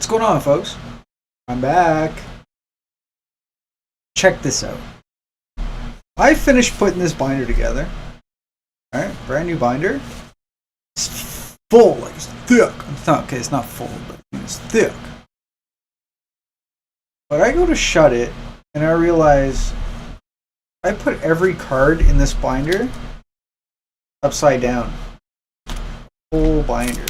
What's going on, folks? I'm back. Check this out. I finished putting this binder together. Alright, brand new binder. It's full, like it's thick. It's not full, but it's thick. But I go to shut it, and I realize I put every card in this binder upside down. Whole binder.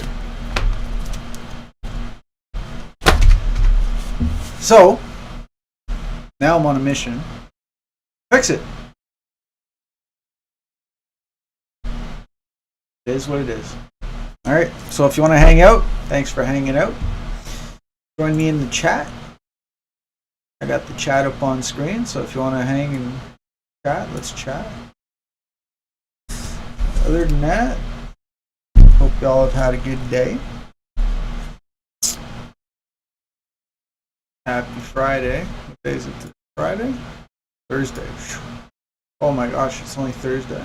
So, now I'm on a mission. Fix it. It is what it is. Alright, so if you want to hang out, thanks for hanging out. Join me in the chat. I got the chat up on screen, so if you want to hang and chat, let's chat. Other than that, hope y'all have had a good day. Happy Friday. What day is it? Friday? Thursday. Oh my gosh, it's only Thursday.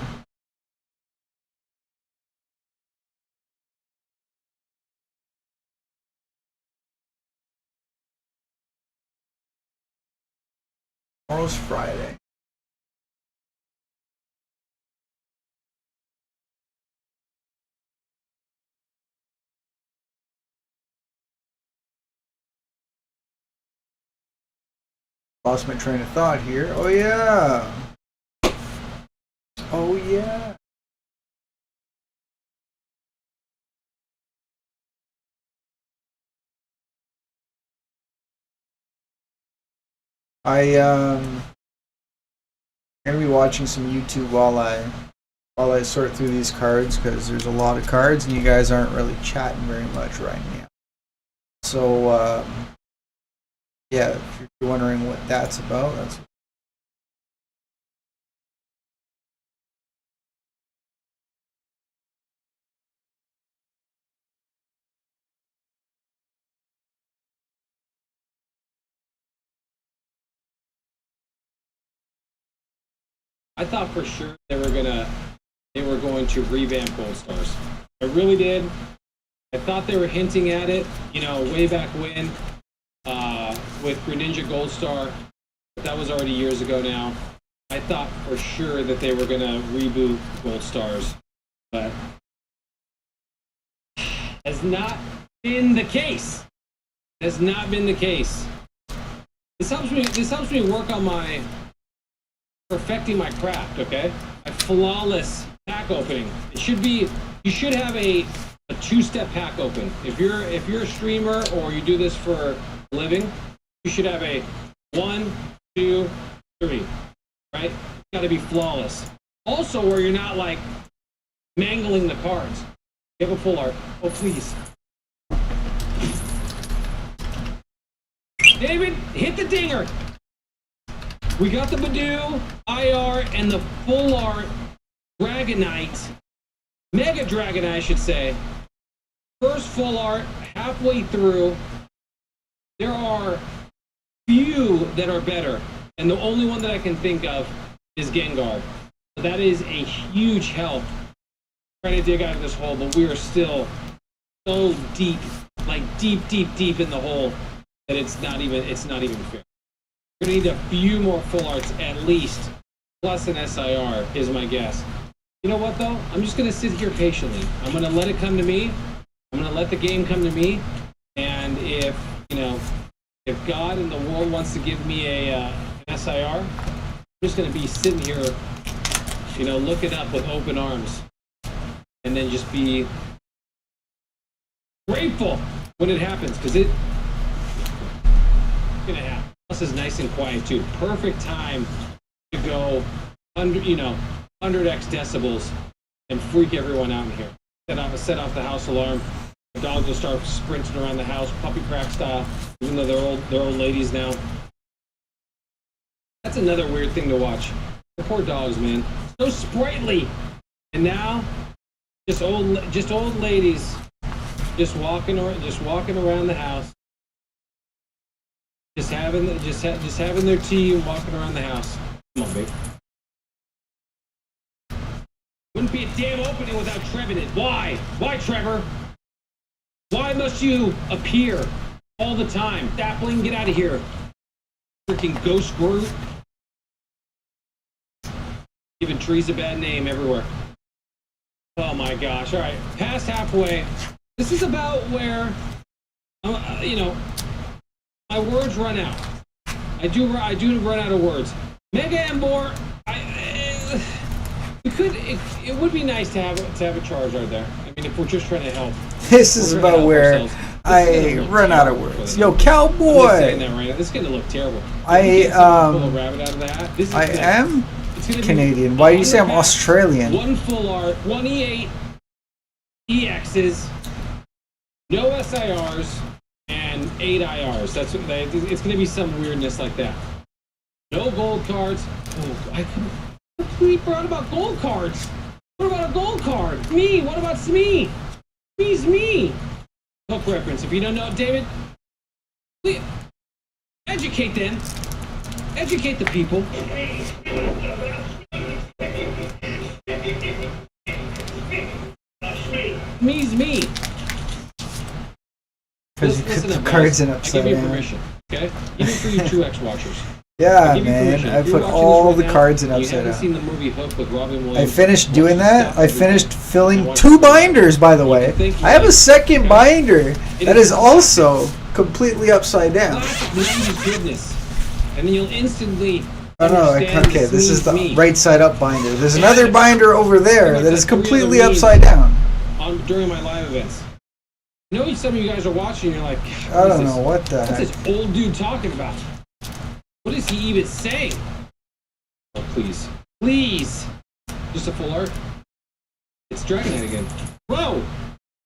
Tomorrow's Friday. Lost my train of thought here. Oh yeah. Oh yeah. I'm gonna be watching some YouTube while I sort through these cards, because there's a lot of cards and you guys aren't really chatting very much right now. So yeah, if you're wondering what that's about, that's I thought for sure they were going to revamp Gold Stars. I really did. I thought they were hinting at it, way back when, with Greninja Gold Star. But that was already years ago now. I thought for sure that they were going to reboot Gold Stars, but has not been the case. Has not been the case. This helps me work on my perfecting my craft, okay? A flawless pack opening. You should have a two-step pack open. If you're a streamer or you do this for a living, you should have a 1, 2, 3, right? It's gotta be flawless. Also, where you're not like mangling the cards. You have a full art. Oh, please. David, hit the dinger. We got the Badoo, IR, and the full art Dragonite. Mega Dragonite, I should say. First full art, halfway through. There are few that are better. And the only one that I can think of is Gengar. That is a huge help. Trying to dig out of this hole, but we are still so deep. Like deep in the hole that it's not even fair. We're going to need a few more full arts at least, plus an SIR is my guess. You know what though? I'm just going to sit here patiently. I'm going to let it come to me. I'm going to let the game come to me. And if God and the world wants to give me an SIR, I'm just going to be sitting here, looking up with open arms. And then just be grateful when it happens, because it's going to happen. This is nice and quiet too. Perfect time to go 100x decibels and freak everyone out in here. Set off the house alarm. The dogs will start sprinting around the house, puppy crack style, even though they're old ladies now. That's another weird thing to watch. The poor dogs, man. So sprightly. And now just old ladies just walking around the house. Just having their tea and walking around the house. Come on, babe. Wouldn't be a damn opening without Trevor in it. Why? Why, Trevor? Why must you appear all the time. Dappling, get out of here. Freaking ghost Groot. Giving trees a bad name everywhere. Oh my gosh. All right, past halfway. This is about where, you know, my words run out. I do run out of words. Mega and more. It would be nice to have a Charizard there. I mean, if we're just trying to help. This is about where I run out of words. Yo, I'm just cowboy! saying that right now. This is gonna look terrible. I pull a rabbit out of the hat. This is good. am It's gonna be Canadian. Why do you say I'm 100 packs, Australian? One full art, one E8 EXs, no SIRs, and 8 IRs. That's what it's going to be some weirdness like that. No gold cards. Oh, I couldn't. We brought about gold cards. What about a gold card? Me. What about Smee? Smee's me. Hook reference. If you don't know, David, please educate them. Educate the people. Me's me. Because you put Listen the up, cards guys. in I upside give you down. permission, okay? Even for you True X watchers. Yeah, give you man. permission. I If you're put watching all this the right now, cards in and upside you haven't down. seen the movie Hook with Robin I Williams. finished doing watch that. stuff I every finished day. filling Watch 2 it. binders, by the way. think you I have a like- second okay. binder It that is is also completely upside down. Classic 90s goodness. And then you'll instantly Oh no, understand okay, this is the Smee's me. right side up binder. There's another binder over there Like that the is 3 other completely memes upside down. during my live events. I know some of you guys are watching, you're like, I don't know what the what's heck. this old dude talking about? What is he even saying? Oh, please. Please! Just a full art. It's Dragonite again. Bro!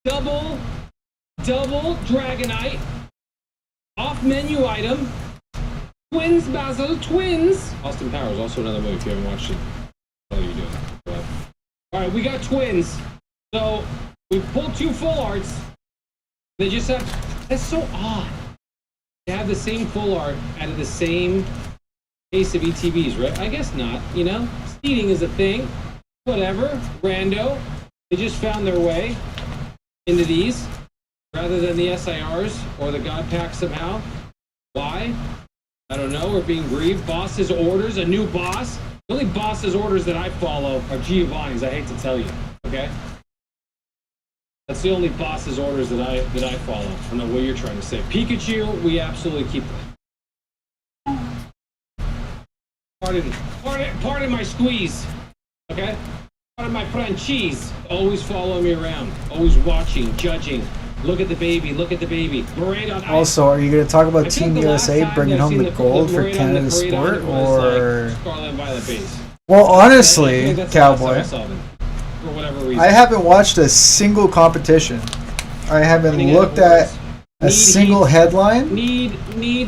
Double Dragonite. Off menu item. Twins Basil. Twins! Austin Powers, also another movie if you haven't watched it. What are you doing? But, alright, we got twins. So, we pulled 2 full arts. They just have. That's so odd. They have the same full art out of the same case of ETBs, right? I guess not, you know? Seeding is a thing. Whatever. Rando. They just found their way into these rather than the SIRs or the God Pack somehow. Why? I don't know. We're being grieved. Boss's orders, a new boss. The only boss's orders that I follow are Giovanni's. I hate to tell you. Okay? That's the only boss's orders that I follow. I don't know what you're trying to say. Pikachu, we absolutely keep them. Pardon my squeeze. Okay? Pardon my franchise. Always following me around. Always watching, judging. Look at the baby. Look at the baby. Maraudon. Also, are you going to talk I about feel Team like the last USA time bringing I've home seen the gold for Maraudon, Canada's the sport, Maraudon was or? like Scarlet and Violet base. Well, I honestly, think that's the last time I Cowboy, saw them, for whatever reason. I haven't watched a single competition. I haven't Running out looked of at words. a Need single heat. headline. Need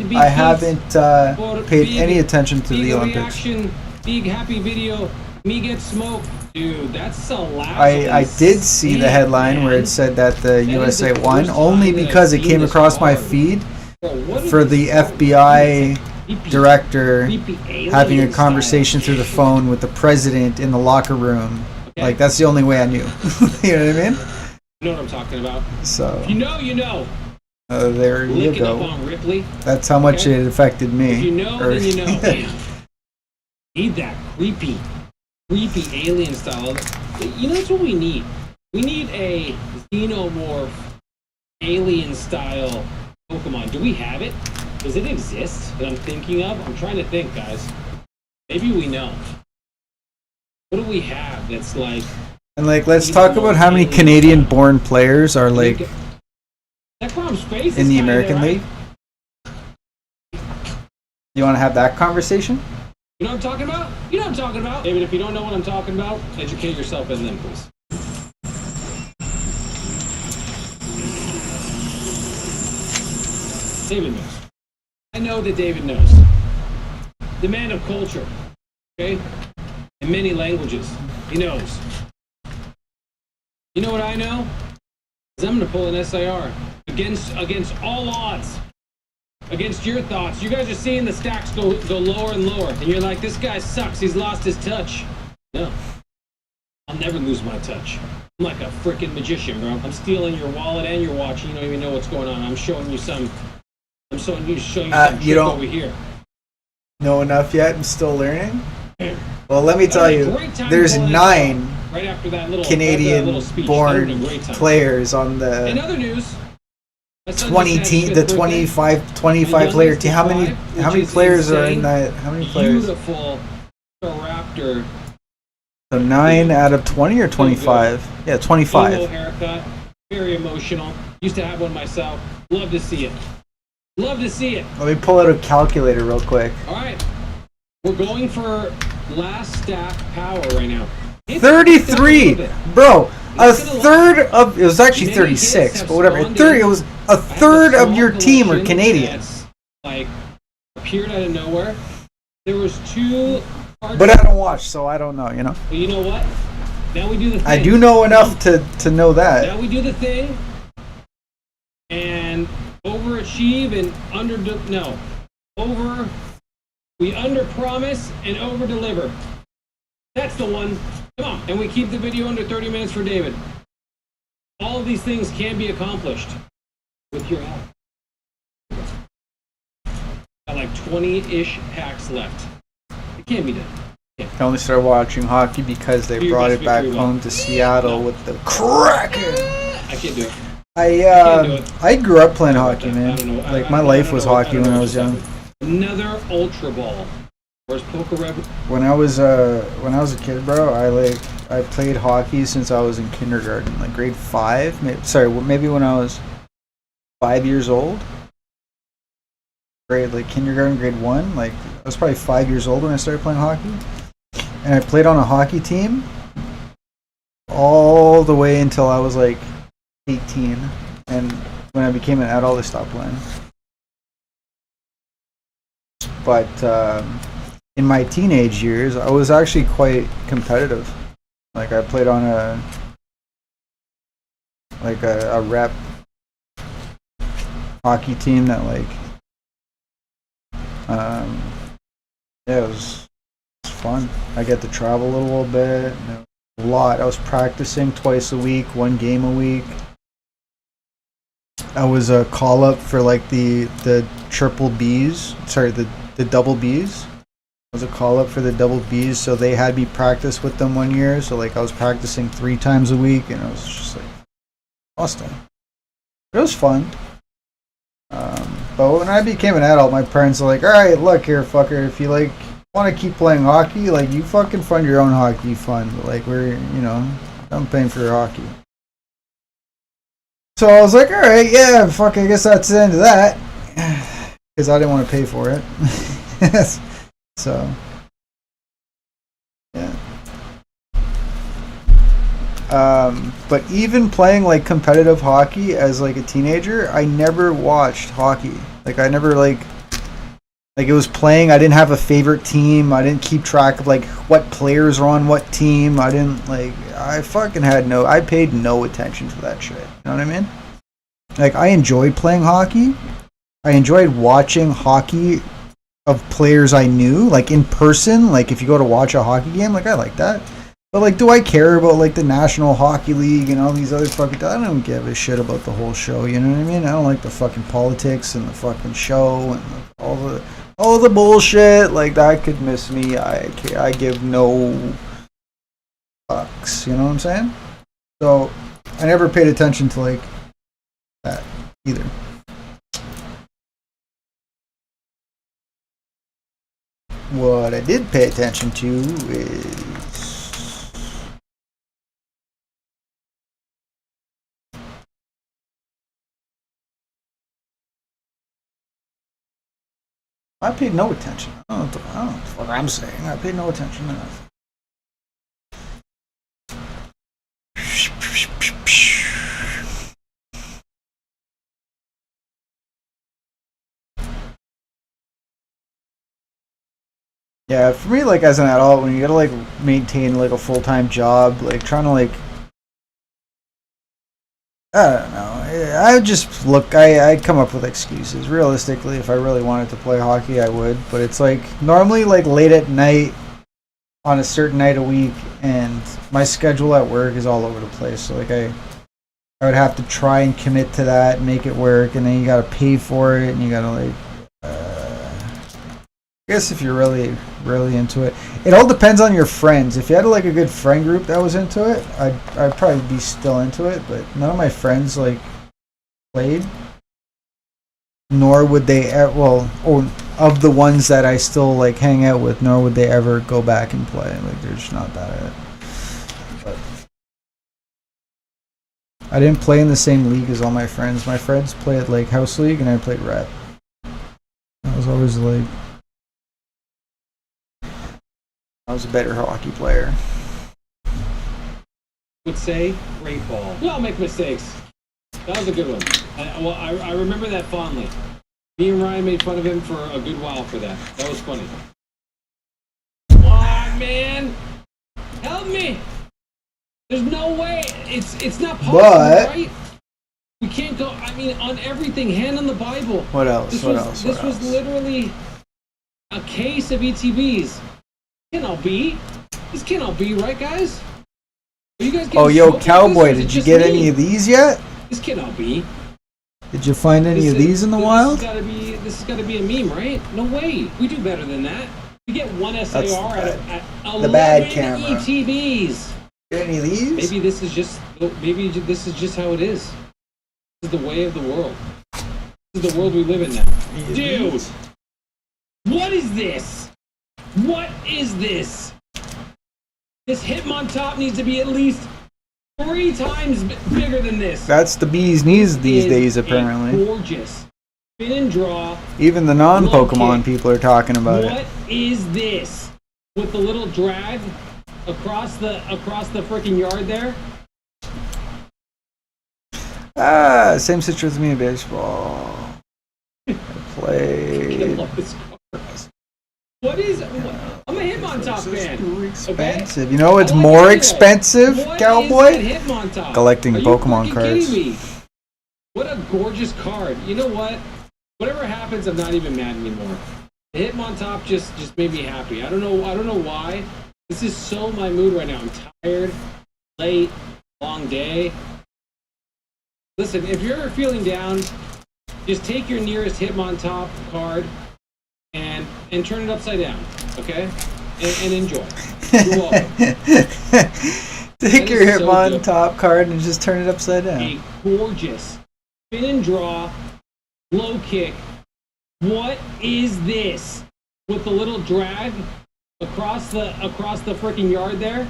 be I heat. haven't For paid big- any attention to big the Olympics. reaction, big happy video. Me get smoked, dude. That's a loud. I did see the headline where it said that the is USA the won, first only time that I've because it seen came this across my card. feed What for is the this? FBI Creepy- director creepy alien having a style. conversation through the phone with the president in the locker room. Okay. Like, that's the only way I knew. You know what I mean? You know what I'm talking about. So, If you know, you know. there you Licking up go. on Ripley. That's how much Okay. it affected me. If you know, Or- then you know. Man. Need that creepy alien style. You know, that's what we need. We need a xenomorph alien style Pokemon. Do we have it? Does it exist that I'm thinking of? I'm trying to think, guys. Maybe we know. What do we have that's like... And, like, let's talk about how many Canadian-born players are, like, Necrom Space in is the kinda American there, League. right? You want to have that conversation? You know what I'm talking about? You know what I'm talking about? David, if you don't know what I'm talking about, educate yourself and then, please. David knows. I know that David knows. The man of culture, okay? In many languages. He knows. You know what I know? Is I'm going to pull an SIR against all odds. Against your thoughts. You guys are seeing the stacks go lower and lower. And you're like, this guy sucks. He's lost his touch. No. I'll never lose my touch. I'm like a freaking magician, bro. I'm stealing your wallet and your watch. You don't even know what's going on. I'm showing you some I'm showing you some you trick don't- over here. Know enough yet? I'm still learning. Well, let me tell That was a you, great time there's pulling it 9 out right after that little speech. That was a Canadian-born great time. players on In the other news, my son 20 just had his team, 5th the birthday. 25 player youngest team. is How many 5, how many which is players are in insane. that? How many players? Beautiful Raptor. So 9 out of 20 or 25? Yeah, 25. Little haircut. Very emotional. Used to have one myself. Love to see it. Love to see it. Let me pull out a calculator real quick. All right. We're going for last stack power right now. Hit 33, the step bro. A Not gonna lie. third of it was actually Many hits 36, have but whatever. spawned Third, in. it was a I have third a of small your team are collection Canadian. that's, like, appeared out of nowhere. There was 2 cards. But I don't watch, so I don't know. You know, But you know what? Now we do the thing. I do know enough to know that. Now we do the thing and overachieve and we under promise and over deliver. That's the one. Come on. And we keep the video under 30 minutes for David. All of these things can be accomplished with your help. Got like 20-ish packs left. It can be done. I only started watching hockey because they Do your brought best it back victory home lap. to Seattle with the Kraken. I can't do it. I do it. I grew up playing hockey, I man. don't know. Like I my don't life know was what- hockey don't when know I what was just young. happened. Another Ultra Ball. Where's Poker Rev? When I was a kid, bro, I played hockey since I was in kindergarten, like grade 5. Maybe when I was 5 years old. Like kindergarten, grade 1. Like I was probably 5 years old when I started playing hockey, and I played on a hockey team all the way until I was like 18, and when I became an adult, I stopped playing. But in my teenage years, I was actually quite competitive. Like I played on a rep hockey team that yeah, it was fun. I get to travel a little bit. And it was a lot. I was practicing twice a week, 1 game a week. I was a call up for like the triple Bs. Sorry, the double Bs. I was a call up for the double Bs, so they had me practice with them 1 year. So like I was practicing 3 times a week, and it was just like awesome. It was fun. But when I became an adult, my parents were like, "All right, look here, fucker. If you like want to keep playing hockey, like you fucking fund your own hockey fund. But like I'm paying for your hockey." So I was like, "All right, yeah, fuck. I guess that's the end of that," because I didn't want to pay for it. So yeah. But even playing like competitive hockey as like a teenager, I never watched hockey. Like I never like it was playing. I didn't have a favorite team. I didn't keep track of like what players are on what team. I didn't like. I fucking had no. I paid no attention to that shit. You know what I mean? Like I enjoyed playing hockey. I enjoyed watching hockey of players I knew, like in person. Like if you go to watch a hockey game, like I like that. But like, do I care about like the National Hockey League and all these other fucking? I don't give a shit about the whole show. You know what I mean? I don't like the fucking politics and the fucking show and all the bullshit. Like that could miss me. I give no fucks. You know what I'm saying? So I never paid attention to like that either. What I did pay attention to is I paid no attention. I don't know what I'm saying. I paid no attention enough. Yeah, for me, like as an adult, when you gotta like maintain like a full-time job, like trying to like, I don't know. I would just look. I'd come up with excuses. Realistically, if I really wanted to play hockey, I would. But it's like normally like late at night on a certain night a week, and my schedule at work is all over the place. So like I would have to try and commit to that and make it work, and then you gotta pay for it, and you gotta like. I guess if you're really, really into it, it all depends on your friends. If you had like a good friend group that was into it, I'd probably be still into it. But none of my friends like played, nor would they well, or of the ones that I still like hang out with, nor would they ever go back and play. Like they're just not that at it. But I didn't play in the same league as all my friends. My friends played like house league, and I played rep. I was always like. I was a better hockey player. Would say great ball. We all make mistakes. That was a good one. I remember that fondly. Me and Ryan made fun of him for a good while for that. That was funny. Come on, man. Help me. There's no way. It's not possible, right? We can't go. I mean, on everything. Hand on the Bible. What else? This What was literally a case of ETBs. This cannot be, right, guys? Are you guys oh, yo, smoked Cowboy, this, did you get any of these yet? This cannot be. Did you find any of these in the wild? This has got to be a meme, right? No way. We do better than that. We get one SAR at 11 bad camera. ETBs. Get any of these? Maybe this is just how it is. This is the way of the world. This is the world we live in now. Dude, what is this? What is this? This Hitmontop needs to be at least 3 times bigger than this. That's the bee's knees these days, apparently. Gorgeous. Spin and draw. Even the non-Pokemon people are talking about it. What is this? With the little drag across the freaking yard there? Same situation with me in baseball. I played. I love this card. What is? I'm a Hitmontop fan. Expensive. Okay? You know what's more expensive, Cowboy? Collecting Pokemon cards. Me? What a gorgeous card. You know what? Whatever happens, I'm not even mad anymore. The Hitmontop just made me happy. I don't know why. This is so my mood right now. I'm tired, late, long day. Listen, if you're ever feeling down, just take your nearest Hitmontop card and turn it upside down, okay? And enjoy. You're welcome. Take your Hitmontop card and just turn it upside down. A gorgeous spin and draw, low kick. What is this? With the little drag across the freaking yard there?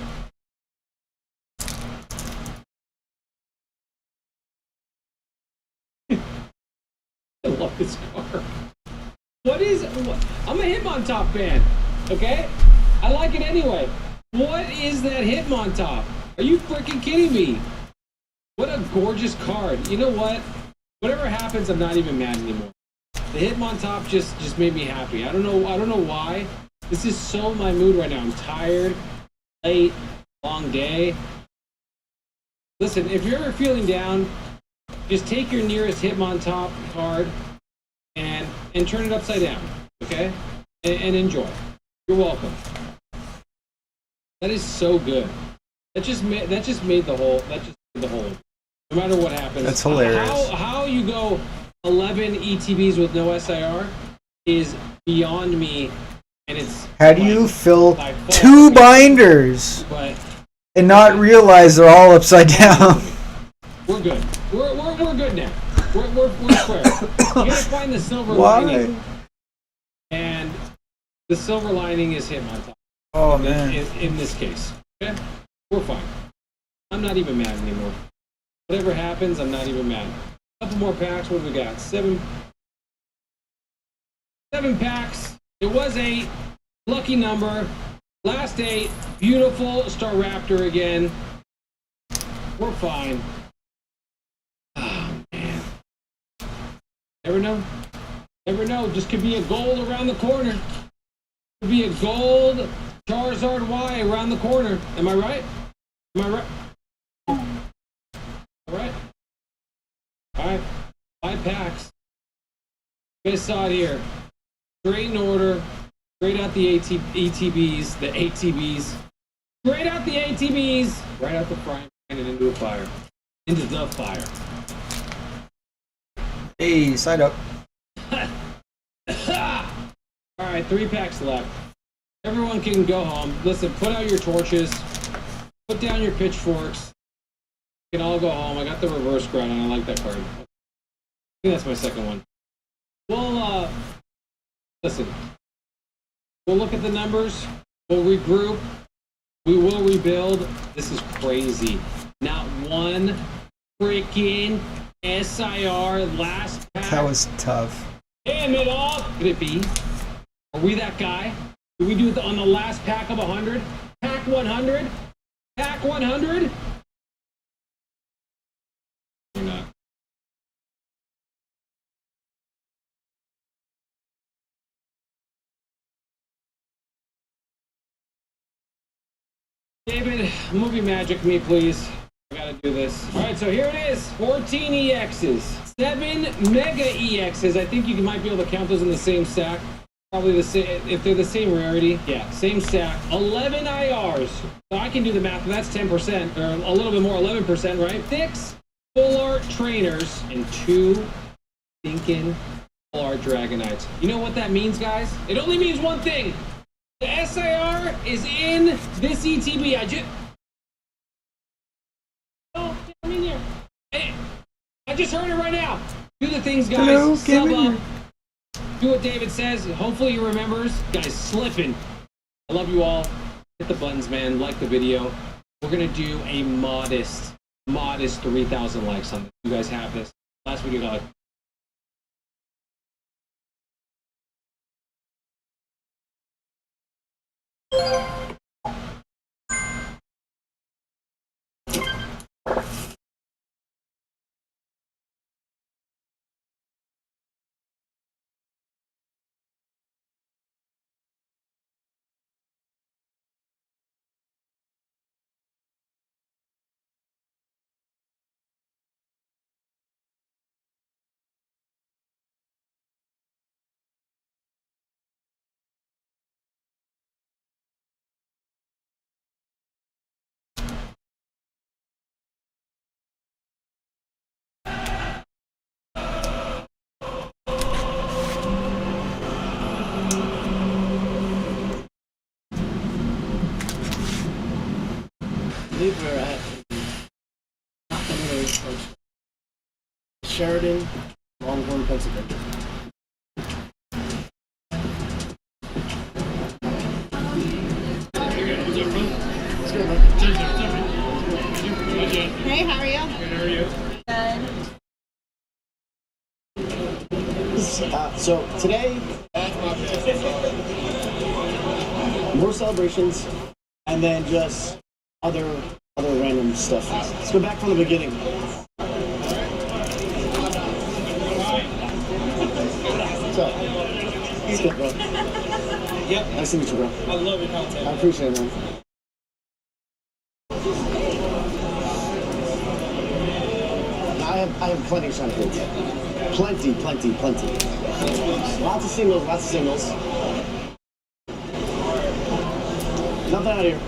I love this card. I'm a Hitmontop fan, okay? I like it anyway. What is that Hitmontop? Are you freaking kidding me? What a gorgeous card. You know what? Whatever happens, I'm not even mad anymore. The Hitmontop just made me happy. I don't know why. This is so my mood right now. I'm tired, late, long day. Listen, if you're ever feeling down, just take your nearest Hitmontop card and turn it upside down, okay? And enjoy. You're welcome. That is so good. That just made the whole. No matter what happens. That's hilarious. How you go 11 ETBs with no SIR is beyond me, and it's. How do you fill 2 binders and not realize they're all upside down? We're good. We're good now. We're square. You gotta find the silver lining. And the silver lining is Hitmontop. Oh, man. In this case. Okay? We're fine. I'm not even mad anymore. Whatever happens, I'm not even mad. A couple more packs. What do we got? 7 packs. It was 8. Lucky number. Last 8. Beautiful Staraptor again. We're fine. Oh, man. Never know. Never know. Just could be a gold around the corner. Could be a gold Charizard Y around the corner. Am I right? Am I right? All right. All right. 5 packs. You guys saw it here. Straight in order. Straight out the ATBs. The ATBs. Straight out the ATBs. Right out the frying pan and into a fire. into the fire. Hey, side up. All right, 3 packs left. Everyone can go home. Listen, put out your torches. Put down your pitchforks. You can all go home. I got the reverse ground, and I like that card. I think that's my second one. We'll, listen. We'll look at the numbers. We'll regroup. We will rebuild. This is crazy. Not one freaking SIR last pack. That was tough. Hand it off. Could it be? Are we that guy? Do we do it on the last pack of 100? Pack 100? Pack 100? We're not. David, movie magic me, please. I gotta do this. All right, so here it is. 14 EXs. 7 Mega EXs. I think you might be able to count those in the same stack. Probably the same, if they're the same rarity. Yeah, same stack. 11 IRs. So I can do the math, and that's 10%, or a little bit more, 11%, right? 6 full art trainers and 2 stinking full art Dragonites. You know what that means, guys? It only means one thing. The SIR is in this ETB. I'm in here. Hey, I just heard it right now. Do the things, guys. Hello, Sub Kevin. up. Do what David says. Hopefully he remembers. Guys, slipping. I love you all. Hit the buttons, man. Like the video. We're going to do a modest 3,000 likes on this. You guys have this. Last video got like I believe we're at Sheridan, Longhorn, Pennsylvania. Hey, how are you? how are you? Good. So today, more celebrations, and then just other random stuff. Let's go back from the beginning. So, it's good, bro. Yep. Nice to meet you, bro. I love your content. I appreciate it, man. I have plenty of Shine Kids. Plenty. Lots of singles. Nothing out here.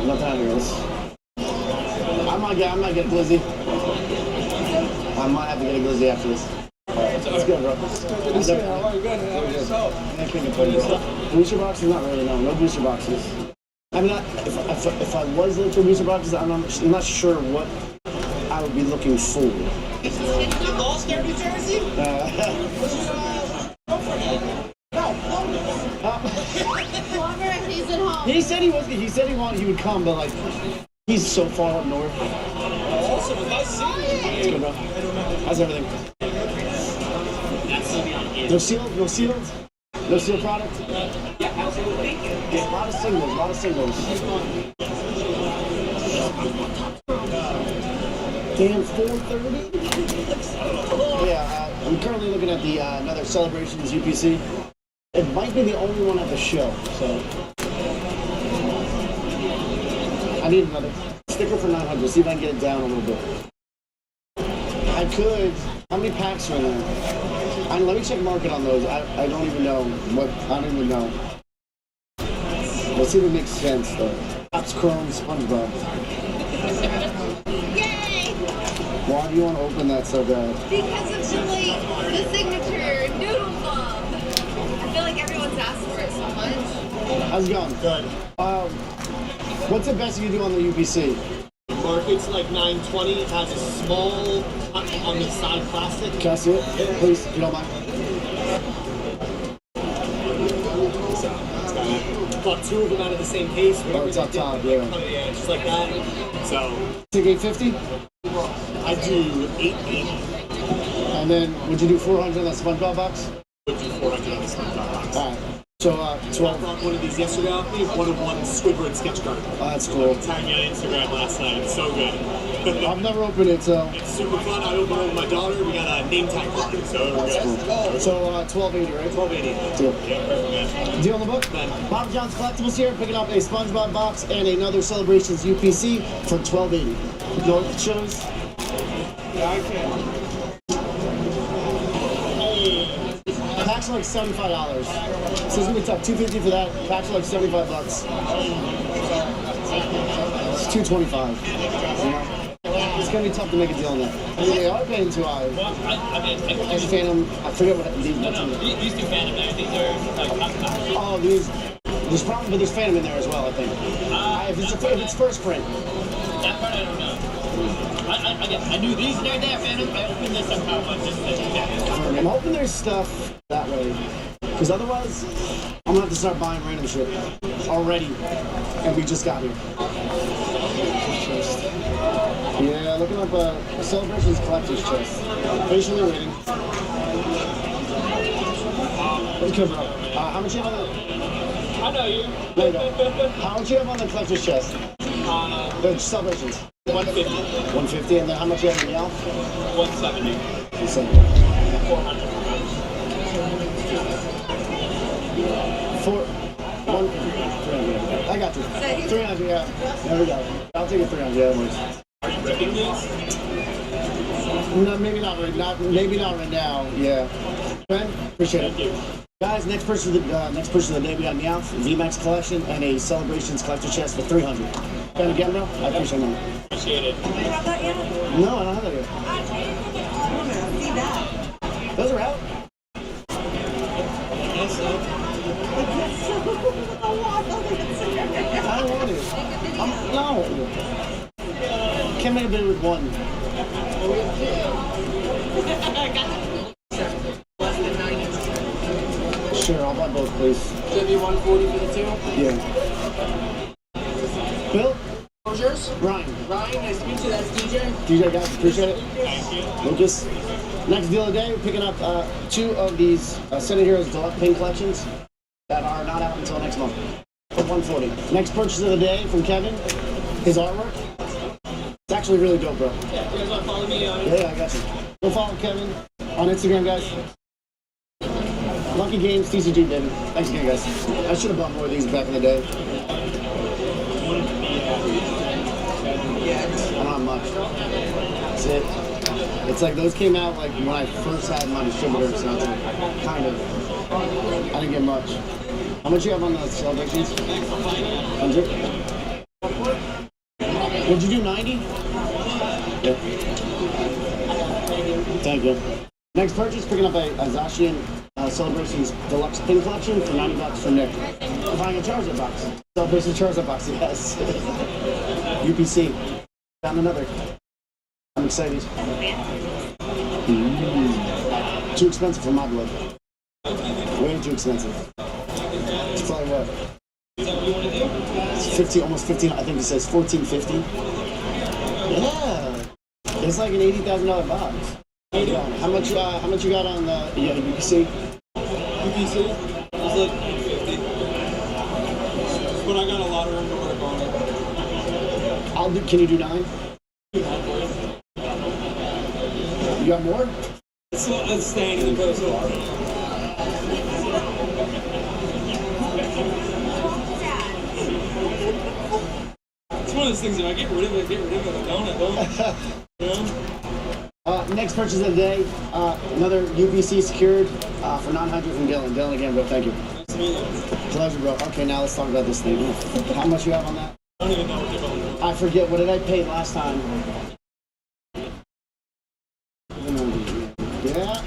Nothing out here. I might get a glizzy. I might have to get a glizzy after this. Let's go, bro. Booster boxes? Not really, no. No booster boxes. I mean, if I was looking for booster boxes, I'm not sure what I would be looking for. You lost their New Jersey? Longer if he's at home. He said he would come, but like he's so far up north. Oh, yeah. Let's go, bro. How's everything? No sealed product? Yeah, absolutely. Yeah, a lot of singles. Damn, 430? Yeah, I'm currently looking at the another Celebrations UPC. It might be the only one at the show, so I need another sticker for 900. See if I can get it down a little bit. I could. How many packs are in there? Let me check market on those. I don't even know what. I don't even know. Let's see if it makes sense though. Pops Chrome SpongeBob. Yay! Why do you want to open that so bad? Because of the signature noodle club. I feel like everyone's asked for it so much. How's it going? Good. What's the best you can do on the UPC? Market's like 920. It has a small on the side plastic. Can I see it? Please, if you don't mind. Bought two of them out of the same case. Oh, it's up top, yeah. Yeah, just like that. So Take 850, I do 880. and then would you do 400 on that SpongeBob box? Would do 400 on this one. All right. So I 12. brought one of these yesterday off me. One of one Squidward sketch card. Oh, that's cool. Tagged me on Instagram last night. It's so good. I've never opened it, so It's super fun. I opened it with my daughter. We got a name tag card. So we're that's good. cool. So 1280, right? 1280. Deal. Yeah, perfect, man. Deal on the book? Bob John's Collectibles here, picking up a SpongeBob box and another Celebrations UPC for $12.80. You know what it shows? Packs are like $75. So it's gonna be tough. $250 for that. Packs are like $75. It's $225. You know? It's gonna be tough to make a deal on that. I mean, they are paying too high. There's Phantom. I forget what these. These two Phantom there, these are like top. Oh, these. There's probably, but there's Phantom in there as well, I think. If it's first print. That part I don't know. I knew these they're there, Phantom. I opened this somehow, but just I'm hoping there's stuff that way. Because otherwise, I'm gonna have to start buying random shit already. And we just got here. Yeah, looking up a Celebrations Collector's Chest. Patiently waiting. Okay, bro. How much you have on the... I know you. There you go. How much you have on the Collector's Chest? The Celebrations. 150, 150, and then how much you have in the Elf? 170, 170. 400. I got you. 300, yeah. There we go. I'll take it 300, yeah, that works. Are you ripping these? No, maybe not right now. Yeah. Ben, appreciate it. Guys, next purchase of the day we got Meowth, VMAX collection, and a Celebrations collector chest for 300. Ben, again, bro, I appreciate that. Appreciate it. No, I don't have that yet. Those are out. I don't want it. No. Can't make a bid with one. Sure, I'll buy both, please. Should be 140 for the two. Yeah. Bill? What's yours? Ryan. Ryan, nice to meet you. That's DJ. DJ, guys, appreciate it. Thank you. Lucas. Next deal of the day, we're picking up two of these Senate Heroes Deluxe Paint collections that are not out until next month for 140. Next purchase of the day from Kevin, his artwork. It's actually really dope, bro. Yeah, you guys want to follow me on Yeah, I got you. Go follow Kevin on Instagram, guys. Lucky Games, TCG, baby. Thanks again, guys. I should have bought more of these back in the day. I don't have much. That's it. It's like those came out like when I first had my distributor, so it's like kind of. I didn't get much. How much you have on the Celebrations? 100? Would you do 90? Yeah. Thank you. Next purchase, picking up a Zacian Celebrations Deluxe Pin Collection for $90 from Nick. Buying a Charizard box. Celebrations Charizard box, yes. UPC. Found another. I'm excited. Too expensive for my blood. Way too expensive. It's probably what? It's 15, almost 15. I think it says 1450. Yeah, it's like an $80,000 box. How much you got on the UPC? UPC. It's like 50. But I got a lot of room to work on it. Can you do 9? You got more? It's staying in the postal. It's one of those things, if I get rid of it, I get rid of it. I don't. You know? Next purchase of the day, another UPC secured for $900 from Dylan. Dylan again, bro, thank you. Nice to meet you. Pleasure, bro. Okay, now let's talk about this thing. How much you have on that? I don't even know what you're going. I forget. What did I pay last time? Yeah.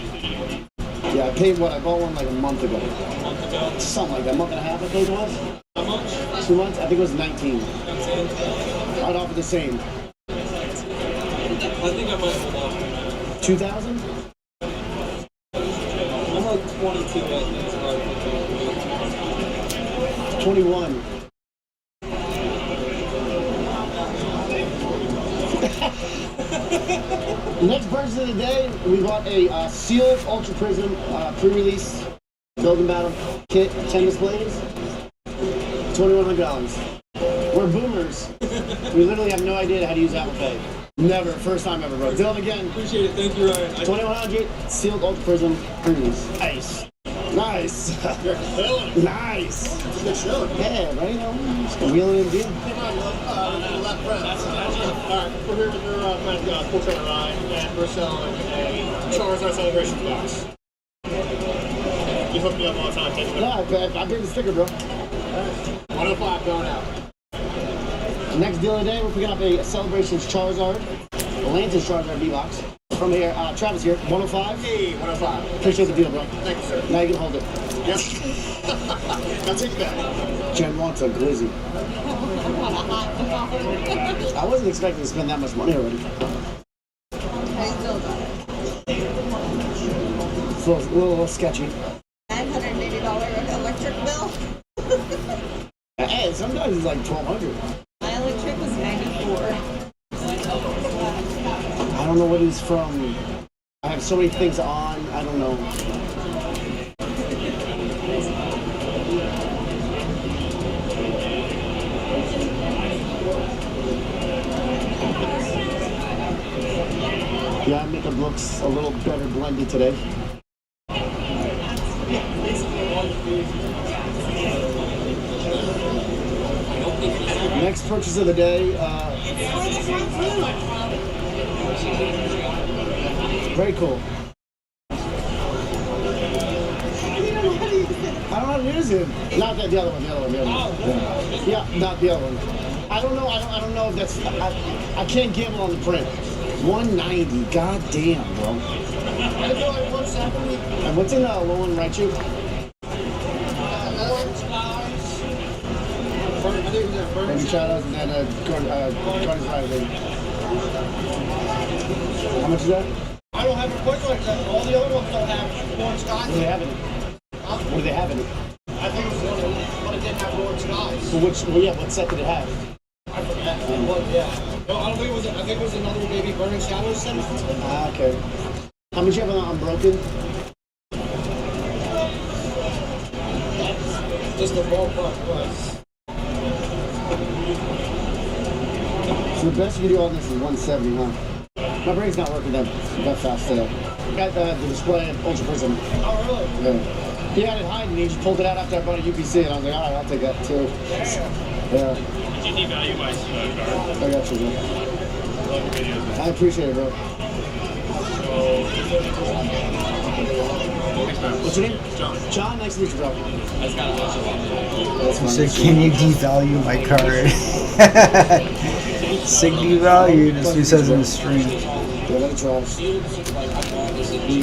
Yeah, I paid what? I bought one like a month ago. A month ago. Something like that. A month and a half, I think it was. How much? 2 months? I think it was 19. 19. I'd offer the same. I think I might hold off. 2,000? I'm like 22 at least. 21. Next purchase of the day, we bought a sealed Ultra Prism pre-release build and battle kit, 10 displays, $2,100. We're boomers. We literally have no idea how to use Apple Pay. Never, first time ever, bro. Dylan again, Appreciate it. Thank you, Ryan. 2,100 sealed Ultra Prism pre-release. Nice. Nice. You're killing it. Nice. It's a good show. Yeah, right? You know, just wheeling and dealing. Left friend. Alright, we're here with your friend, Cool Trainer Ryan, and we're selling a Charizard Celebration box. You hook me up all the time, take it. No, I bring the sticker, bro. 105 going out. Next deal of the day, we're picking up a Celebrations Charizard, Atlantis Charizard V-Box. From here, Travis here, 105. Hey, 105. Appreciate the deal, bro. Thank you, sir. Now you can hold it. Yes. Now take that. Jen wants a glizzy. I wasn't expecting to spend that much money already. I still got it. It's a little sketchy. $980 electric bill. Hey, sometimes it's like 1,200. My electric was 94. I don't know what it's from. I have so many things on. I don't know. Yeah, makeup looks a little better blended today. Next purchase of the day. Very cool. I don't know how to use it. Not that, the other one, the other one, the other one. Yeah, not the other one. I don't know. I don't know if that's. I can't gamble on the print. 190. God damn, bro. And what's in low and right shoe? Maybe Shadows and then Guardians Rising. How much is that? I don't have a quick like that. All the other ones don't have orange What do skies. they have in it? What do they have in it? I think it was one but it didn't have orange skies. So what set did it have? I forget. What, yeah. No, I don't think it was. I think it was another maybe Burning Shadows set. Ah, okay. How much you have on Unbroken? Just the ballpark price. So the best you can do on this is 170, huh? My brain's not working that fast today. Got the display at Ultra Prism. Oh, really? Yeah. He had it hiding, he just pulled it out after I bought a UPC, and I was like, alright, I'll take that too. Yeah. Did you devalue my card? I got you, bro. Love your videos, man. I appreciate it, bro. What's your name? John. John, nice to meet you, bro. That's kind of awesome. That's He fine. said, "Can you devalue my card?" Sick devalued, as he says in the stream. Yeah, let it trash. You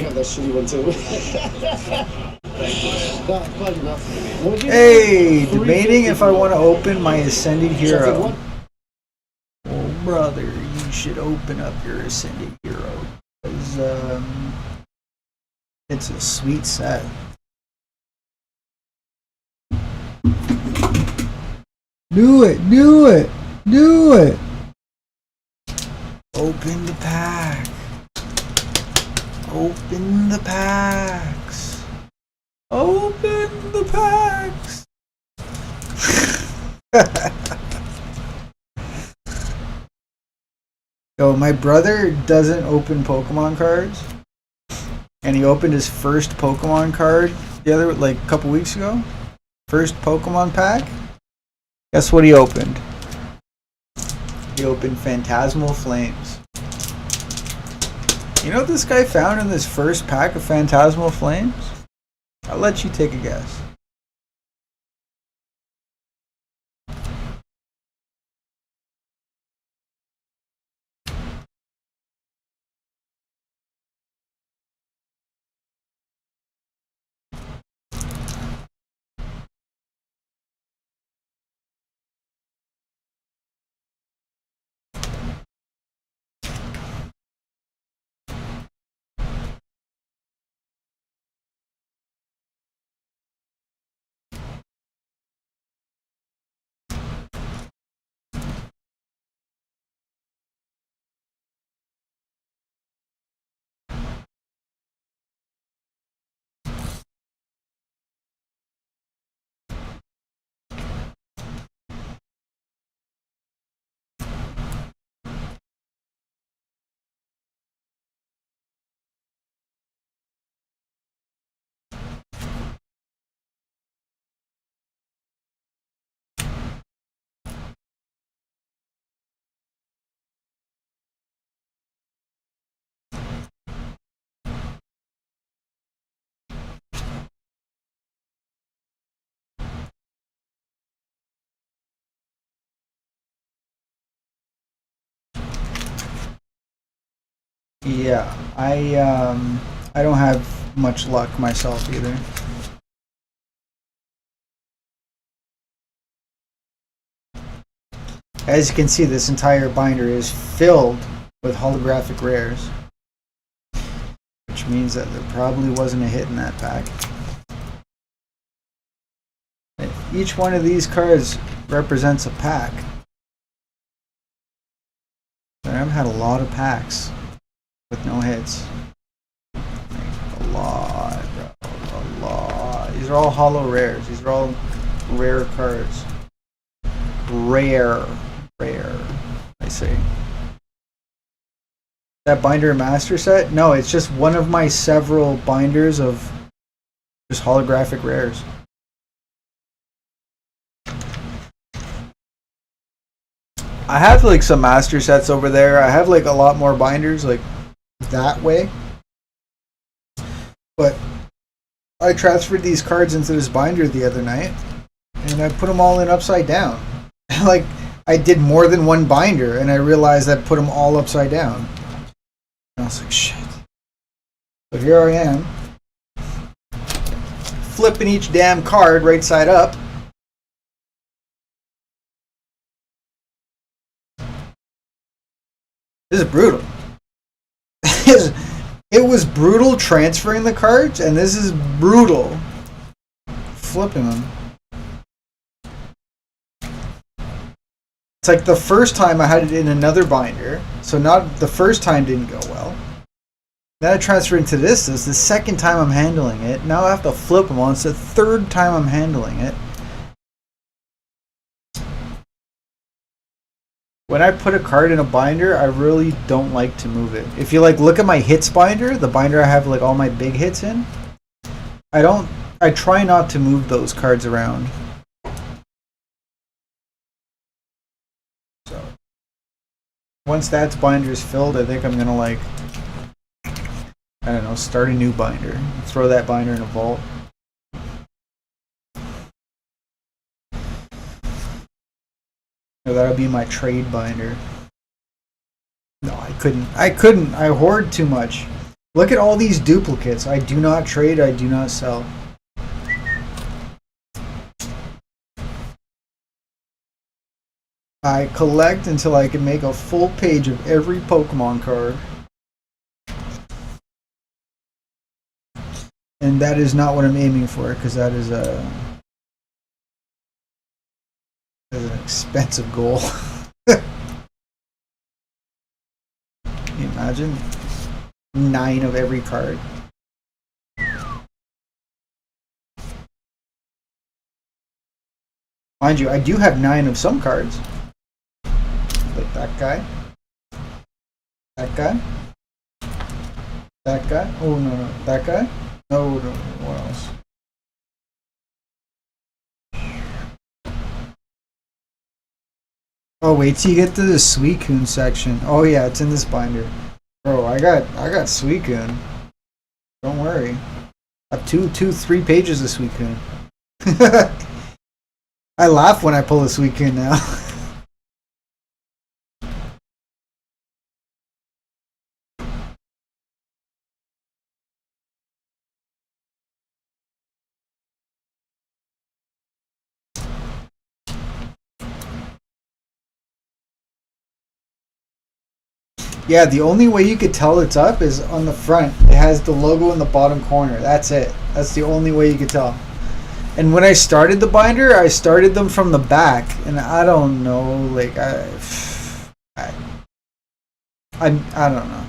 have that shitty one too. No, pleasure, bro. What'd you Hey, do? debating if I want to open my Ascended So it's like, Hero. what? Oh, brother, you should open up your Ascended Hero. Because, it's a sweet set. Do it! Do it! Do it! Open the pack. Open the packs. Open the packs. Yo, my brother doesn't open Pokemon cards. And he opened his first Pokemon card a couple weeks ago. First Pokemon pack. Guess what he opened? He opened Phantasmal Flames. You know what this guy found in this first pack of Phantasmal Flames? I'll let you take a guess. Yeah, I don't have much luck myself either. As you can see, this entire binder is filled with holographic rares, which means that there probably wasn't a hit in that pack. If each one of these cards represents a pack, then I've had a lot of packs with no hits. Like, a lot, bro. A lot. These are all hollow rares. These are all rare cards. Rare. I say. That binder master set? No, it's just one of my several binders of just holographic rares. I have like some master sets over there. I have like a lot more binders like that way. But I transferred these cards into this binder the other night and I put them all in upside down. Like I did more than one binder and I realized I put them all upside down. And I was like, shit. So here I am, flipping each damn card right side up. This is brutal. It was brutal transferring the cards, and this is brutal flipping them. It's like the first time I had it in another binder, so not the first time didn't go well. Then I transferred into this. This is the second time I'm handling it. Now I have to flip them on. It's the third time I'm handling it. When I put a card in a binder, I really don't like to move it. If you like look at my hits binder, the binder I have like all my big hits in, I try not to move those cards around. So once that binder is filled, I think I'm gonna like, I don't know, start a new binder. Throw that binder in a vault. No, that'll be my trade binder. No, I couldn't. I hoard too much. Look at all these duplicates. I do not trade, I do not sell. I collect until I can make a full page of every Pokemon card. And that is not what I'm aiming for, because that is an expensive goal. Can you imagine? 9 of every card. Mind you, I do have 9 of some cards. Like that guy. That guy. That guy. Oh, no. That guy. No. What else? Oh, wait till you get to the Suicune section. Oh yeah, it's in this binder. Bro, I got Suicune. Don't worry. I have 3 pages of Suicune. I laugh when I pull a Suicune now. Yeah, the only way you could tell it's up is on the front. It has the logo in the bottom corner. That's it. That's the only way you could tell. And when I started the binder, I started them from the back, and I don't know, like I don't know.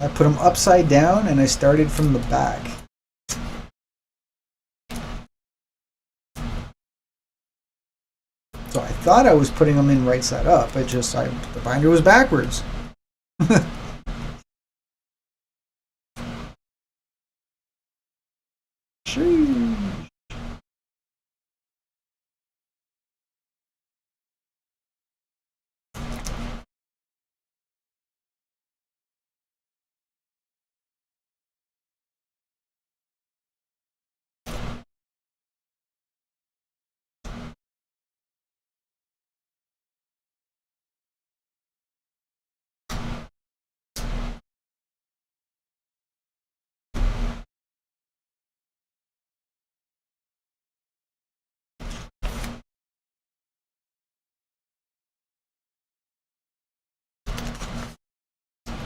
I put them upside down, and I started from the back. So I thought I was putting them in right side up. The binder was backwards. Sheesh.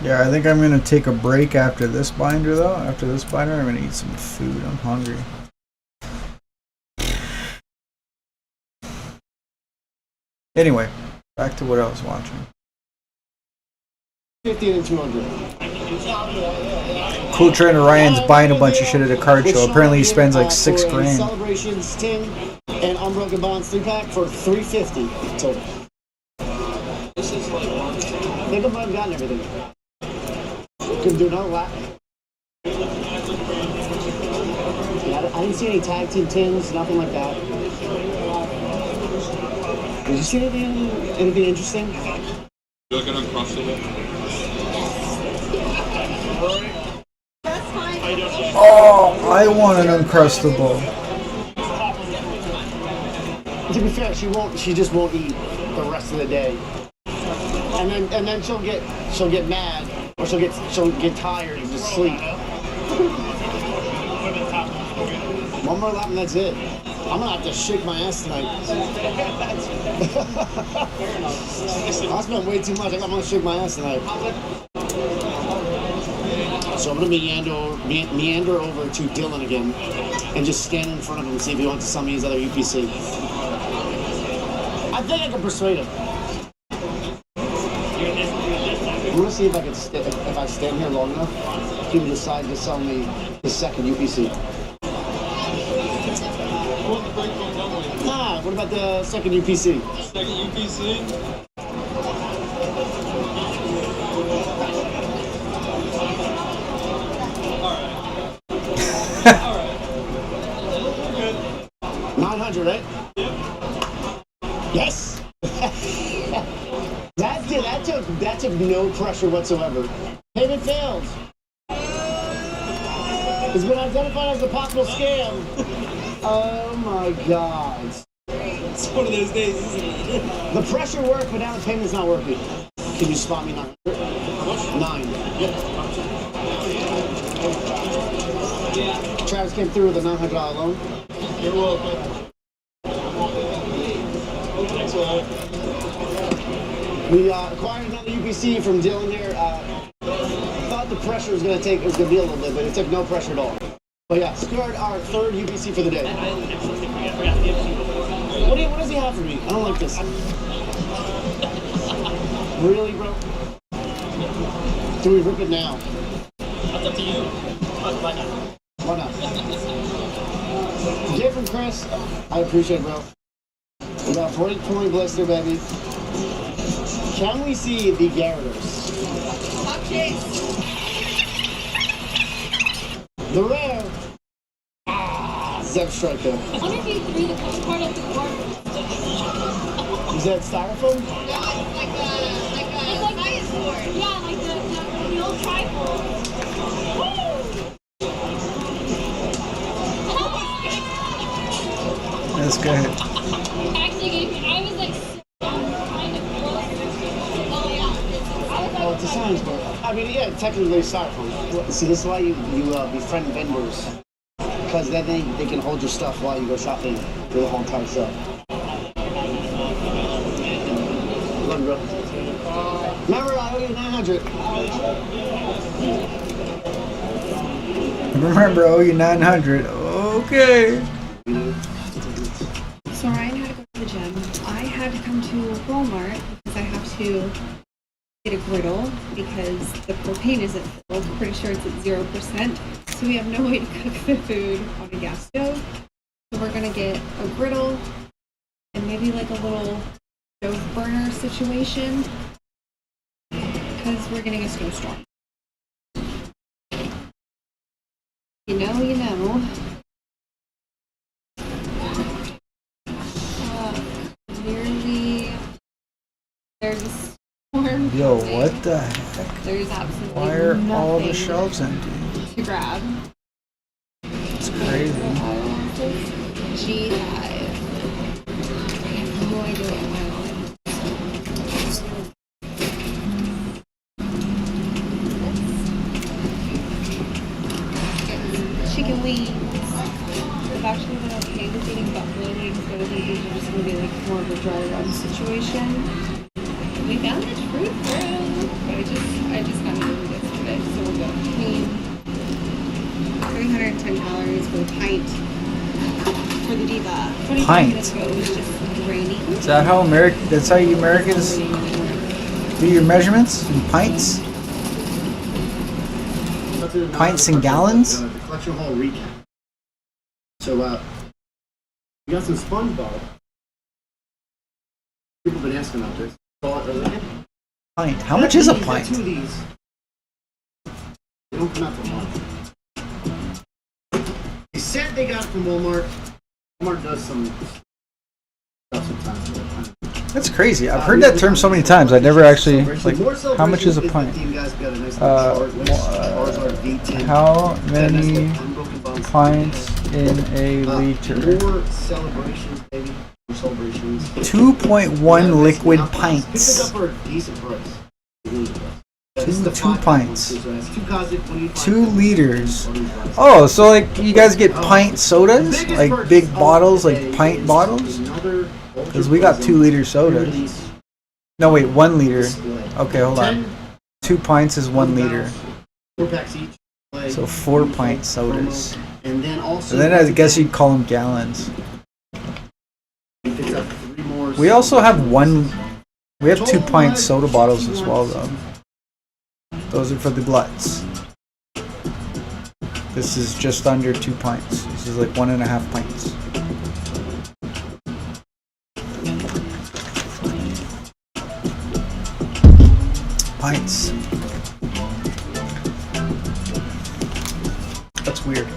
Yeah, I think I'm gonna take a break after this binder though. After this binder, I'm gonna eat some food. I'm hungry. Anyway, back to what I was watching. 50 and 200. Cool Trainer Ryan's buying a bunch of shit at a card show. Apparently he spends like $6 for a grand. Celebrations tin and Unbroken Bonds 3-pack for $350 total. Think of I've gotten everything. Couldn't do no lap. Yeah, I didn't see any tag team tins, nothing like that. Did you see anything interesting? You look at Uncrustable. Oh, I want an Uncrustable. To be fair, she just won't eat the rest of the day. And then she'll get mad, or she'll get tired and just sleep. One more lap and that's it. I'm gonna have to shake my ass tonight. I spent way too much. I'm gonna shake my ass tonight. So I'm gonna meander over to Dylan again and just stand in front of him and see if he wants to sell me his other UPC. I think I can persuade him. I'm gonna see if I can if I stand here long enough, he will decide to sell me his second UPC. Nah, what about the second UPC? Second UPC? Alright. 900, right? Yes! That took no pressure whatsoever. Payment failed. It's been identified as a possible scam. Oh my god. It's one of those days, isn't it? The pressure worked, but now the payment's not working. Can you spot me 900? 9. Yep. Travis came through with a $900 loan. You're welcome. Thanks a lot. We acquired another UPC from Dylan here. Thought the pressure was gonna be a little bit, but it took no pressure at all. But yeah, scored our third UPC for the day. What does he have for me? I don't like this. Really, bro? Do we rip it now? That's up to you. Why not? Why not? Gift from Chris. I appreciate it, bro. We got 40-20 blister, baby. Can we see the Garroters? Top chase. The rare. Zeb Striker. I wonder if you threw the part of the board. Is that styrofoam? No, it's like a science board. Yeah, like the old tripod. That's good. Actually gave me, I was like, kind of close. Oh yeah. Oh, it's a science board. I mean, yeah, technically styrofoam. See, this is why you befriend vendors. Because then they can hold your stuff while you go shopping for the whole entire show. Love you, bro. Remember, I owe you 900. Remember, I owe you 900. Okay. So Ryan had to go to the gym. I had to come to Walmart because I have to get a griddle because the propane isn't filled. Pretty sure it's at 0%. So we have no way to cook the food on a gas stove. So we're gonna get a griddle and maybe like a little stove burner situation because we're getting a snowstorm. You know. Clearly, there's a storm. Yo, coming. what the heck? There's absolutely Why are all the nothing shelves empty? to grab. It's crazy. G5. No idea what my chicken wings. I've actually been okay with eating buffalo wings, but I think these are just going to be like more of a dry run situation. We found this fruit room, but I just got to $110 for the pint for the Diva. 25 Pint? minutes ago, it was just raining. Is that how that's how you Americans do your measurements in pints? Pints and gallons? The collection hall recap. So, we got some SpongeBob. People have been asking about this. Pint. How much is a Got pint? 2 of these. They don't come out for much. They said they got it from Walmart. Walmart does some stuff sometimes. That's crazy. I've heard that term so many times. I never actually like. How much is a pint? How many pints in a liter? More celebrations, baby. More celebrations. 2.1 liquid Pick it pints. up for a decent price. Two pints. So that's 2 Kazik, 25. 2 liters. Oh, so like you guys get pint sodas, like big bottles, like pint bottles? Because we got 2 liter sodas. No, wait, 1 liter. Okay, hold on. 2 pints is 1 liter. 4 packs each. So 4 pint sodas. And then also. And then I guess you'd call them gallons. He picks up 3 more. We also have we have 2 pint soda bottles as well, though. Those are for the gluts. This is just under 2 pints. This is like 1.5 pints. Pints. That's weird.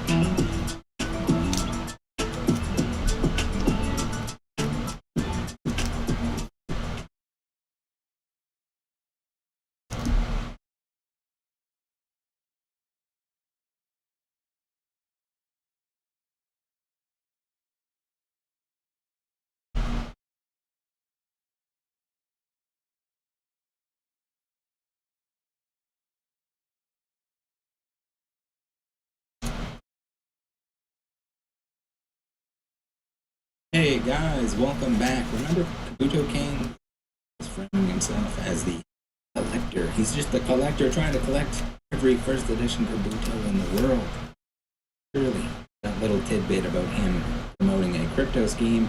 Hey guys, welcome back. Remember Kabuto King is framing himself as the collector. He's just a collector trying to collect every first edition Kabuto in the world. Surely that little tidbit about him promoting a crypto scheme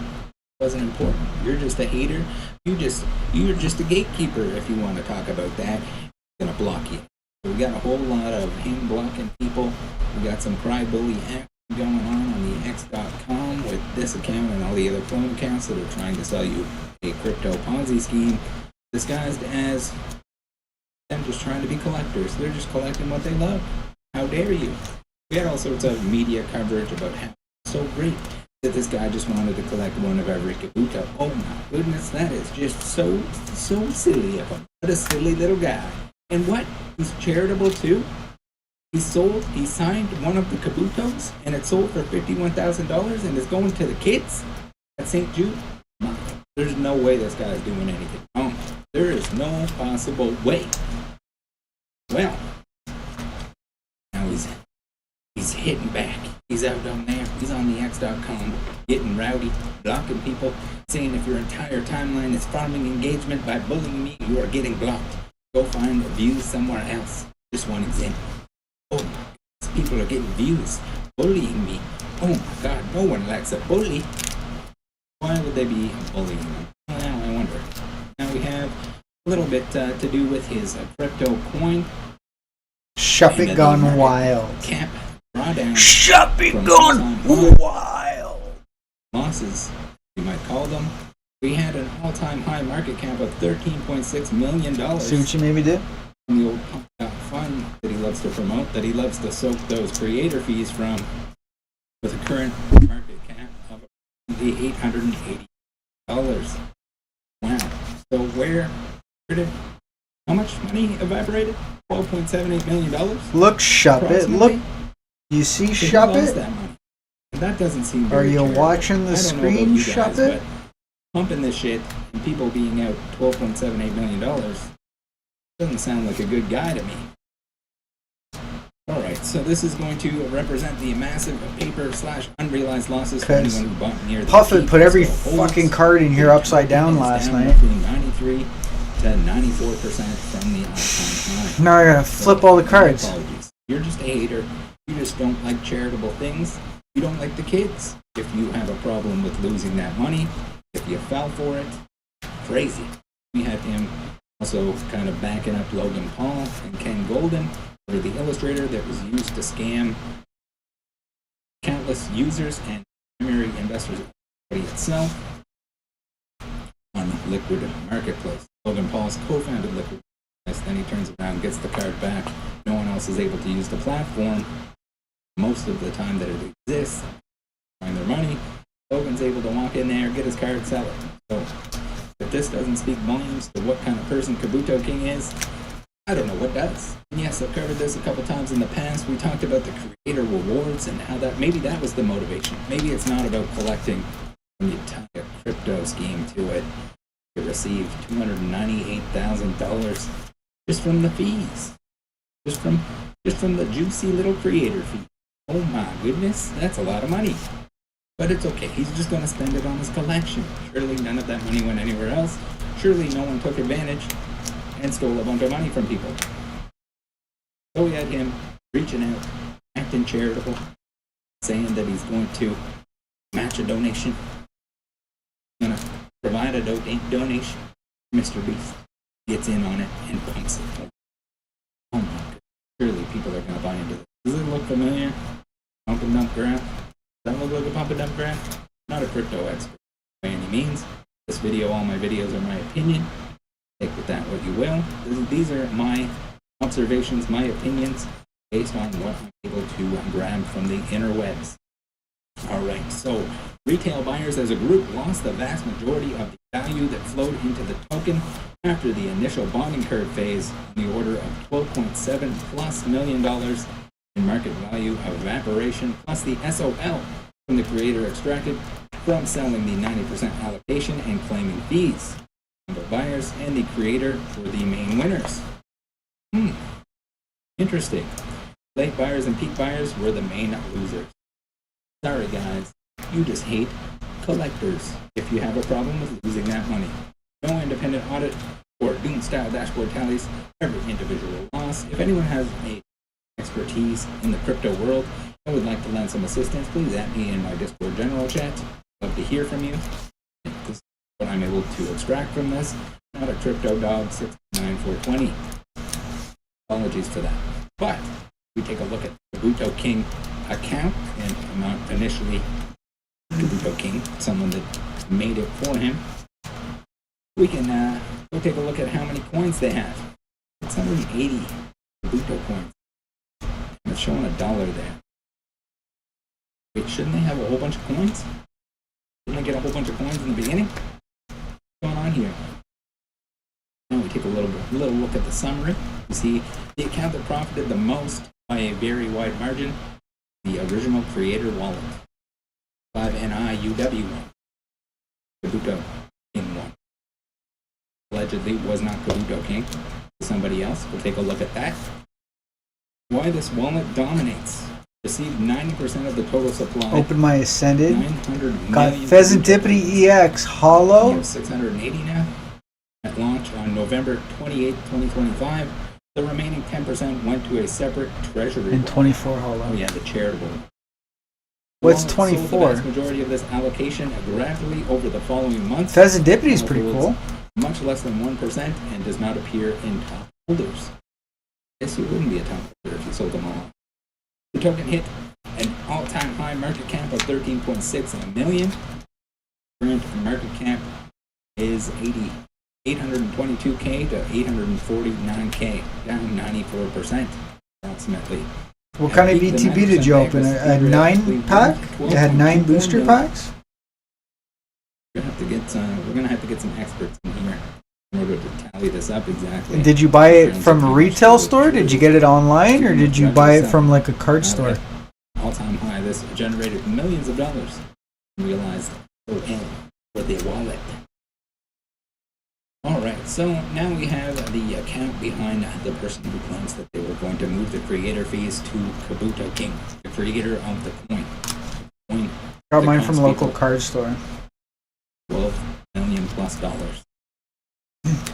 wasn't important. You're just a hater. You're just a gatekeeper if you want to talk about that. He's gonna block you. So we got a whole lot of him blocking people. We got some cry bully action going on the X.com with this account and all the other clone accounts that are trying to sell you a crypto Ponzi scheme disguised as them just trying to be collectors. They're just collecting what they love. How dare you? We had all sorts of media coverage about how so great that this guy just wanted to collect one of every Kabuto. Oh my goodness, that is just so silly of him. What a silly little guy. And what? He's charitable too? He signed one of the Kabutos, and it sold for $51,000 and is going to the kids at St. Jude. There's no way this guy is doing anything wrong. There is no possible way. Well, now he's hitting back. He's out down there. He's on the X.com, getting rowdy, blocking people, saying if your entire timeline is farming engagement by bullying me, you are getting blocked. Go find views somewhere else. Just one example. Oh, people are getting views, bullying me. Oh my God, no one likes a bully. Why would they be bullying them? Well, I wonder. Now we have a little bit to do with his crypto coin. Shuppet gone wild. Cap drawdown. Shuppet gone wild. Losses, you might call them. We had an all-time high market cap of $13.6 million. See what you made me do? The old pump fund that he loves to promote, that he loves to soak those creator fees from, with a current market cap of $880. Wow. So how much money evaporated? $12.78 million? Look, Shuppet. Look. You see Shuppet? That money. And that doesn't seem Are very you charitable. watching the I don't know screen, about you guys, Shuppet? but pumping this shit and people being out $12.78 million doesn't sound like a good guy to me. Alright, so this is going to represent the massive paper/unrealized losses for anyone who bought near the Puffett peak. put every So fucking card in here upside down last night. Between 93 to 94% from the all-time high. Now I gotta flip all the cards. Apologies. You're just a hater. You just don't like charitable things. You don't like the kids. If you have a problem with losing that money, if you fell for it, crazy. We had him also kind of backing up Logan Paul and Ken Golden for the illustrator that was used to scam countless users and primary investors of the company itself on Liquid Marketplace. Logan Paul's co-founded Liquid Marketplace. Then he turns around, gets the card back. No one else is able to use the platform. Most of the time that it exists, find their money. Logan's able to walk in there, get his card, sell it. So if this doesn't speak volumes to what kind of person Kabuto King is, I don't know what does. And yes, I've covered this a couple times in the past. We talked about the creator rewards and how that maybe that was the motivation. Maybe it's not about collecting. When you tie a crypto scheme to it, you receive $298,000 just from the fees, just from the juicy little creator fee. Oh my goodness, that's a lot of money. But it's okay. He's just going to spend it on his collection. Surely none of that money went anywhere else. Surely no one took advantage and stole a bunch of money from people. So we had him reaching out, acting charitable, saying that he's going to match a donation, going to provide a donation. Mr. Beast gets in on it and pumps it. Oh my God. Surely people are going to buy into this. Does it look familiar? Pump and dump graph? Does that look like a pump and dump graph? Not a crypto expert by any means. This video, all my videos are my opinion. Take with that what you will. These are my observations, my opinions, based on what I'm able to grab from the interwebs. Alright, so retail buyers as a group lost the vast majority of the value that flowed into the token after the initial bonding curve phase on the order of $12.7+ million in market value of evaporation, plus the SOL from the creator extracted from selling the 90% allocation and claiming fees. The buyers and the creator were the main winners. Interesting. Late buyers and peak buyers were the main losers. Sorry guys, you just hate collectors if you have a problem with losing that money. No independent audit or Doom-style dashboard tallies every individual loss. If anyone has a expertise in the crypto world and would like to lend some assistance, please add me in my Discord general chat. Love to hear from you. This is what I'm able to extract from this. Not a crypto dog 69420. Apologies for that. But we take a look at the Kabuto King account, and not initially Kabuto King, someone that made it for him. We can go take a look at how many coins they have. 680 Kabuto coins. It's showing $1 there. Wait, shouldn't they have a whole bunch of coins? Shouldn't they get a whole bunch of coins in the beginning? What's going on here? Now we take a little look at the summary. You see the account that profited the most by a very wide margin, the original creator wallet. 5NIUW1. Kabuto King 1. Allegedly was not Kabuto King. Somebody else. We'll take a look at that. Why this wallet dominates. Received 90% of the total supply. Open my Ascended. 900 Got million Pheasantipity EX We Hollow. have 680 now. At launch on November 28, 2025. The remaining 10% went to a separate treasury. And wallet. 24 Hollow. Oh yeah, the charitable. What's The wallet sold 24? The vast majority of this allocation gradually over the following months. Pheasantipity is pretty Holds cool. Much less than 1% and does not appear in top holders. Guess you wouldn't be a top holder if you sold them all. The token hit an all-time high market cap of 13.6 million. Current market cap is 822K to 849K, down 94% approximately. What kind of BTB did you open? A 9-pack? It had 9 booster packs? We're gonna have to get some experts in here in order to tally this up exactly. Did you buy it from a retail store? Did you get it online, or did you buy it from like a card store? All-time high. This generated millions of dollars. Realized for the wallet. Alright, so now we have the account behind the person who claims that they were going to move the creator fees to Kabuto King, the creator of the coin. Got mine from a local card store. $12 million+.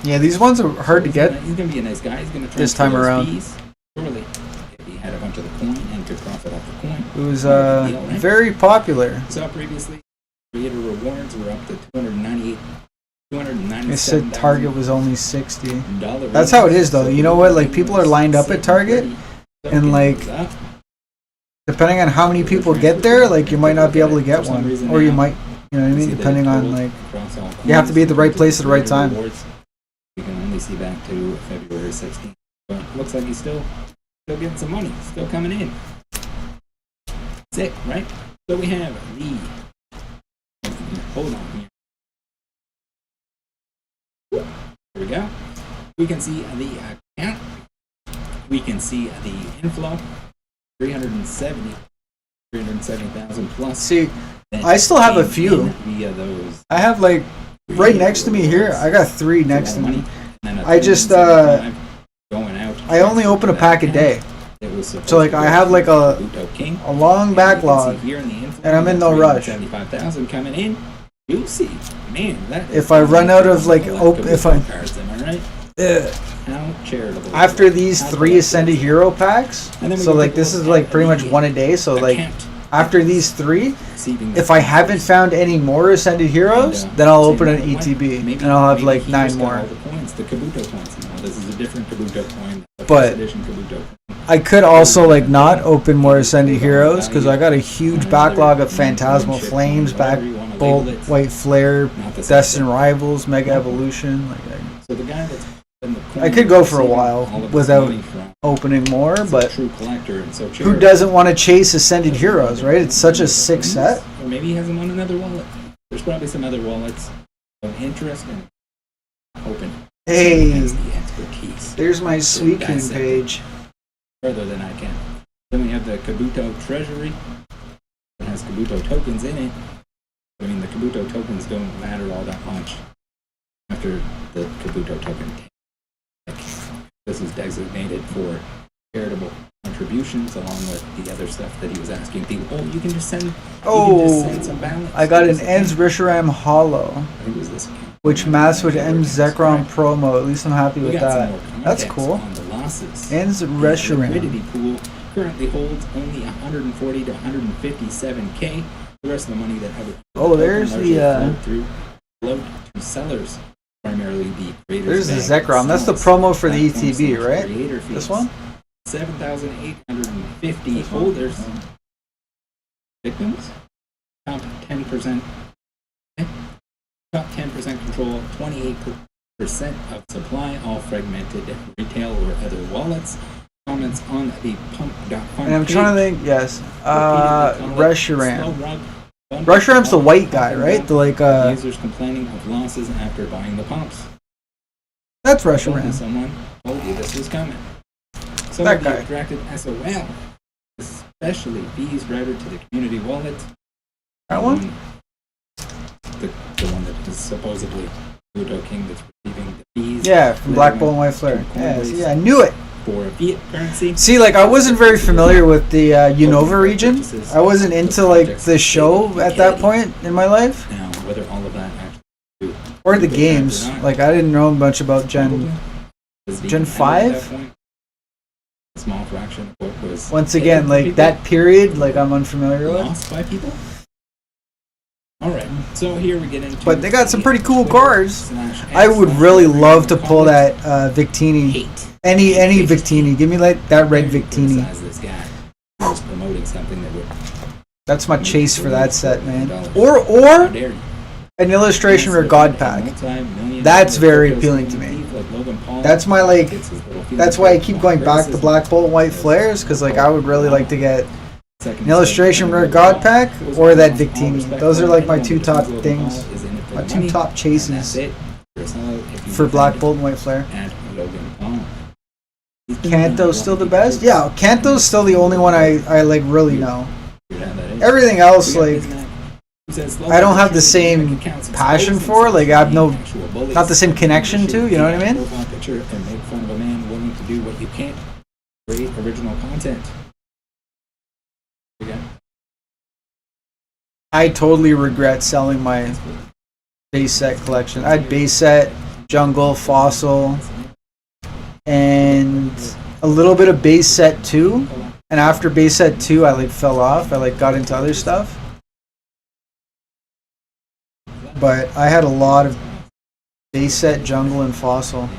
Yeah, these ones are hard to get. He's gonna be a nice guy. He's gonna try this time around. fees. Surely, if he had a bunch profit off the coin. It was Deal, right? very popular. Saw previously, creator rewards were up to $297,000. They said Target was only 60. Dollar That's how it is, though. You know what? Like, people are lined up at Target, and, like, depending on how many people get there, like, you might not be able to get one, or you might, you know what I mean? Depending on, like, you have to be at the right place at the right time. You can only see back to February 16th, but looks like he's still getting some money, still coming in. Sick, right? So we have the. Hold on here. Here we go. We can see the account. We can see the inflow. 370,000 plus. See, I still have a few. Via those. I have, like, right next to me here, I got 3 next to me. I I just, going out. I only open a pack a day. So, like, I have, like, a long backlog, and I'm in no rush. 75,000 coming in. You'll see, man. That is If I run out of, like, if I... cards, am I right? How charitable. After these 3 Ascended Hero packs, so, like, this is, like, pretty much one a day, so, like, after these 3, if I haven't found any more Ascended Heroes, then I'll open an ETB, and I'll have, like, 9 more. The Kabuto coins. This is a different Kabuto coin. But I could also, like, not open more Ascended Heroes, because I got a huge backlog of Phantasmal Flames, Bolt, White Flare, Destined Rivals, Mega Evolution. Like, So the guy that's I could go for a while without opening more, but true collector and so who doesn't want to chase Ascended Heroes, right? It's such a sick set. Or maybe he has them on another wallet. There's probably some other wallets of interest and open. Hey, Has the expertise there's my Sweet King dissect it page. further than I can. Then we have the Kabuto Treasury. It has Kabuto tokens in it. I mean, the Kabuto tokens don't matter all that much after the Kabuto token. This is designated for charitable contributions along with the other stuff that he was asking people. Oh, you can just send. You can just send some balance. I got an Enz Reshiram Hollow, I think it was this. which matched with M Zekrom promo. At least I'm happy We with got some that. more That's context cool. on the losses. Enz The Reshiram. liquidity pool currently holds only 140 to 157K. The rest of the money that have Oh, there's the, flowed to sellers, primarily the creators. There's the bank Zekrom. That's the itself. promo for the Platform ETB, slash right? creator This fees. one? 7,850 holders. Victims. Top 10%. Top 10% control. 28% of supply. All fragmented retail or other wallets. Comments on the pump.fun And I'm trying to think, yes. Reshiram. Reshiram. Reshiram's the white guy, right? The, like, Users complaining of losses after buying the pumps. that's Told Reshiram. someone told you this was coming. Some That of the guy. attracted SOL, especially fees routed to the community wallet. That one? The one that is supposedly Kabuto King that's receiving the fees. Yeah, from Black Bull and White Flare. Yeah, see, I knew it. For fiat currency. See, like, I wasn't very familiar with the Unova region. I wasn't into, like, the show at that point in my life. Now, whether all of that actually Or the games. Like, I didn't know much about Gen 5? A small fraction of what was Once again, like, that period, like, I'm unfamiliar with. lost by people. All right, so here we get into. But they got some pretty cool cards. /X I would really love to pull that Victini. Hate. Any Victini. Give me, like, that red Victini. Criticize this guy who was promoting something that would. That's my chase for that set, man. How Or dare you? an illustration or God pack. Multi-million That's dollar very crypto appealing to scam me. thief like Logan Paul That's my, like, gets his little feelings that's why I hurt keep on going back to criticism. Black Bolt and White Flares, because, like, I would really like to get Second an illustration mistake, rare God pack or that Victini. Those are, like, my 2 top Logan things. Paul is in it for My the 2 money, top and chases that's it. If you for Black defend Bolt and White Flare. at Logan Paul. He's been Kanto's still the doing best? it. Yeah, Kanto's still the only one I like, really know. Weird how that is. Everything else, We got like, Bismack, who says, I don't have the "Logan same Paul accounts and passion supposed for, like, I have no, actual bullies not the same connection to, you know what I mean? Profile picture and make fun of a man willing to do what you can't. Create original content. Again. I totally regret selling my base set collection. I had base set, jungle, fossil, and a little bit of base set 2, And after base set 2, I like fell off. I like got into other stuff. But I had a lot of base set, jungle, and fossil.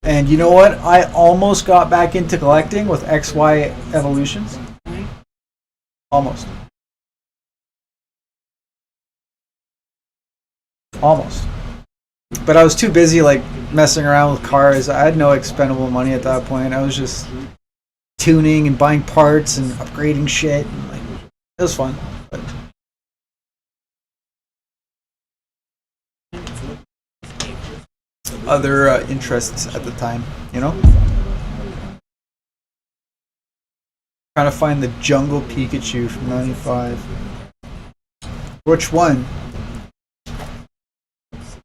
And you know what? I almost got back into collecting with XY evolutions. Almost. Almost. But I was too busy like messing around with cars. I had no expendable money at that point. I was just tuning and buying parts and upgrading shit. And, like, it was fun. But other interests at the time, you know? Trying to find the Jungle Pikachu from 95. Which one?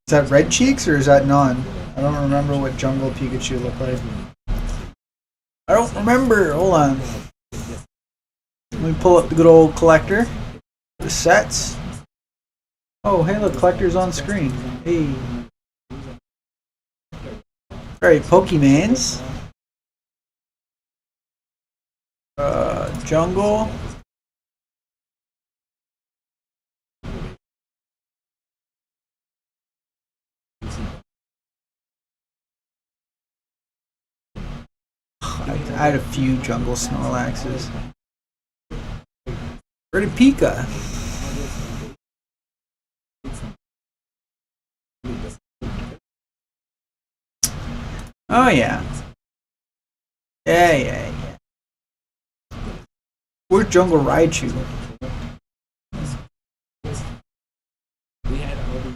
Is that Red Cheeks or is that non? I don't remember what Jungle Pikachu looked like. I don't remember. Hold on. Let me pull up the good old collector. The sets. Oh, hey, look, collector's on screen. Hey. Alright, Pokemans. Jungle. I had a few Jungle Snorlaxes. Where did Pika? Oh yeah. Yeah. Where's Jungle Raichu? We had all the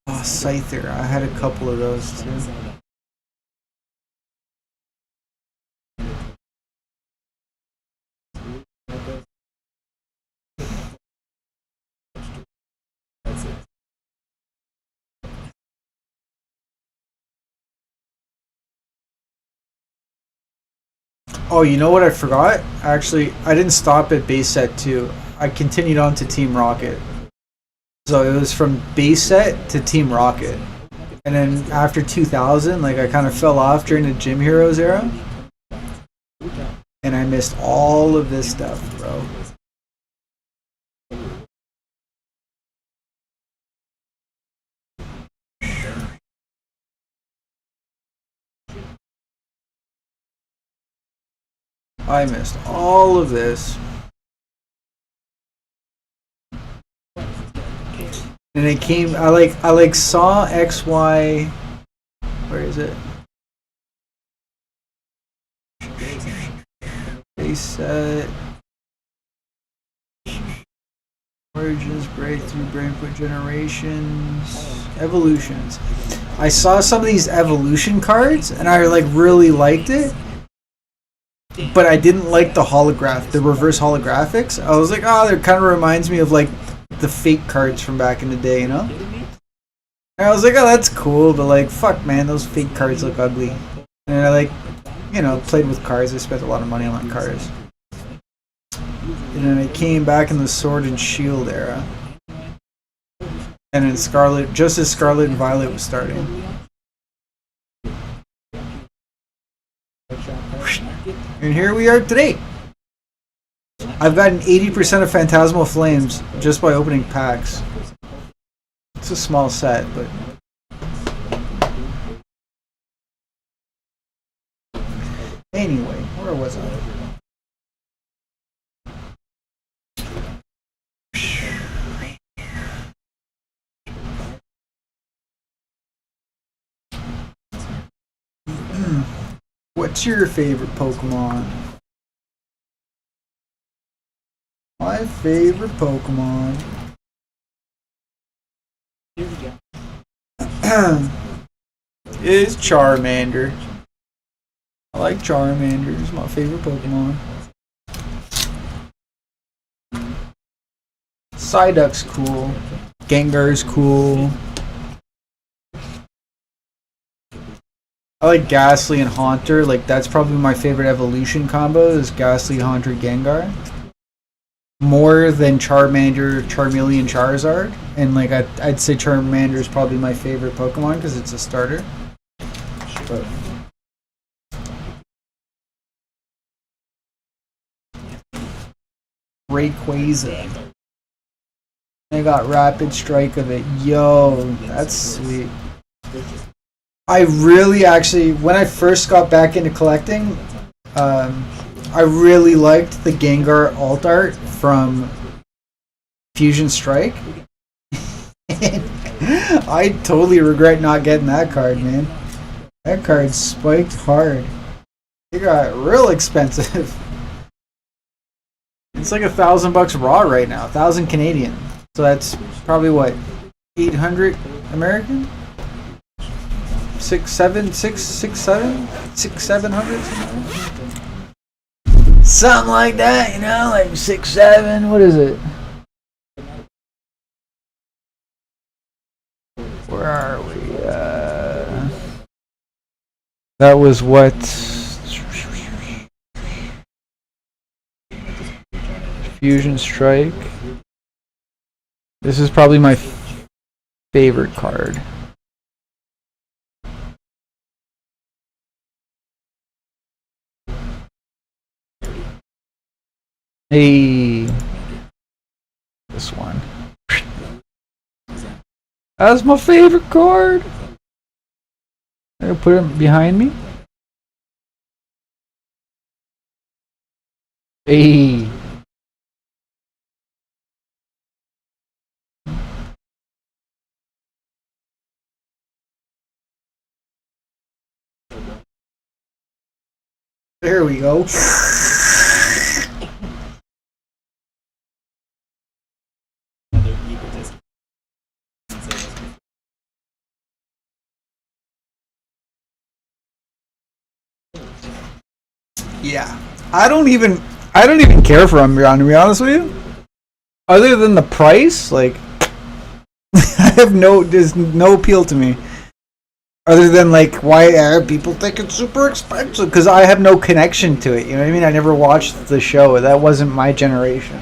Oh, Scyther. I had a couple of those too. Oh, you know what I forgot? Actually, I didn't stop at base set 2. I continued on to Team Rocket. So it was from base set to Team Rocket. And then after 2000, like I kind of fell off during the Gym Heroes era. And I missed all of this stuff, bro. I missed all of this. And it came, I like saw XY, where is it? Base set. Origins, Breakthrough, Brainput Generations, Evolutions. I saw some of these evolution cards and I like really liked it. But I didn't like the holograph, the reverse holographics. I was like, oh, that kind of reminds me of like the fake cards from back in the day, you know? And I was like, oh, that's cool, but like, fuck, man, those fake cards look ugly. And I like, you know, played with cars. I spent a lot of money on my cars. And then I came back in the Sword and Shield era. And then Scarlet, just as Scarlet and Violet was starting. And here we are today. I've gotten 80% of Phantasmal Flames just by opening packs. It's a small set, but... Anyway, where was I? What's your favorite Pokemon? My favorite Pokemon is Charmander. I like Charmander. It's my favorite Pokemon. Psyduck's cool. Gengar's cool. I like Ghastly and Haunter. Like that's probably my favorite evolution combo is Ghastly, Haunter, Gengar. More than Charmander, Charmeleon, Charizard. And like I'd say Charmander is probably my favorite Pokemon because it's a starter. But Rayquaza. I got Rapid Strike of it. Yo, that's sweet. I really actually, when I first got back into collecting, I really liked the Gengar alt art from Fusion Strike. I totally regret not getting that card, man. That card spiked hard. It got real expensive. It's like $1,000 raw right now, 1,000 Canadian. So that's probably what, 800 American? 700, something like that, you know, like 6, 7. What is it? Where are we? That was what? Fusion Strike. This is probably my favorite card. Hey, this one. That's my favorite card. I'm gonna put it behind me. Hey. There we go. Yeah, I don't even care for Umbreon, to be honest with you. Other than the price, like there's no appeal to me. Other than like why people think it's super expensive because I have no connection to it. You know what I mean? I never watched the show. That wasn't my generation.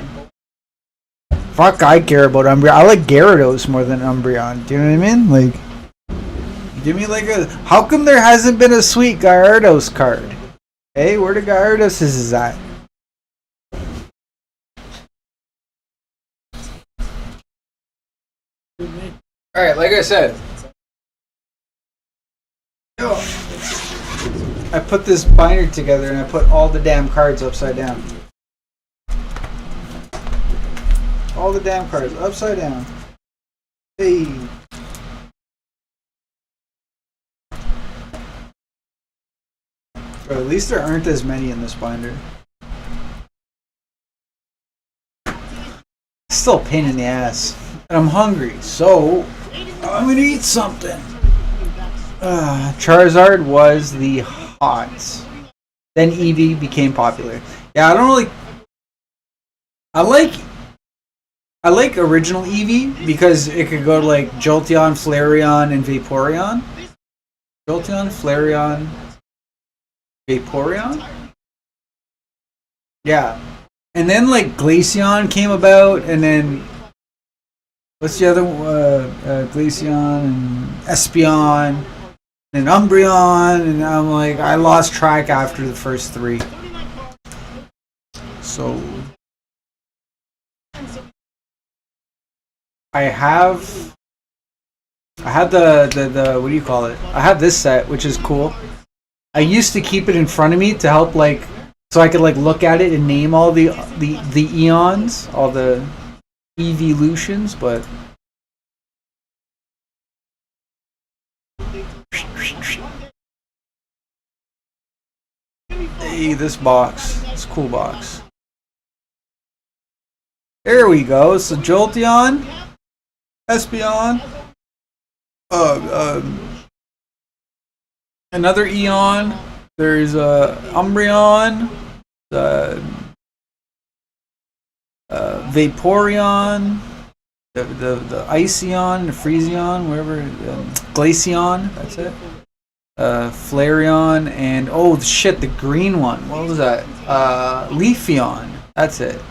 Fuck, I care about Umbreon. I like Gyarados more than Umbreon. Do you know what I mean? Like, give me like a. How come there hasn't been a sweet Gyarados card? Hey, where the Gyarados is at? Alright, like I said. Yo, I put this binder together and I put all the damn cards upside down. All the damn cards upside down. Hey. But at least there aren't as many in this binder. Still a pain in the ass. And I'm hungry, so I'm gonna eat something. Charizard was the hot. Then Eevee became popular. Yeah, I don't really. I like original Eevee because it could go to like Jolteon, Flareon, and Vaporeon. Jolteon, Flareon, Vaporeon? Yeah. And then like Glaceon came about, and then what's the other Glaceon and Espeon and Umbreon, and I'm like, I lost track after the first 3. So I had the what do you call it? I have this set, which is cool. I used to keep it in front of me to help like so I could like look at it and name all the eons, all the evolutions, but hey, this box. It's a cool box. There we go. So Jolteon, Espeon, another Eon. There's Umbreon, Vaporeon, the Iceon, the Freezeon, wherever, Glaceon. That's it. Flareon, and oh shit, the green one. What was that? Leafeon. That's it.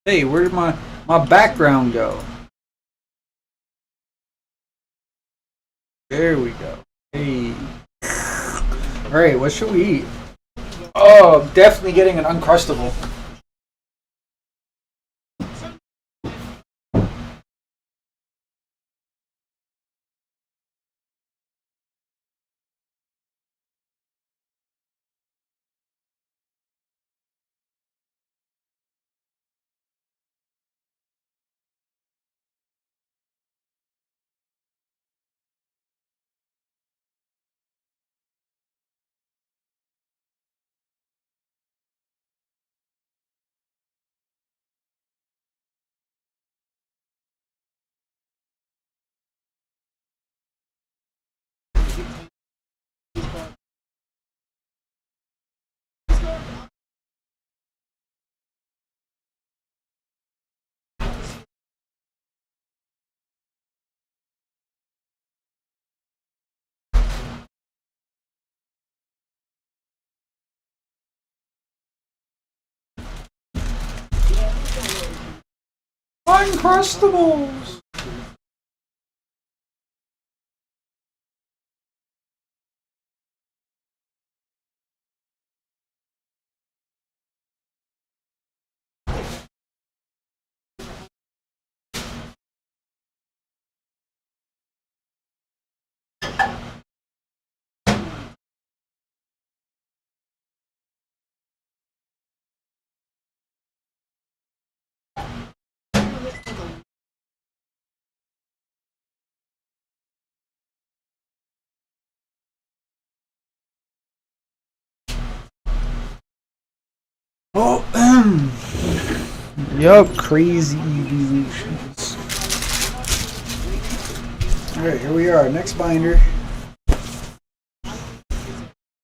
Hey, where did my background go? There we go. Hey. Alright, what should we eat? Oh, I'm definitely getting an Uncrustable. Uncrustables! Oh, yup, crazy evolutions. Alright, here we are, next binder.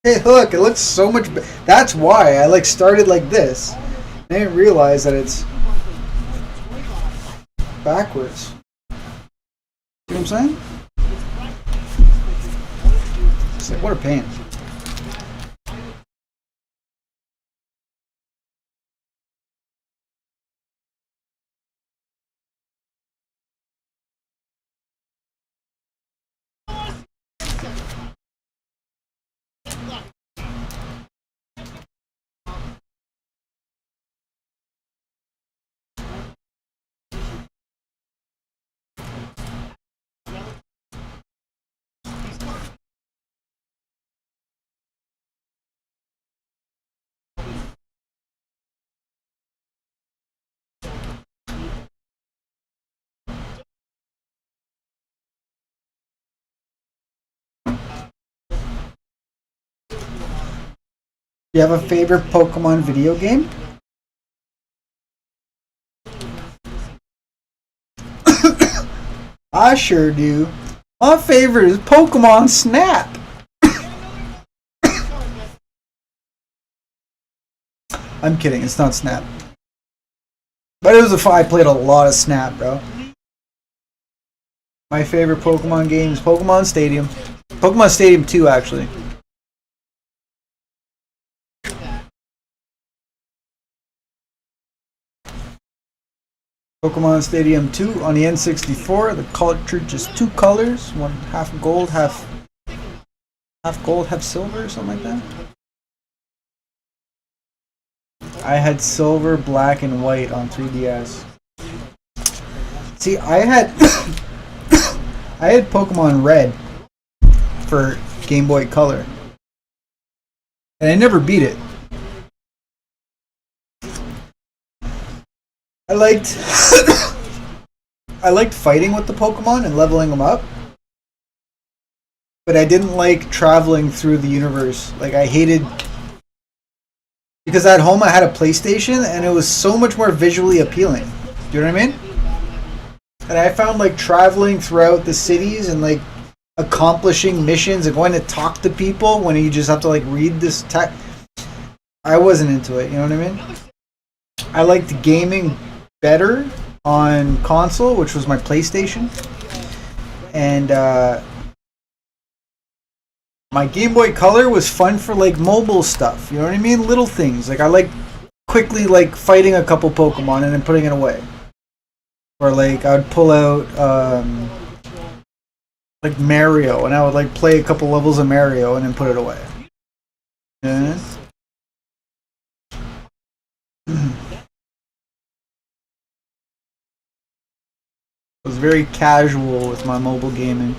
Hey, look, it looks so much better. That's why I started like this. I didn't realize that it's backwards. See what I'm saying? It's like, what a pain. You have a favorite Pokemon video game? I sure do. My favorite is Pokemon Snap. I'm kidding, it's not Snap. But it was I played a lot of Snap, bro. My favorite Pokemon game is Pokemon Stadium. Pokemon Stadium 2, actually. Pokemon Stadium 2 on the N64. The cartridge is two colors, one half gold, half silver, or something like that. I had silver, black, and white on 3DS. See, I had I had Pokemon Red for Game Boy Color, and I never beat it. I liked fighting with the Pokemon and leveling them up, but I didn't like traveling through the universe. Like, I hated, because at home I had a PlayStation and it was so much more visually appealing. Do you know what I mean? And I found like traveling throughout the cities and like accomplishing missions and going to talk to people when you just have to like read this text. I wasn't into it. You know what I mean? I liked gaming better on console, which was my PlayStation, and my Game Boy Color was fun for like mobile stuff. You know what I mean? Little things. Like I like quickly like fighting a couple Pokemon and then putting it away. Or like I would pull out like Mario and I would like play a couple levels of Mario and then put it away. Yeah. I was very casual with my mobile gaming.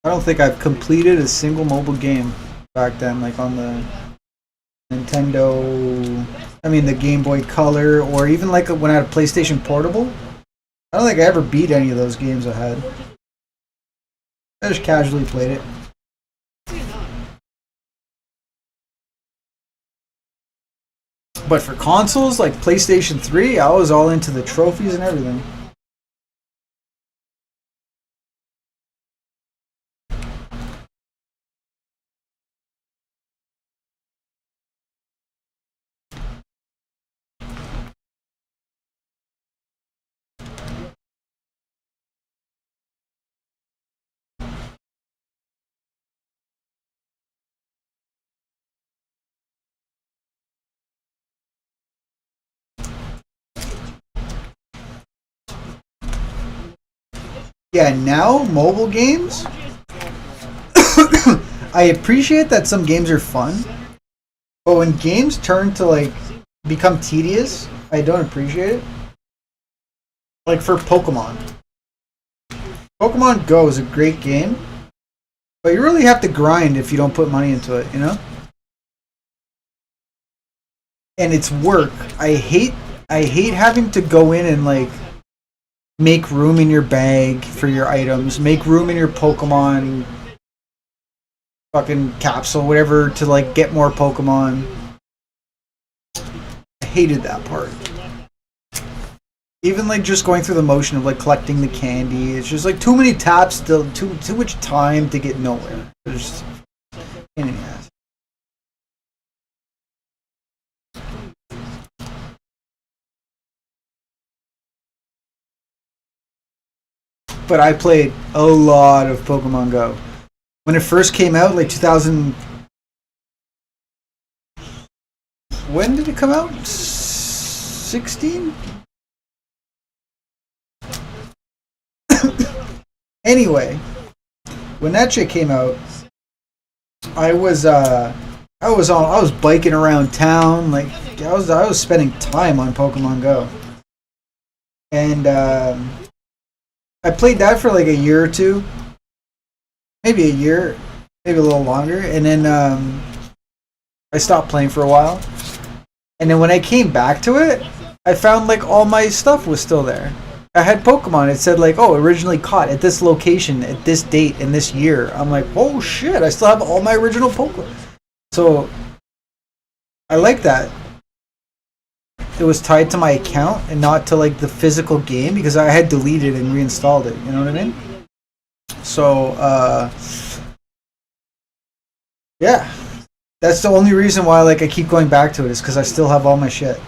I don't think I've completed a single mobile game back then, like on the Nintendo, the Game Boy Color, or even like when I had a PlayStation Portable. I don't think I ever beat any of those games I had. I just casually played it. But for consoles like PlayStation 3, I was all into the trophies and everything. Yeah, now mobile games. I appreciate that some games are fun, but when games turn to like become tedious, I don't appreciate it. Like for Pokemon. Pokemon Go is a great game, but you really have to grind if you don't put money into it, you know? And it's work. I hate having to go in and like make room in your bag for your items, make room in your Pokemon fucking capsule, whatever, to like get more Pokemon. I hated that part. Even like just going through the motion of like collecting the candy, it's just like too many taps, still too much time to get nowhere. It's just pain in the ass. But I played a lot of Pokemon Go. When it first came out, like 2000... When did it come out? 16? Anyway, when that shit came out, I was biking around town, like I was spending time on Pokemon Go. And I played that for like a year or two, maybe a year, maybe a little longer, and then I stopped playing for a while. And then when I came back to it, I found like all my stuff was still there. I had Pokemon. It said like, oh, originally caught at this location, at this date, in this year. I'm like, oh shit, I still have all my original Pokemon. So I like that. It was tied to my account and not to like the physical game, because I had deleted and reinstalled it, you know what I mean? So yeah, that's the only reason why like I keep going back to it, is because I still have all my shit.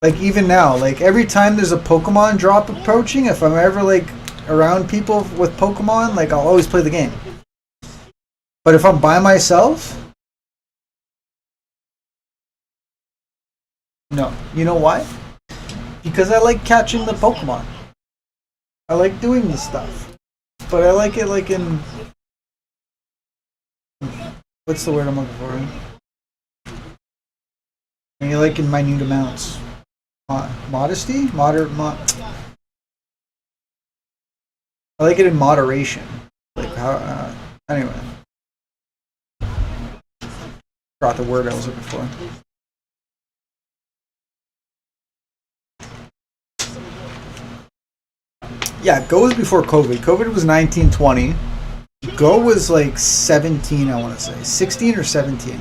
Like even now, like every time there's a Pokemon drop approaching, if I'm ever like around people with Pokemon, like I'll always play the game. But if I'm by myself, no. You know why? Because I like catching the Pokemon. I like doing this stuff. But I like it like in... What's the word I'm looking for? I mean, like in minute amounts. Modesty? I like it in moderation. Like how... anyway. Forgot the word I was looking for. Yeah, Go was before COVID. COVID was 1920. Go was like 17, I want to say. 16 or 17.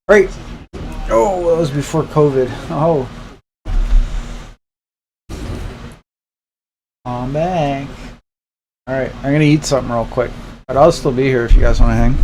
Right. Oh, that was before COVID. Oh. I'm back. Alright, I'm gonna eat something real quick. But I'll still be here if you guys want to hang.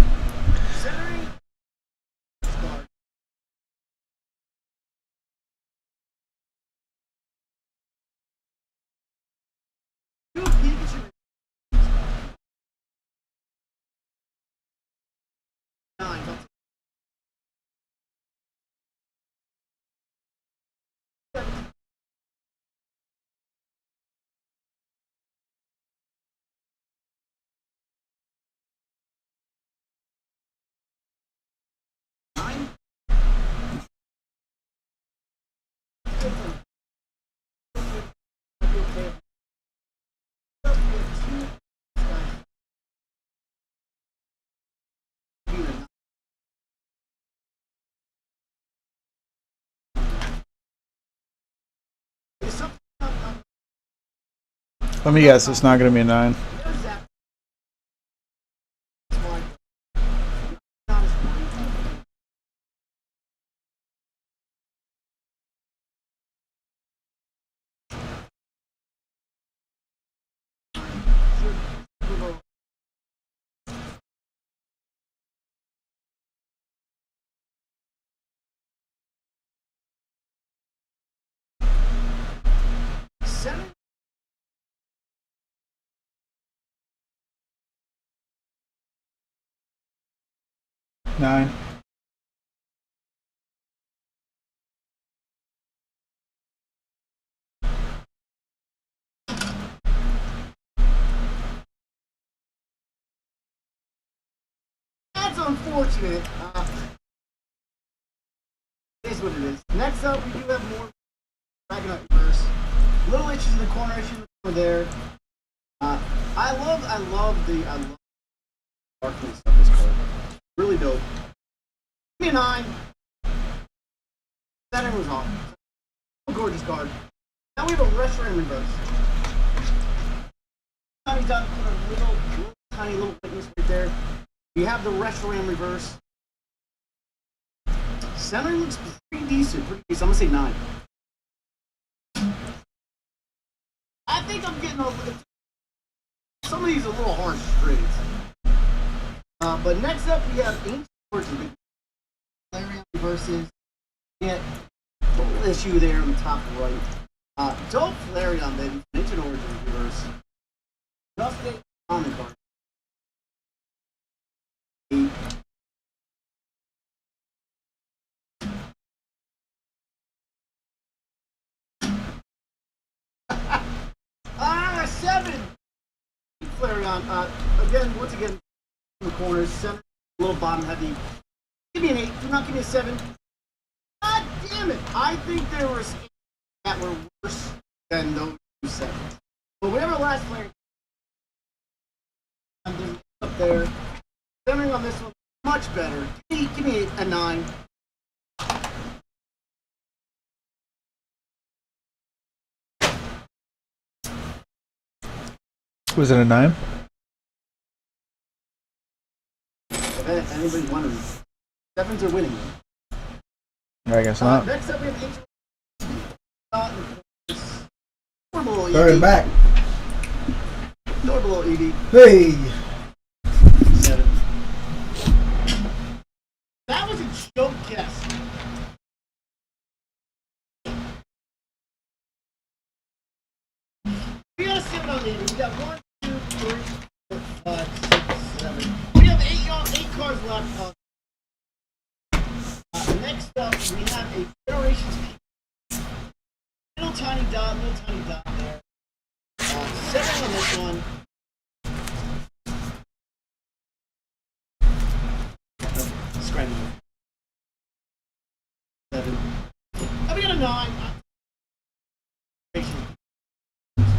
Let me guess, it's not gonna be a 9. Nine. That's unfortunate. It is what it is. Next up, we do have more Dragonite reverse. Little itches in the corner, itches in the corner there. I love the darkness of this card. Really dope. Give me a 9. That was off. Gorgeous card. Now we have a Reshiram reverse. Tiny dot, little tiny little witness right there. We have the Reshiram reverse. Center looks pretty decent. I'm gonna say 9. I think I'm getting some of these a little harsh straight. But next up we have Ancient Origin. Flareon versus get full issue there in the top right. Dope Flareon, baby. Ancient Origin reverse. Just a common card. Seven. Flareon. Again, once again, in the corners, center, a little bottom heavy. Give me an 8. Do not give me a 7. God damn it! I think there were that were worse than those 2 7s. But whatever last player, I'm just up there. Centering on this one, much better. Give me a 9. Was it a 9? If anybody wanted 7s are winning. I guess not. Next up we have Ancient. Sorry, back. Door below Eevee. Hey! 7. That was a joke guess. We got a 7 on Eevee. We got 1, 2, 3, 4, 5, 6, 7. We have 8 cards left. Next up, we have a Generations Peak. Little tiny dot there. 7 on this one. Scramble. 7. Oh, we got a 9.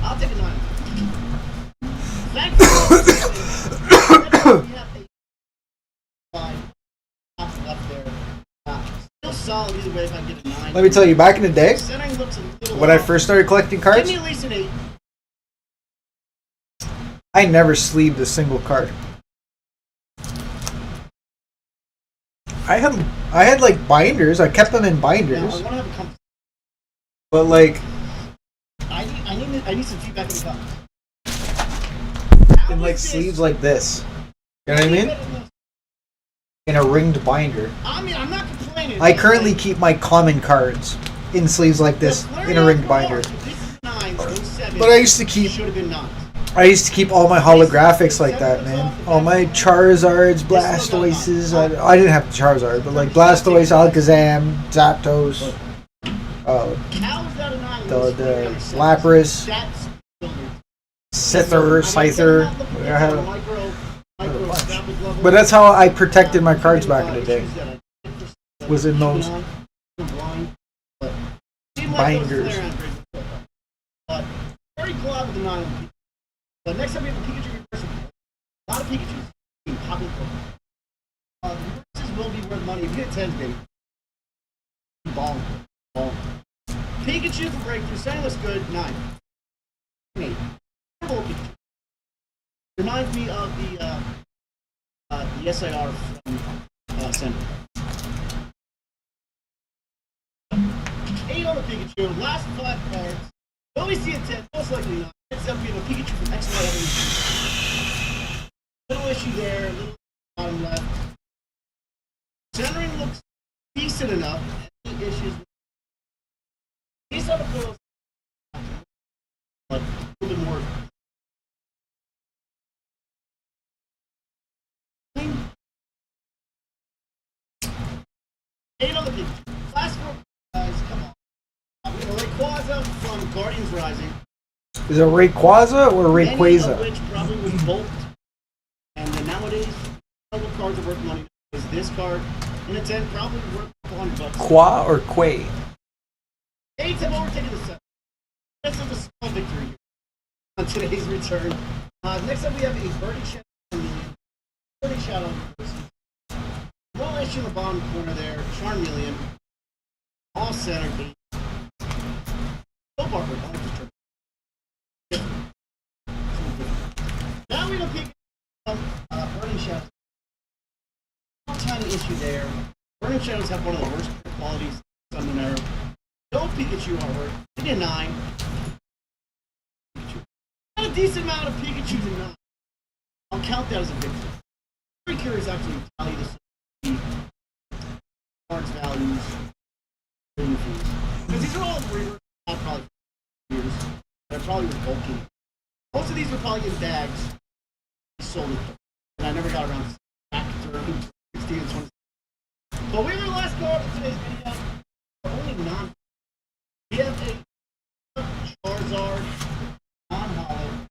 I'll take a 9. We have a 5 left there. Still solid either way if I get a 9. Let me tell you, back in the day, Centering looks a little when I off. first started collecting Give cards, me at least an 8. I never sleeved a single card. I had like binders. I kept them in Now, binders, I want to have a conversation. but like I need some feedback in the comments. How in is like this- sleeves like this. You know what I mean? In a ringed binder. I mean, I'm not complaining. I currently keep my common cards in sleeves like this in a ringed binder. This is 9, those 7 But I used to keep should have been 9. I used to keep all my holographics like that, man. All my Charizards, Blastoises. I didn't have Charizard, but like Blastoise, Alakazam, Zapdos, How is that a 9? the Lapras, That's Scyther, Scyther. I had a- micro But that's how I protected my cards back in the day. Was in those binders. But very cool out with the 9. But next time we have a Pikachu reverse, a lot of Pikachus in popular Pokemon. The reverses will be worth money. If you get 10s, baby. Ball. Pikachu for breakthrough. Setting looks good. 9. 8. Pikachu. Reminds me of the SIR from Center. 8 on the Pikachu. Last 5 cards. Will we see a 10? Most likely not. Next up, we have a Pikachu from XY Evolution. Little issue there. Little bottom left. Centering looks decent enough. Any issues? He's on the pillows. But a little bit more. 8 on the Pikachu. Last 4 guys, come on. We have Rayquaza from Guardians Rising. Is it Rayquaza or Many of Rayquaza? which probably was bulked. And then nowadays, all cards are worth money. Is this card in a 10 probably worth $100? Qua or Quay? 8s have overtaken the 7. This is a small victory here on today's return. Next up, we have a Birdie Shadow. Birdie Shadow. One issue in the bottom corner there. Charmeleon. All centered. Barker. Now we don't pick Burning Shadows. Tiny issue there. Burning Shadows have one of the worst qualities on the narrow. No Pikachu artwork. They did 9. Pikachu. Not a decent amount of Pikachu to 9. I'll count that as a victory. Very curious actually to tally the cards values. Because these are all reverse, not probably years. They're probably bulking. Most of these were probably in bags. I sold it. And I never got around to back to 16 and 20. But we were the last card of today's video. Only non. We have a Charizard non-hollow.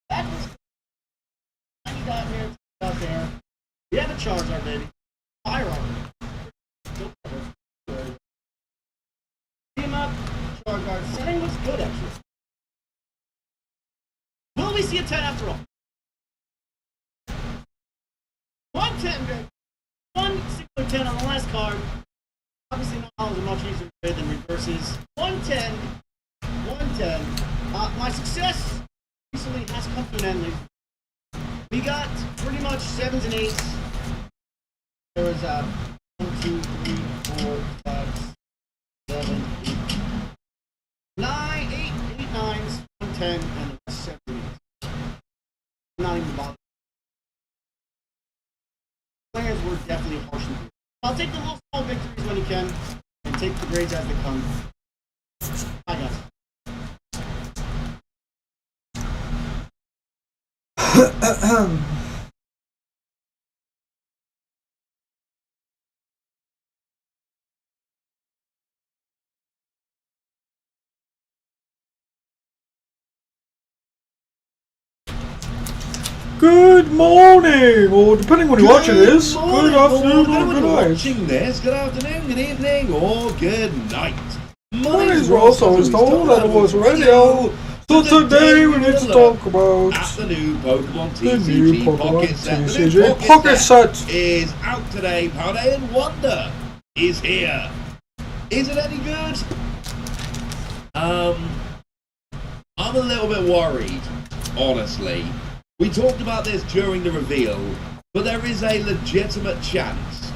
That was down here, out there. We have a Charizard, baby. Fire armor. Team up, Charizard. Setting looks good, actually. Will we see a 10 after all? 110, baby. One singular 10 on the last card. Obviously, not all is a much easier trade than reverses. 110. 110. My success recently has come to an end. We got pretty much 7s and 8s. There was 1, 2, 3, 4, 5, 7, 8, 9, 8 9s, 110, and the rest 7 8s. I'm not even bothered. Players were definitely harshly beat. I'll take the little small victories when you can, and take the grades as they come. Bye, guys. Good morning, or depending on when you're watching this, good afternoon or good night. Watching this, good afternoon, good evening, or good night. My name's Ross, I was told that it was radio, so today we need to talk about at the new Pokemon the TCG new Pokemon Pocket Set. The new TCG Pocket Set. is out today. Paldean Wonder is here. Is it any good? I'm a little bit worried, honestly. We talked about this during the reveal, but there is a legitimate chance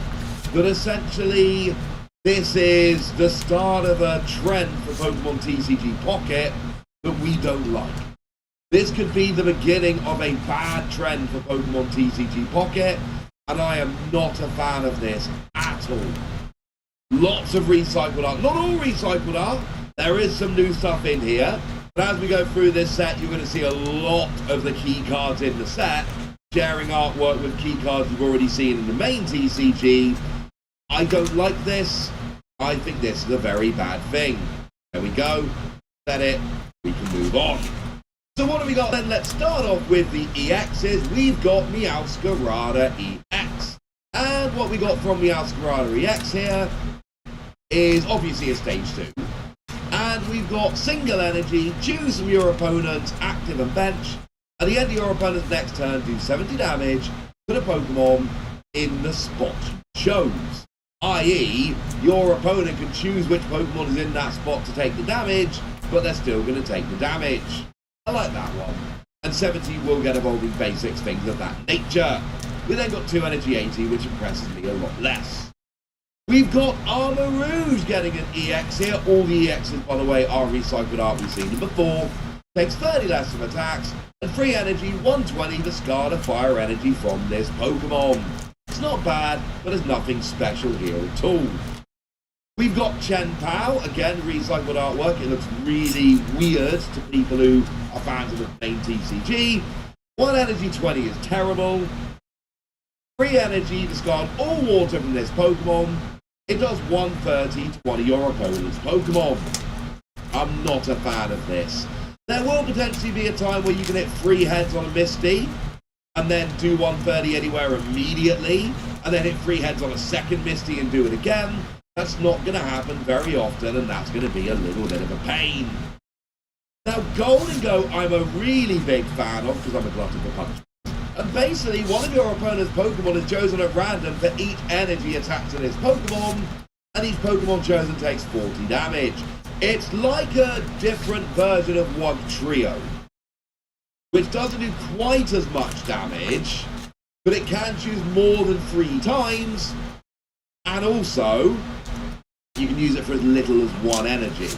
that essentially this is the start of a trend for Pokemon TCG Pocket that we don't like. This could be the beginning of a bad trend for Pokemon TCG Pocket, and I am not a fan of this at all. Lots of recycled art. Not all recycled art. There is some new stuff in here. But as we go through this set, you're going to see a lot of the key cards in the set, sharing artwork with key cards you've already seen in the main TCG. I don't like this. I think this is a very bad thing. There we go. Set it. We can move on. So what have we got then? Let's start off with the EXs. We've got Meowscarada EX. And what we got from Meowscarada EX here is obviously a stage 2. And we've got single energy, choose from your opponent's active and bench. At the end of your opponent's next turn, do 70 damage to the Pokemon in the spot you chose. I.e., your opponent can choose which Pokemon is in that spot to take the damage, but they're still going to take the damage. I like that one. And 70 will get Evolving Basics, things of that nature. We then got 2 Energy 80, which impresses me a lot less. We've got Armor Rouge getting an EX here. All the EXs, by the way, are recycled art. We've seen them before. Takes 30 less of attacks, and free energy, 120 to discard a fire energy from this Pokemon. It's not bad, but there's nothing special here at all. We've got Chen Pao, again, recycled artwork. It looks really weird to people who are fans of the main TCG. 1 energy 20 is terrible. Free energy, discard all water from this Pokemon. It does 130 to one of your opponent's Pokemon. I'm not a fan of this. There will potentially be a time where you can hit 3 heads on a Misty, and then do 130 anywhere immediately, and then hit 3 heads on a second Misty and do it again. That's not going to happen very often, and that's going to be a little bit of a pain. Now, Golden Go, I'm a really big fan of, because I'm a glutton for punishment. And basically, one of your opponent's Pokemon is chosen at random for each energy attack to this Pokemon, and each Pokemon chosen takes 40 damage. It's like a different version of Wugtrio, which doesn't do quite as much damage, but it can choose more than 3 times, and also, you can use it for as little as 1 energy.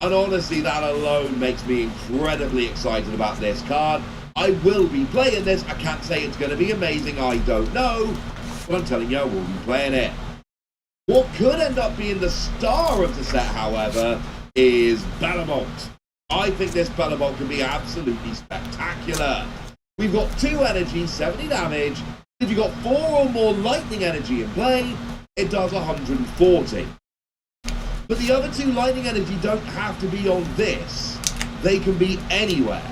And honestly, that alone makes me incredibly excited about this card. I will be playing this. I can't say it's going to be amazing, I don't know, but I'm telling you, I will be playing it. What could end up being the star of the set, however, is Bellabolt. I think this Bellabolt can be absolutely spectacular. We've got 2 energy, 70 damage. If you've got 4 or more lightning energy in play, it does 140. But the other 2 lightning energy don't have to be on this. They can be anywhere.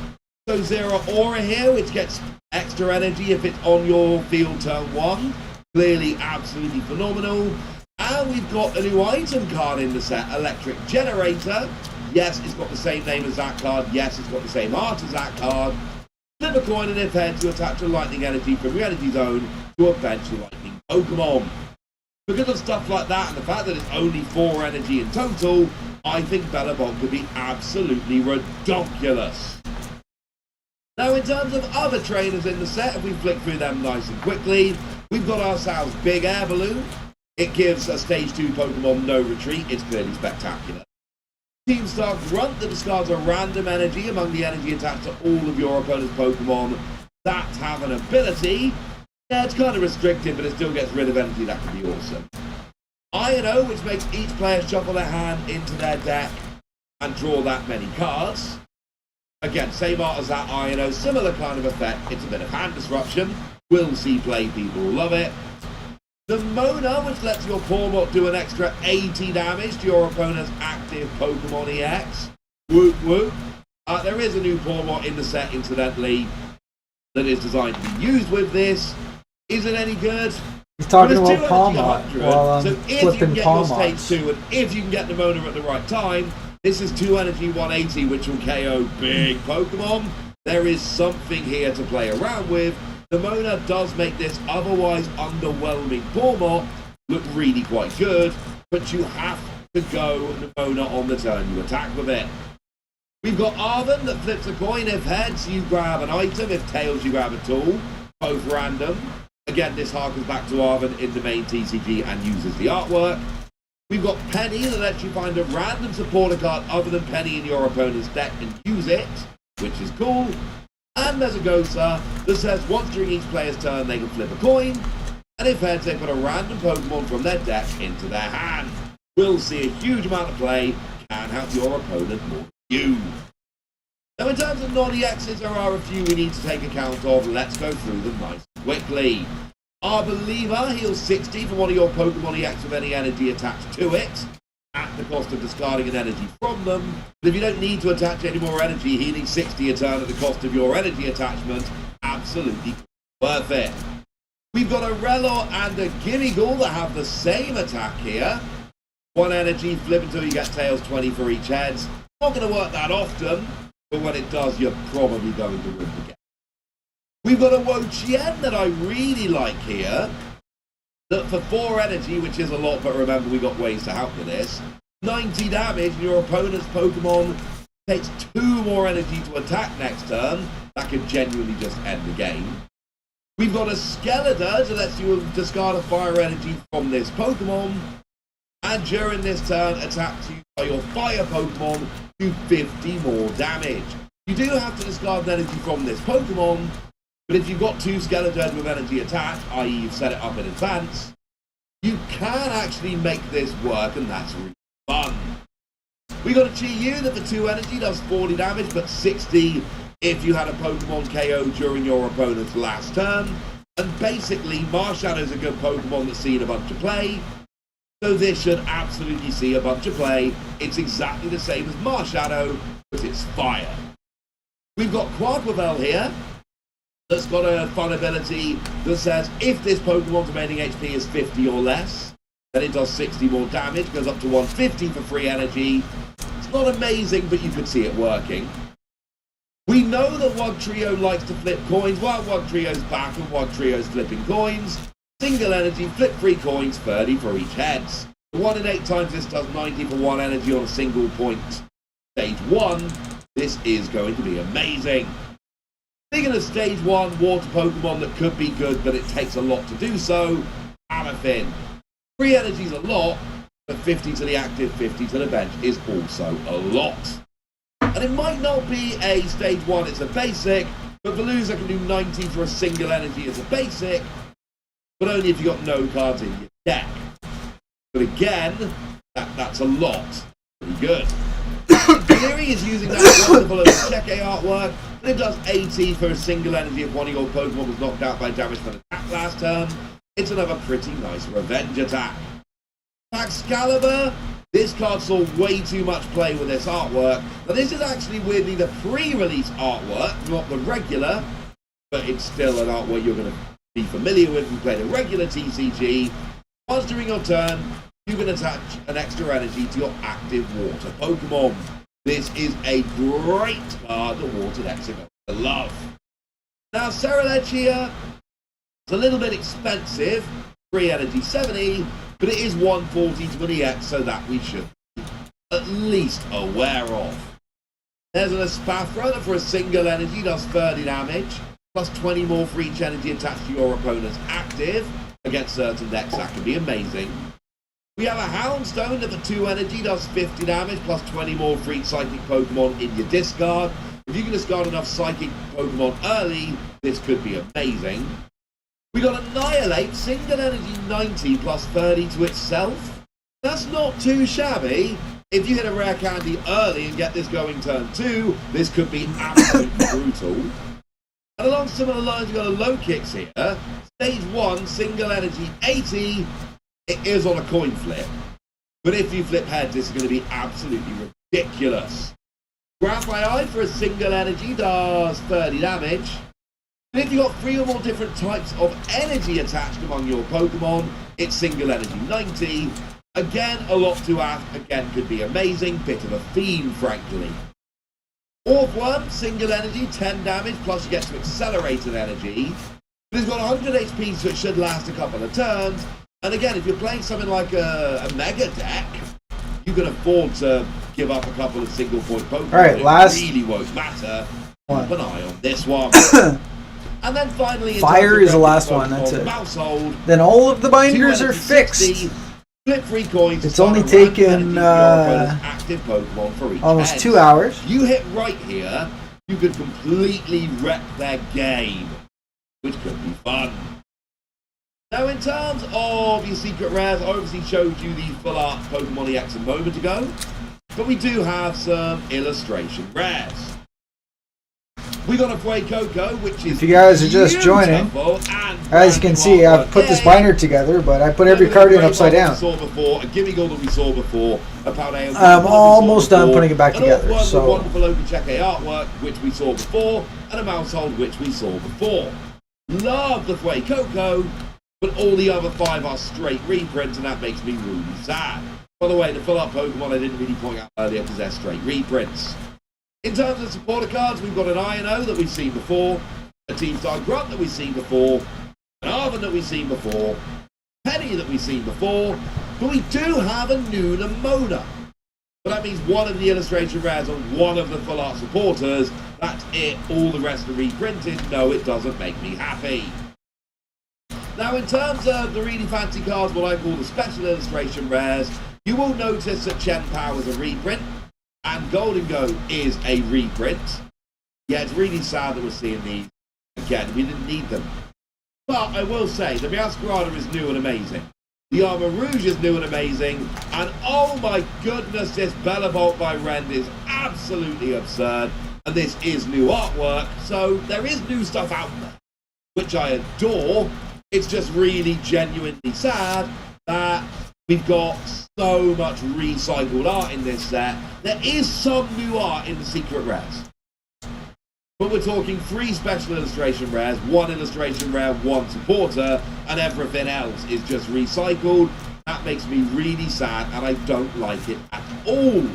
So Zeraora here, which gets extra energy if it's on your field turn 1. Clearly absolutely phenomenal. And we've got a new item card in the set, Electric Generator. Yes, it's got the same name as that card. Yes, it's got the same art as that card. Flip a coin in its head to attach a lightning energy from your energy zone to a bench lightning Pokemon. Because of stuff like that and the fact that it's only 4 energy in total, I think Bellabolt could be absolutely ridiculous. Now, in terms of other trainers in the set, if we flick through them nice and quickly, we've got ourselves Big Air Balloon. It gives a Stage 2 Pokemon no retreat. It's clearly spectacular. Team Star Grunt that discards a random energy among the energy attached to all of your opponent's Pokemon that have an ability. Yeah, it's kind of restricted, but it still gets rid of energy. That can be awesome. I&O, which makes each player shuffle their hand into their deck and draw that many cards. Again, same art as that I&O, similar kind of effect. It's a bit of hand disruption. We'll see play, people will love it. The Mona, which lets your Pawmot do an extra 80 damage to your opponent's active Pokemon EX. Whoop whoop. There is a new Pawmot in the set, incidentally, that is designed to be used with this. Is it any good? He's talking Well, about Pawmot while I'm so if you flipping can get your Pawmots. stage 2 and if you can get the Mona at the right time, this is 2 energy 180, which will KO big Pokemon. There is something here to play around with. The Mona does make this otherwise underwhelming Pawmot look really quite good, but you have to go the Mona on the turn you attack with it. We've got Arven that flips a coin. If heads, you grab an item. If tails, you grab a tool. Both random. Again, this harkens back to Arven in the main TCG and uses the artwork. We've got Penny that lets you find a random supporter card other than Penny in your opponent's deck and use it, which is cool. And there's a Gosa that says once during each player's turn they can flip a coin, and if heads they put a random Pokemon from their deck into their hand. We'll see a huge amount of play, can help your opponent more than you. Now in terms of non-EXs, there are a few we need to take account of. Let's go through them nice and quickly. Our Believer heals 60 for one of your Pokemon EX with any energy attached to it, at the cost of discarding an energy from them. But if you don't need to attach any more energy, healing 60 a turn at the cost of your energy attachment, absolutely worth it. We've got a Relor and a Gimmighoul that have the same attack here. 1 energy, flip until you get tails, 20 for each heads. Not going to work that often, but when it does, you're probably going to win the game. We've got a Wo-Chien that I really like here. That for 4 energy, which is a lot, but remember we got ways to help with this. 90 damage, and your opponent's Pokemon takes 2 more energy to attack next turn. That could genuinely just end the game. We've got a Skeletor that lets you discard a fire energy from this Pokemon. And during this turn, attacks you by your fire Pokemon do 50 more damage. You do have to discard an energy from this Pokemon, but if you've got 2 Skeletons with energy attached, i.e. you've set it up in advance, you can actually make this work, and that's really fun. We got a Chi-Yu that for 2 energy does 40 damage, but 60 if you had a Pokemon KO during your opponent's last turn. And basically, Marshadow's a good Pokemon that's seen a bunch of play, so this should absolutely see a bunch of play. It's exactly the same as Marshadow, but it's fire. We've got Quaquavel here, that's got a fun ability that says if this Pokemon's remaining HP is 50 or less, then it does 60 more damage, goes up to 150 for free energy. It's not amazing, but you can see it working. We know that Wugtrio likes to flip coins. While Wugtrio's back and Wugtrio's flipping coins, single energy, flip 3 coins, 30 for each heads. 1 in 8 times this does 90 for 1 energy on a single point. Stage 1, this is going to be amazing. Speaking of Stage 1, water Pokemon that could be good, but it takes a lot to do so, Amethyst. 3 energy's a lot, but 50 to the active, 50 to the bench is also a lot. And it might not be a Stage 1, it's a basic, but Veluza can do 90 for a single energy as a basic, but only if you've got no cards in your deck. But again, that's a lot. Pretty good. Theory is using that wonderful Cheque artwork, and it does 80 for a single energy if one of your Pokemon was knocked out by damage from an attack last turn. It's another pretty nice revenge attack. Excalibur, this card saw way too much play with this artwork. Now this is actually weirdly the pre-release artwork, not the regular, but it's still an artwork you're going to be familiar with if you play the regular TCG. Once during your turn, you can attach an extra energy to your active water Pokemon. This is a great card that water decks are going to love. Now, Ceruledge here, it's a little bit expensive, 3 energy 70, but it is 140 to an EX, so that we should be at least aware of. There's an Espathra that for a single energy does 30 damage, plus 20 more for each energy attached to your opponent's active. Against certain decks, that can be amazing. We have a Houndstone that for 2 energy does 50 damage, plus 20 more for each Psychic Pokemon in your discard. If you can discard enough Psychic Pokemon early, this could be amazing. We got Annihilate, single energy 90 plus 30 to itself. That's not too shabby. If you hit a rare candy early and get this going turn 2, this could be absolutely brutal. And along similar lines, we've got a Low Kicks here. Stage 1, single energy 80. It is on a coin flip. But if you flip heads, this is going to be absolutely ridiculous. Grafaiai for a single energy does 30 damage. And if you've got 3 or more different types of energy attached among your Pokemon, it's single energy 90. Again, a lot to ask. Again, could be amazing. Bit of a theme, frankly. Orthworm, single energy, 10 damage, plus you get to accelerate an energy. But it's got 100 HP, so it should last a couple of turns. And again, if you're playing something like a Mega deck, you can afford to give up a couple of single point Pokemon. All right, it last really won't matter. one. Keep an eye on this one. And then finally, in Fire terms is the of last Pokemon one, that's it. Household, Then all of the binders are 260 fixed. Flip 3 coins. It's to only start a run, taken, and your opponent's active Pokemon for each Almost head. 2 hours. You hit right here, you could completely wreck their game, which could be fun. Now, in terms of your secret rares, I obviously showed you the full art Pokemon EX a moment ago, but we do have some illustration rares. We got a Fuecoco, which is If you guys are just joining, beautiful and as you can see, I've put this binder together, but I put every card in upside down. We saw before, a Gimmighoul that we saw before, a Paldea I'm almost done putting it back together, An so- wonderful Opencheck artwork, which we saw before, and a Mousehold, which we saw before. Love the Fuecoco, but all the other 5 are straight reprints, and that makes me really sad. By the way, the full art Pokemon I didn't really point out earlier because they're straight reprints. In terms of supporter cards, we've got an Io that we've seen before, a Team Star Grunt that we've seen before, an Arven that we've seen before, Penny that we've seen before, but we do have a new Nemona. But that means one of the illustration rares and one of the full art supporters. That's it. All the rest are reprinted. No, it doesn't make me happy. Now, in terms of the really fancy cards, what I call the special illustration rares, you will notice that Chen Pao is a reprint, and Golden Go is a reprint. Yeah, it's really sad that we're seeing these again. We didn't need them. But I will say, the Meowscarada is new and amazing. The Armor Rouge is new and amazing. And oh my goodness, this Bellavolt by Rend is absolutely absurd. And this is new artwork, so there is new stuff out there, which I adore. It's just really genuinely sad that we've got so much recycled art in this set. There is some new art in the secret rares. But we're talking 3 special illustration rares, 1 illustration rare, 1 supporter, and everything else is just recycled. That makes me really sad, and I don't like it at all.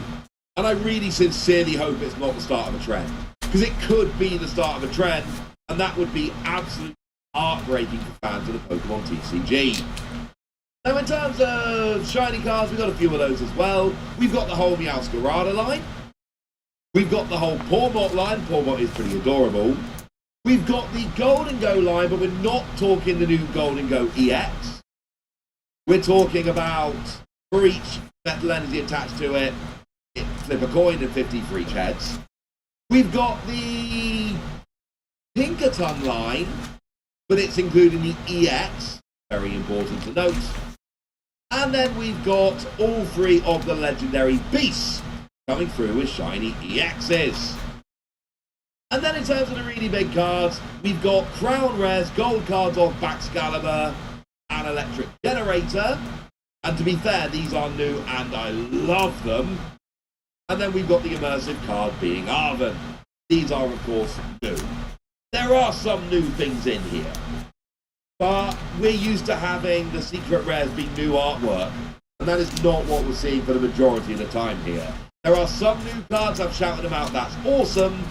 And I really sincerely hope it's not the start of a trend. Because it could be the start of a trend, and that would be absolutely heartbreaking for fans of the Pokemon TCG. Now, in terms of shiny cards, we've got a few of those as well. We've got the whole Meowscarada line. We've got the whole Pawmot line. Pawmot is pretty adorable. We've got the Golden Go line, but we're not talking the new Golden Go EX. We're talking about, for each metal energy attached to it, flip a coin and 50 for each heads. We've got the Pinkerton line, but it's including the EX. Very important to note. And then we've got all 3 of the legendary beasts coming through with shiny EXs. And then in terms of the really big cards, we've got Crown Rares, gold cards off Baxcalibur, and Electric Generator. And to be fair, these are new and I love them. And then we've got the immersive card being Arven. These are, of course, new. There are some new things in here. But we're used to having the secret rares be new artwork. And that is not what we're seeing for the majority of the time here. There are some new cards, I've shouted them out, that's awesome.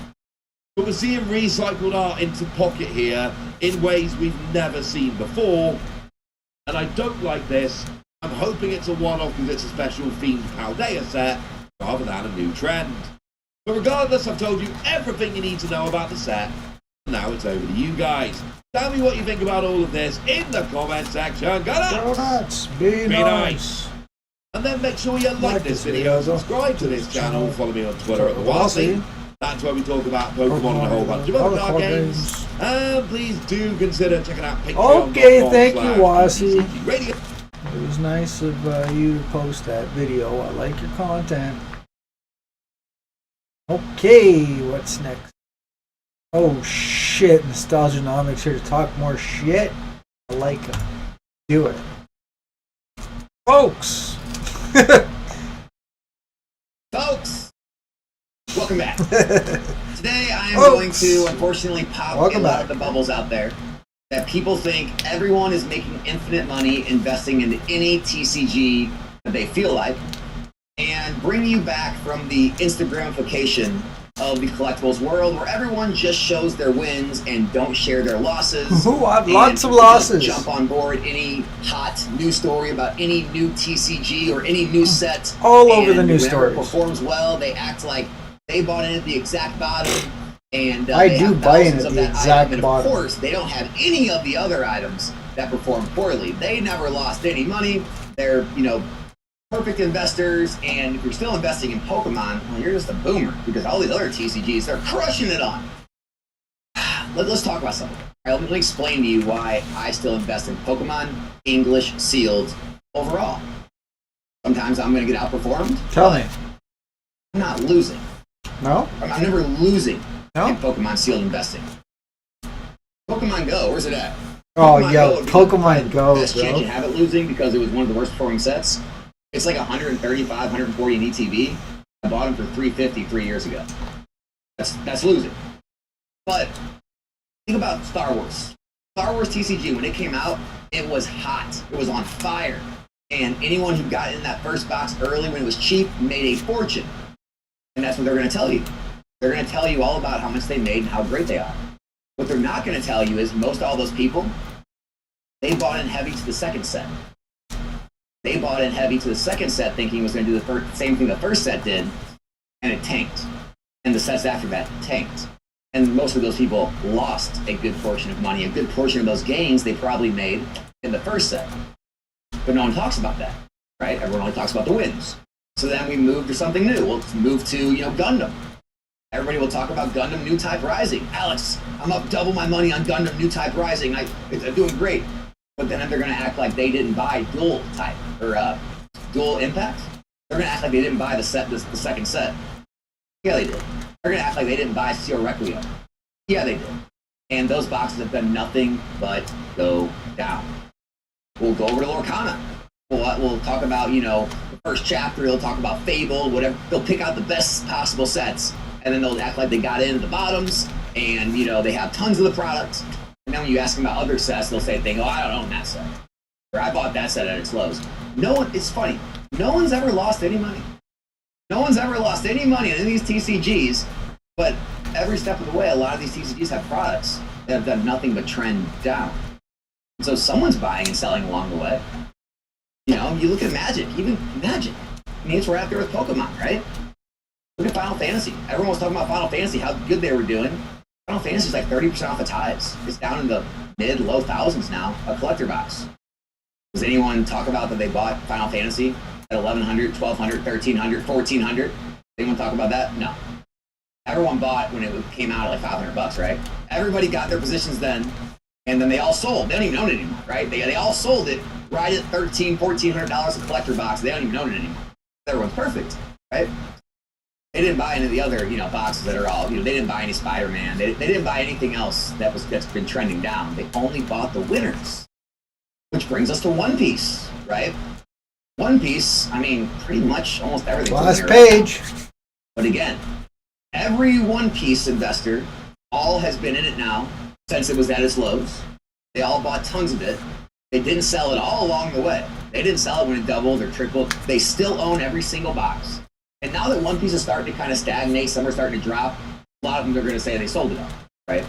But we're seeing recycled art into Pocket here in ways we've never seen before. And I don't like this. I'm hoping it's a one-off because it's a special themed Paldea set rather than a new trend. But regardless, I've told you everything you need to know about the set. Now it's over to you guys. Tell me what you think about all of this in the comment section. Go nuts! Be nice. And then make sure you like this video, subscribe to this channel, follow me on Twitter at TheWildsy. That's where we talk about Pokemon and a whole bunch of other card games. And please do consider checking out Patreon. Okay, thank you, Wasi. Radio. It was nice of you to post that video. I like your content. Okay, what's next? Oh shit, Nostalgianomics here to talk more shit. I like it. Do it. Folks! Folks! Welcome back. Today I am going to unfortunately pop a lot of the bubbles out there that people think everyone is making infinite money investing into any TCG that they feel like, and bring you back from the Instagramification of the collectibles world where everyone just shows their wins and don't share their losses. Ooh, I have lots of losses. Jump on board any hot news story about any new TCG or any new set. All over the news stories. stories. Performs well, they act like they bought in at the exact bottom And I they do have buy in thousands at of the that exact item, and bottom. of course, they don't have any of the other items that perform poorly. They never lost any money. They're, perfect investors. And if you're still investing in Pokemon, well, you're just a boomer because all these other TCGs, they're crushing it on. Let's talk about something. All right, let me explain to you why I still invest in Pokemon English sealed overall. Sometimes I'm going to get outperformed. Tell me. I'm not losing. No? I'm never losing No? in Pokemon sealed investing. Pokemon Go, where's it at? Oh, Pokemon yo, Go would be Pokemon Go, best chance you bro. have it losing because it was one of the worst performing sets. It's like 135, 140 in ETB. I bought them for 350 3 years ago. That's losing. But think about Star Wars. Star Wars TCG, when it came out, it was hot. It was on fire. And anyone who got in that first box early when it was cheap made a fortune. And that's what they're going to tell you. They're going to tell you all about how much they made and how great they are. What they're not going to tell you is most all those people, they bought in heavy to the second set. They bought in heavy to the second set thinking it was going to do the same thing the first set did, and it tanked. And the sets after that tanked. And most of those people lost a good portion of money. A good portion of those gains they probably made in the first set. But no one talks about that, right? Everyone only talks about the wins. So then we move to something new. We'll move to, Gundam. Everybody will talk about Gundam New Type Rising. Alex, I'm up double my money on Gundam New Type Rising. I'm doing great. But then they're going to act like they didn't buy Dual Type or Dual Impact. They're going to act like they didn't buy the second set. Yeah, they did. They're going to act like they didn't buy Steel Requiem. Yeah, they did. And those boxes have done nothing but go down. We'll go over to Lorcana. We'll talk about, the first chapter. They'll talk about Fable, whatever. They'll pick out the best possible sets. And then they'll act like they got in at the bottoms. And, they have tons of the products. And then when you ask them about other sets, they'll say things, I don't own that set. Or I bought that set at its lows. It's funny. No one's ever lost any money. No one's ever lost any money in these TCGs. But every step of the way, a lot of these TCGs have products that have done nothing but trend down. So someone's buying and selling along the way. You look at Magic, even Magic. I mean, it's right up there with Pokemon, right? Look at Final Fantasy. Everyone was talking about Final Fantasy, how good they were doing. Final Fantasy is like 30% off the ties. It's down in the mid-low thousands now, a collector box. Does anyone talk about that they bought Final Fantasy at $1,100, $1,200, $1,300, $1,400? Anyone talk about that? No. Everyone bought when it came out at like $500, right? Everybody got their positions then, and then they all sold. They don't even own it anymore, right? They all sold it right at $1,300, $1,400 a collector box. They don't even own it anymore. Everyone's perfect, right? They didn't buy any of the other, boxes that are all, they didn't buy any Spider-Man. They didn't buy anything else that's been trending down. They only bought the winners, which brings us to One Piece, right? One Piece, pretty much almost everything. Last page. But again, every One Piece investor all has been in it now since it was at its lows. They all bought tons of it. They didn't sell it all along the way. They didn't sell it when it doubled or tripled. They still own every single box. And now that One Piece is starting to kind of stagnate, some are starting to drop, a lot of them are going to say they sold it all, right?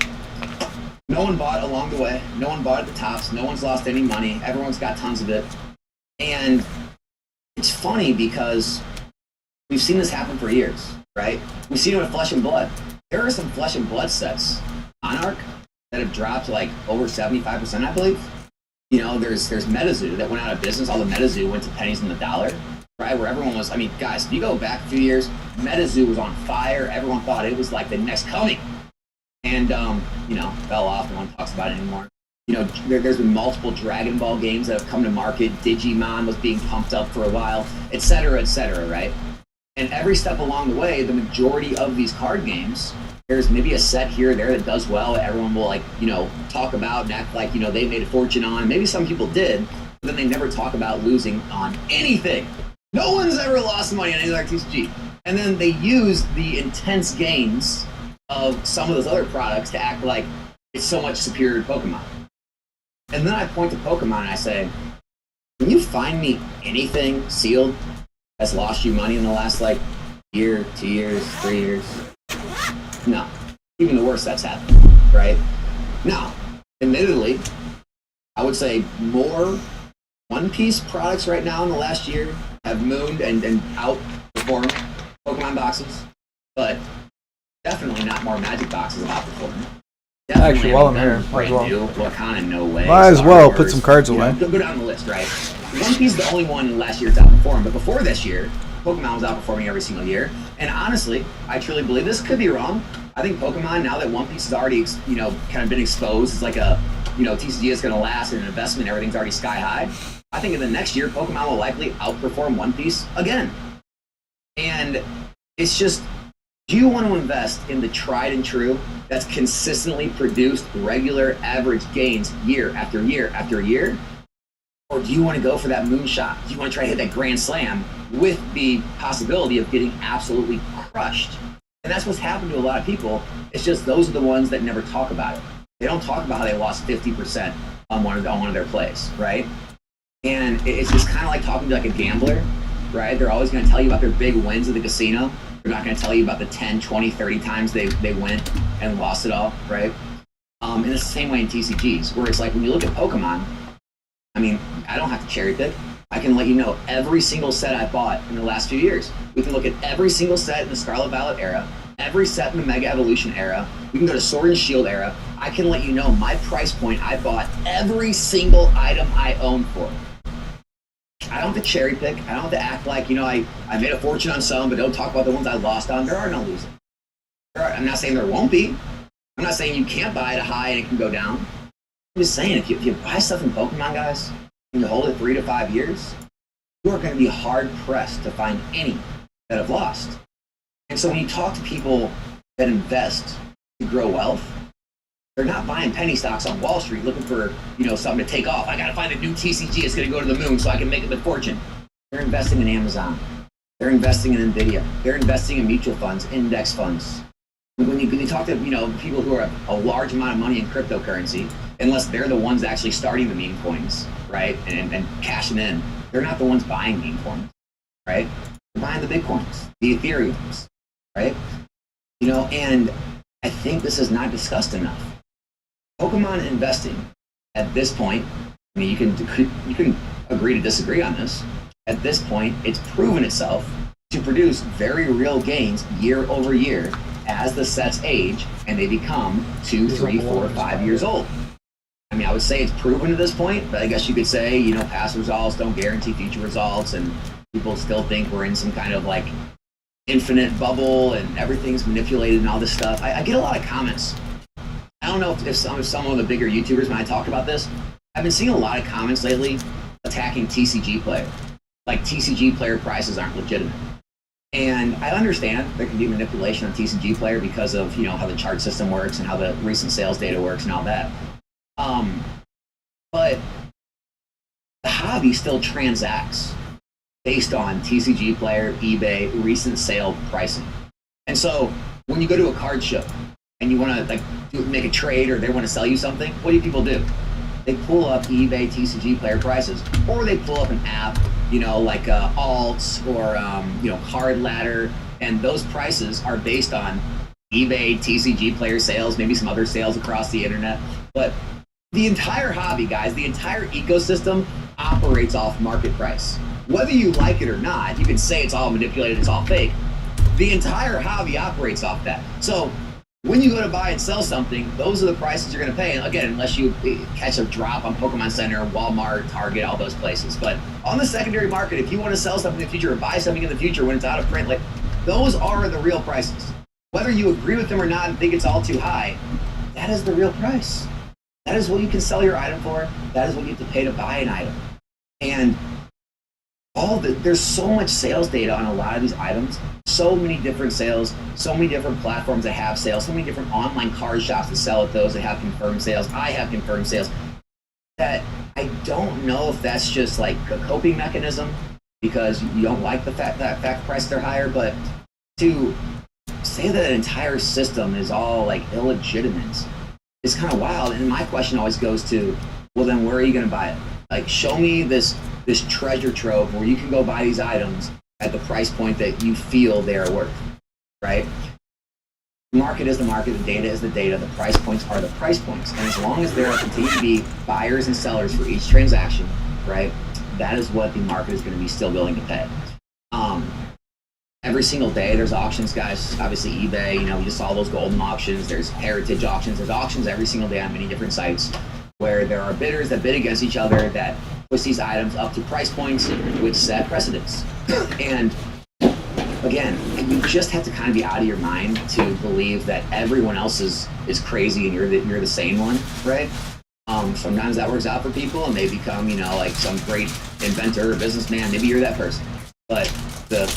No one bought along the way. No one bought at the tops. No one's lost any money. Everyone's got tons of it. And it's funny because we've seen this happen for years, right? We've seen it with Flesh and Blood. There are some Flesh and Blood sets, Monarch, that have dropped like over 75%, I believe. There's MetaZoo that went out of business. All the MetaZoo went to pennies on the dollar. Right, where everyone was, guys, if you go back a few years, MetaZoo was on fire. Everyone thought it was like the next coming. And, fell off. No one talks about it anymore. There's been multiple Dragon Ball games that have come to market. Digimon was being pumped up for a while, et cetera, right? And every step along the way, the majority of these card games, there's maybe a set here or there that does well. Everyone will, talk about and act like, they made a fortune on. Maybe some people did, but then they never talk about losing on anything. No one's ever lost money on any other TCG. And then they use the intense gains of some of those other products to act like it's so much superior to Pokemon. And then I point to Pokemon and I say, can you find me anything sealed that's lost you money in the last, year, 2 years, 3 years? No. Even the worst that's happened, right? Now, admittedly, I would say more One Piece products right now in the last year have mooned and outperformed Pokemon boxes. But Definitely not more Magic boxes of outperforming. Actually, while I'm here, might as well. Wakana, no way. Might as Star well Wars, put some cards away. Go down the list, right? One Piece is the only one last year to outperform, but before this year, Pokemon was outperforming every single year. And honestly, I truly believe this. Could be wrong. I think Pokemon, now that One Piece has already, kind of been exposed, it's like a, TCG is going to last and an investment. Everything's already sky high. I think in the next year, Pokemon will likely outperform One Piece again. And it's just, do you want to invest in the tried and true that's consistently produced regular average gains year after year after year? Or do you want to go for that moonshot? Do you want to try to hit that grand slam with the possibility of getting absolutely crushed? And that's what's happened to a lot of people. It's just those are the ones that never talk about it. They don't talk about how they lost 50% on one of their plays, right? And it's just kind of like talking to like a gambler, right? They're always going to tell you about their big wins at the casino. They're not going to tell you about the 10, 20, 30 times they went and lost it all, right? And it's the same way in TCGs, where it's like when you look at Pokemon, I mean, I don't have to cherry pick. I can let you know every single set I bought in the last few years. We can look at every single set in the Scarlet Violet era, every set in the Mega Evolution era. We can go to Sword and Shield era. I can let you know my price point I bought every single item I own for. I don't have to cherry pick. I don't have to act like, I made a fortune on some, but don't talk about the ones I lost on. There are no losing. I'm not saying there won't be. I'm not saying you can't buy it high and it can go down. I'm just saying, if you buy stuff in Pokemon, guys, and you hold it 3 to 5 years, you are going to be hard-pressed to find any that have lost. And so when you talk to people that invest to grow wealth, they're not buying penny stocks on Wall Street looking for, something to take off. I got to find a new TCG that's going to go to the moon so I can make a good fortune. They're investing in Amazon. They're investing in NVIDIA. They're investing in mutual funds, index funds. When you talk to, people who are a large amount of money in cryptocurrency, unless they're the ones actually starting the meme coins, right, and cashing in, they're not the ones buying meme coins, right? They're buying the Bitcoins, the Ethereums, right? And I think this is not discussed enough. Pokemon investing at this point, I mean, you can agree to disagree on this. At this point, it's proven itself to produce very real gains year over year as the sets age and they become 2, 3, 4, 5 years old. I mean, I would say it's proven at this point, but I guess you could say, past results don't guarantee future results, and people still think we're in some kind of like infinite bubble and everything's manipulated and all this stuff. I get a lot of comments. I don't know if some of the bigger YouTubers, when I talk about this, I've been seeing a lot of comments lately attacking TCG player. Like TCG player prices aren't legitimate. And I understand there can be manipulation on TCG player because of, how the chart system works and how the recent sales data works and all that. But the hobby still transacts based on TCG player, eBay, recent sale pricing. And so when you go to a card show and you want to make a trade or they want to sell you something, what do people do? They pull up eBay TCG player prices, or they pull up an app, like Alts or Card Ladder, and those prices are based on eBay TCG player sales, maybe some other sales across the internet. But the entire hobby, guys, the entire ecosystem operates off market price. Whether you like it or not, you can say it's all manipulated, it's all fake. The entire hobby operates off that. So when you go to buy and sell something, those are the prices you're going to pay. And again, unless you catch a drop on Pokemon Center, Walmart, Target, all those places. But on the secondary market, if you want to sell something in the future or buy something in the future when it's out of print, those are the real prices. Whether you agree with them or not and think it's all too high, that is the real price. That is what you can sell your item for. That is what you have to pay to buy an item. And there's so much sales data on a lot of these items, so many different sales, so many different platforms that have sales, so many different online card shops that sell at those that have confirmed sales. I have confirmed sales. That I don't know if that's just like a coping mechanism because you don't like the fact that prices are higher, but to say that an entire system is all like illegitimate is kind of wild. And my question always goes to, well, then where are you going to buy it? Like, show me this treasure trove where you can go buy these items at the price point that you feel they are worth, right? The market is the market, the data is the data, the price points are the price points. And as long as there are continue to be buyers and sellers for each transaction, right, that is what the market is going to be still willing to pay. every single day there's auctions, guys. Obviously eBay, you know, we just saw those golden auctions. There's heritage auctions. There's auctions every single day on many different sites where there are bidders that bid against each other that push these items up to price points which set precedents. And again, you just have to kind of be out of your mind to believe that everyone else is crazy and you're the sane one, right? Sometimes that works out for people and they become, you know, like some great inventor or businessman. Maybe you're that person. But the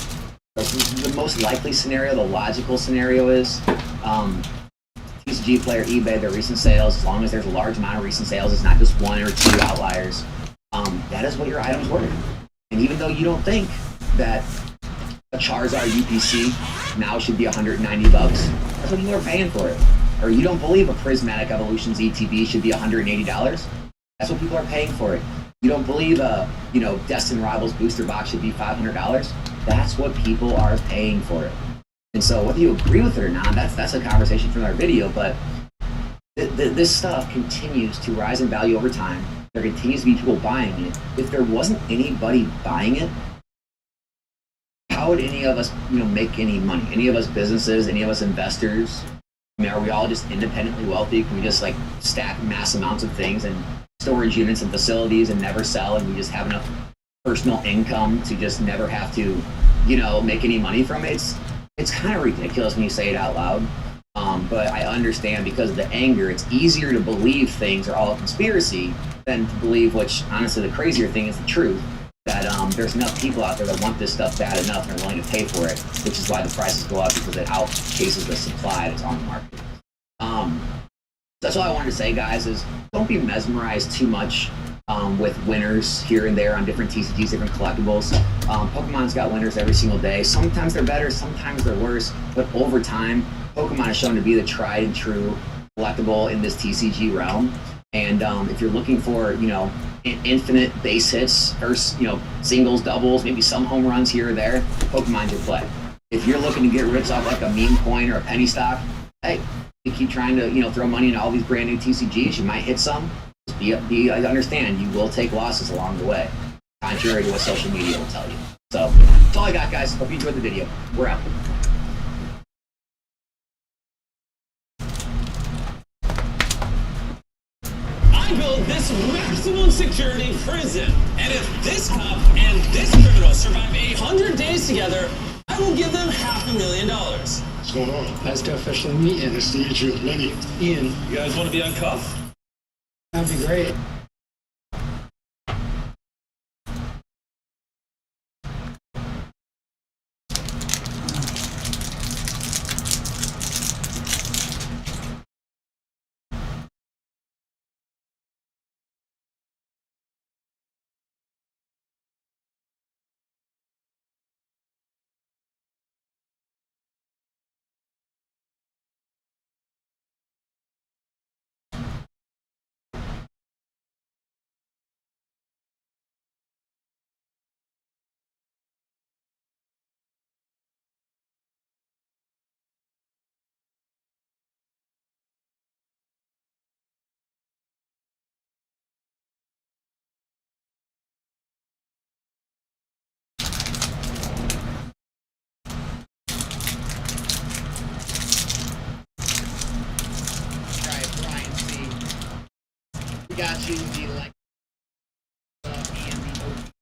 most likely scenario, the logical scenario is TCG Player, eBay, their recent sales, as long as there's a large amount of recent sales, it's not just 1 or 2 outliers, that is what your item's worth. And even though you don't think that a Charizard UPC now should be $190, that's what people are paying for it. Or you don't believe a Prismatic Evolutions ETB should be $180, that's what people are paying for it. You don't believe a, you know, Destin Rivals booster box should be $500, that's what people are paying for it. And so whether you agree with it or not, that's a conversation from our video, but this stuff continues to rise in value over time. There continues to be people buying it. If there wasn't anybody buying it, how would any of us, you know, make any money? Any of us businesses, any of us investors? I mean, are we all just independently wealthy? Can we just like stack mass amounts of things and storage units and facilities and never sell, and we just have enough personal income to just never have to, you know, make any money from it? It's kind of ridiculous when you say it out loud. But I understand because of the anger, it's easier to believe things are all a conspiracy than to believe, which honestly the crazier thing is the truth, that there's enough people out there that want this stuff bad enough and are willing to pay for it, which is why the prices go up, because it outpaces the supply that's on the market. That's all I wanted to say, guys, is don't be mesmerized too much with winners here and there on different TCGs, different collectibles. Pokemon's got winners every single day. Sometimes they're better, sometimes they're worse, but over time, Pokemon has shown to be the tried and true collectible in this TCG realm. And if you're looking for, you know, infinite base hits, or, you know, singles, doubles, maybe some home runs here or there, Pokemon's your play. If you're looking to get rich off like a meme coin or a penny stock, hey, you keep trying to, you know, throw money into all these brand new TCGs, you might hit some. Just I understand you will take losses along the way, contrary to what social media will tell you. So that's all I got, guys. Hope you enjoyed the video. We're out. I built this maximum security prison, and if this cop and this criminal survive 100 days together, I will give them $500,000. What's going on? Nice to officially meet you. Nice to meet you. Lenny. Ian, you guys want to be uncuffed? That'd be great. Got you the like and the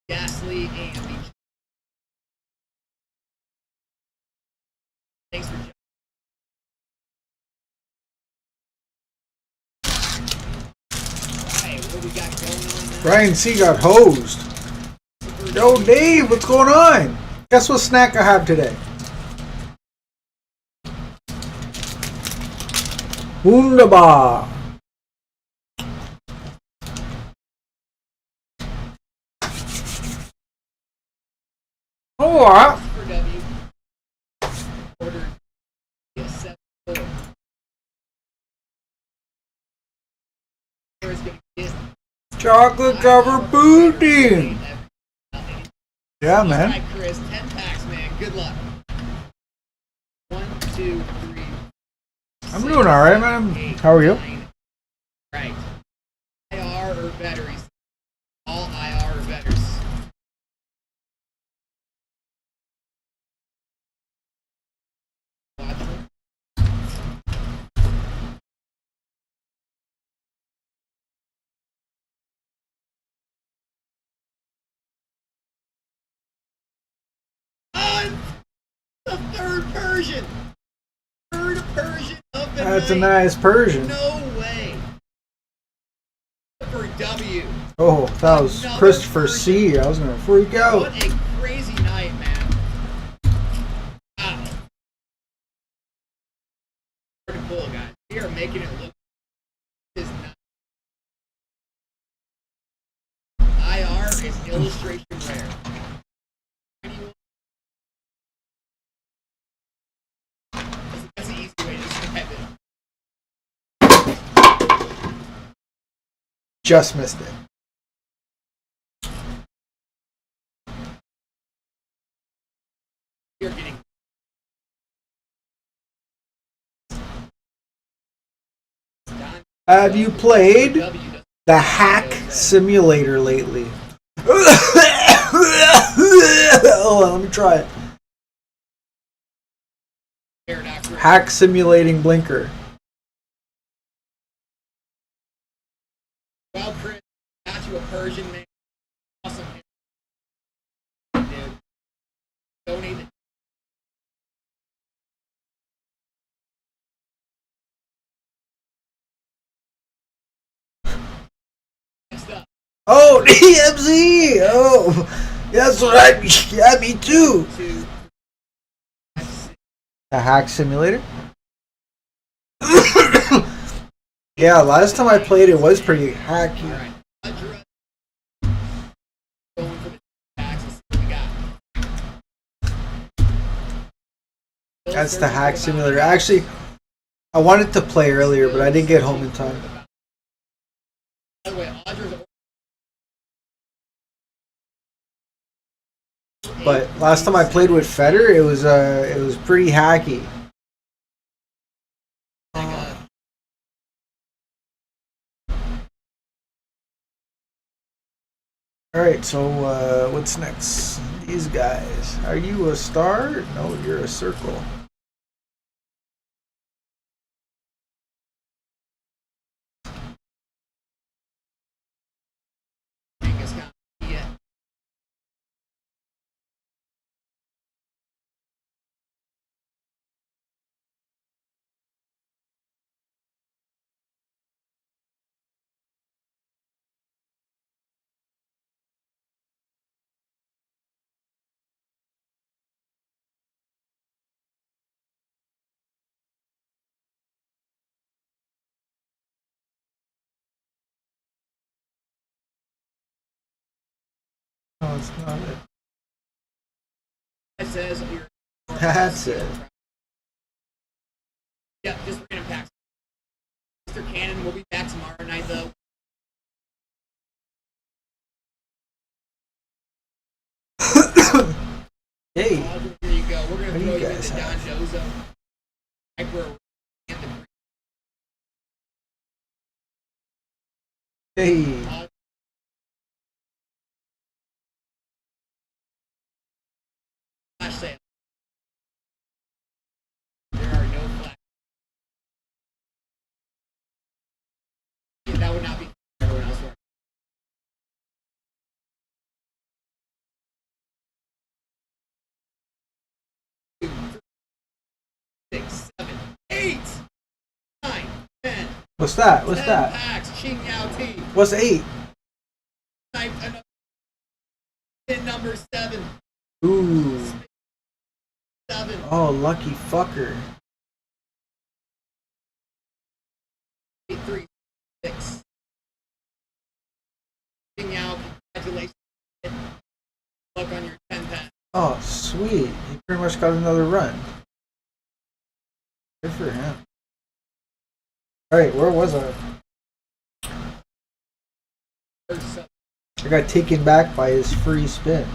Ghastly and the thanks for Alright, what we got going on now? Brian C got hosed. Yo, Dave, what's going on? Guess what snack I have today? Wunderbar. Alright. Chocolate covered pudding. Yeah, man. Alright, Chris, 10 packs, man. Good luck. 1, 2, 3. I'm doing alright, man. How are you? Right. IR or batteries? All IR or betters. The third Persian. Third Persian of the That's a night. nice Persian. No way. For W. Oh, that was Another Christopher Persian. C. I was gonna freak out. What a crazy night, man. Wow. Pretty cool, guys. We are making it look. Is not. IR is illustration rare. That's the easy way to describe it. Just missed it. You're getting. Have you played the Hack Simulator lately? Hold on, let me try it. Hack Simulating Blinker. Well, Chris, got you a Persian, man. Awesome. Dude. Donate it. Next up. Oh, DMZ! Oh, that's right. Yeah, me too. The Hack Simulator? Yeah, last time I played it was pretty hacky. That's the Hack Simulator. Actually, I wanted to play earlier, but I didn't get home in time. By the way, Audra's But last time I played with Feder, it was pretty hacky. Alright, so what's next? These guys. Are you a star? No, you're a circle. No, it's not it. It says you're. That's it. Yep, just random packs. Mr. Cannon will be back tomorrow night, though. Hey. Here you go. We're What gonna do throw you you guys into Don have? Jozo. Like we're in the Hey. flash sale. There are no flash. Yeah, that would not be everyone else. 2, 3, 6, 7, 8, 9, 10. What's that? What's 10 that? packs. Ching Yao T. What's 8? Pin number 7. Ooh. 7. Oh, lucky fucker. 8, 3, 6. Ching Yao, congratulations. Luck on your 10 packs. Oh, sweet. He pretty much got another run. Good for him. Alright, where was I? I got taken back by his free spin.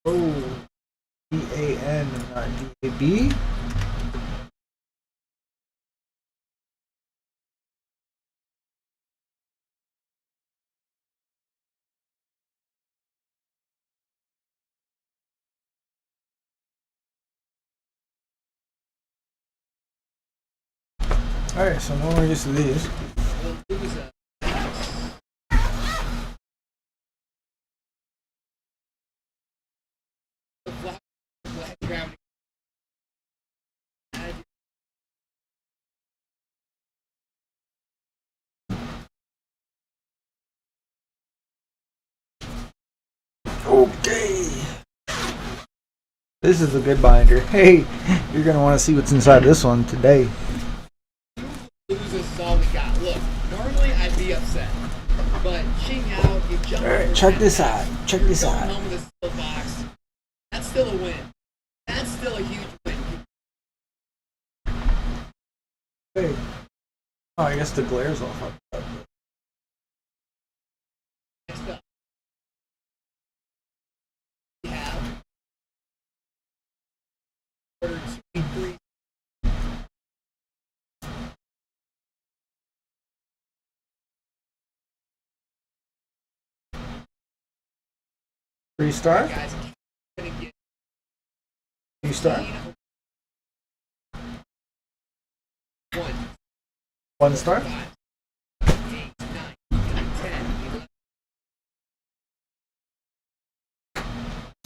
Oh, D-A-N and not D-A-B. Alright, so when we're used to these. Okay. This is a good binder. Hey, you're gonna want to see what's inside this one today. This is all we got. Look, normally I'd be upset, but Ching out, you jump. Alright, check this out. Check this Going out. home with a steel box. That's still a win. That's still a huge win. Hey. Oh, I guess the glare's all fucked up. Next up, we have order 2, 3. Three-star? Guys, gonna get 2-star? 1, 1-star? 5, 8, 9, 10, 11.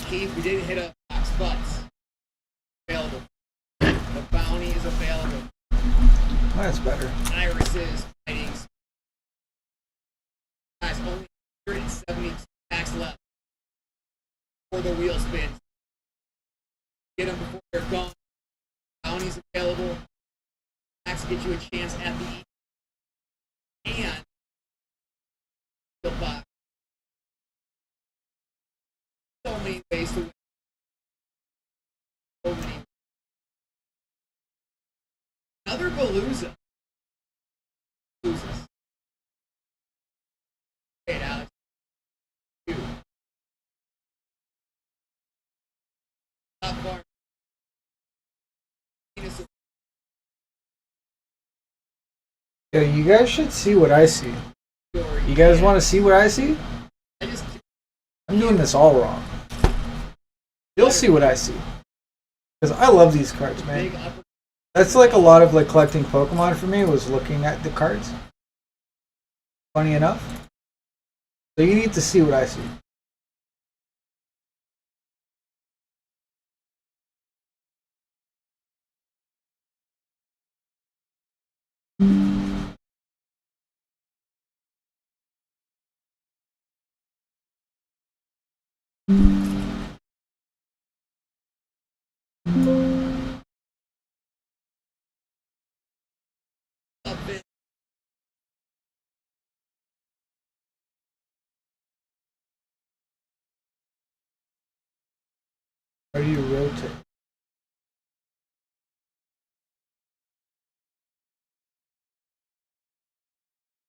Keith, we didn't hit a box, but available. The bounty is available. That's better. Irises, fightings. Guys, only 172 packs left for the wheel spins. Get them before they're gone. Bounties available. Packs get you a chance at the and the box. So many ways to win. So many. Another Palooza. Loses. Hey, Alex. 2. Top bar. Yeah, you guys should see what I see. You guys want to see what I see? I'm doing this all wrong. You'll see what I see. Because I love these cards, man. That's like a lot of like collecting Pokemon for me, was looking at the cards. Funny enough. So you need to see what I see. How do you rotate?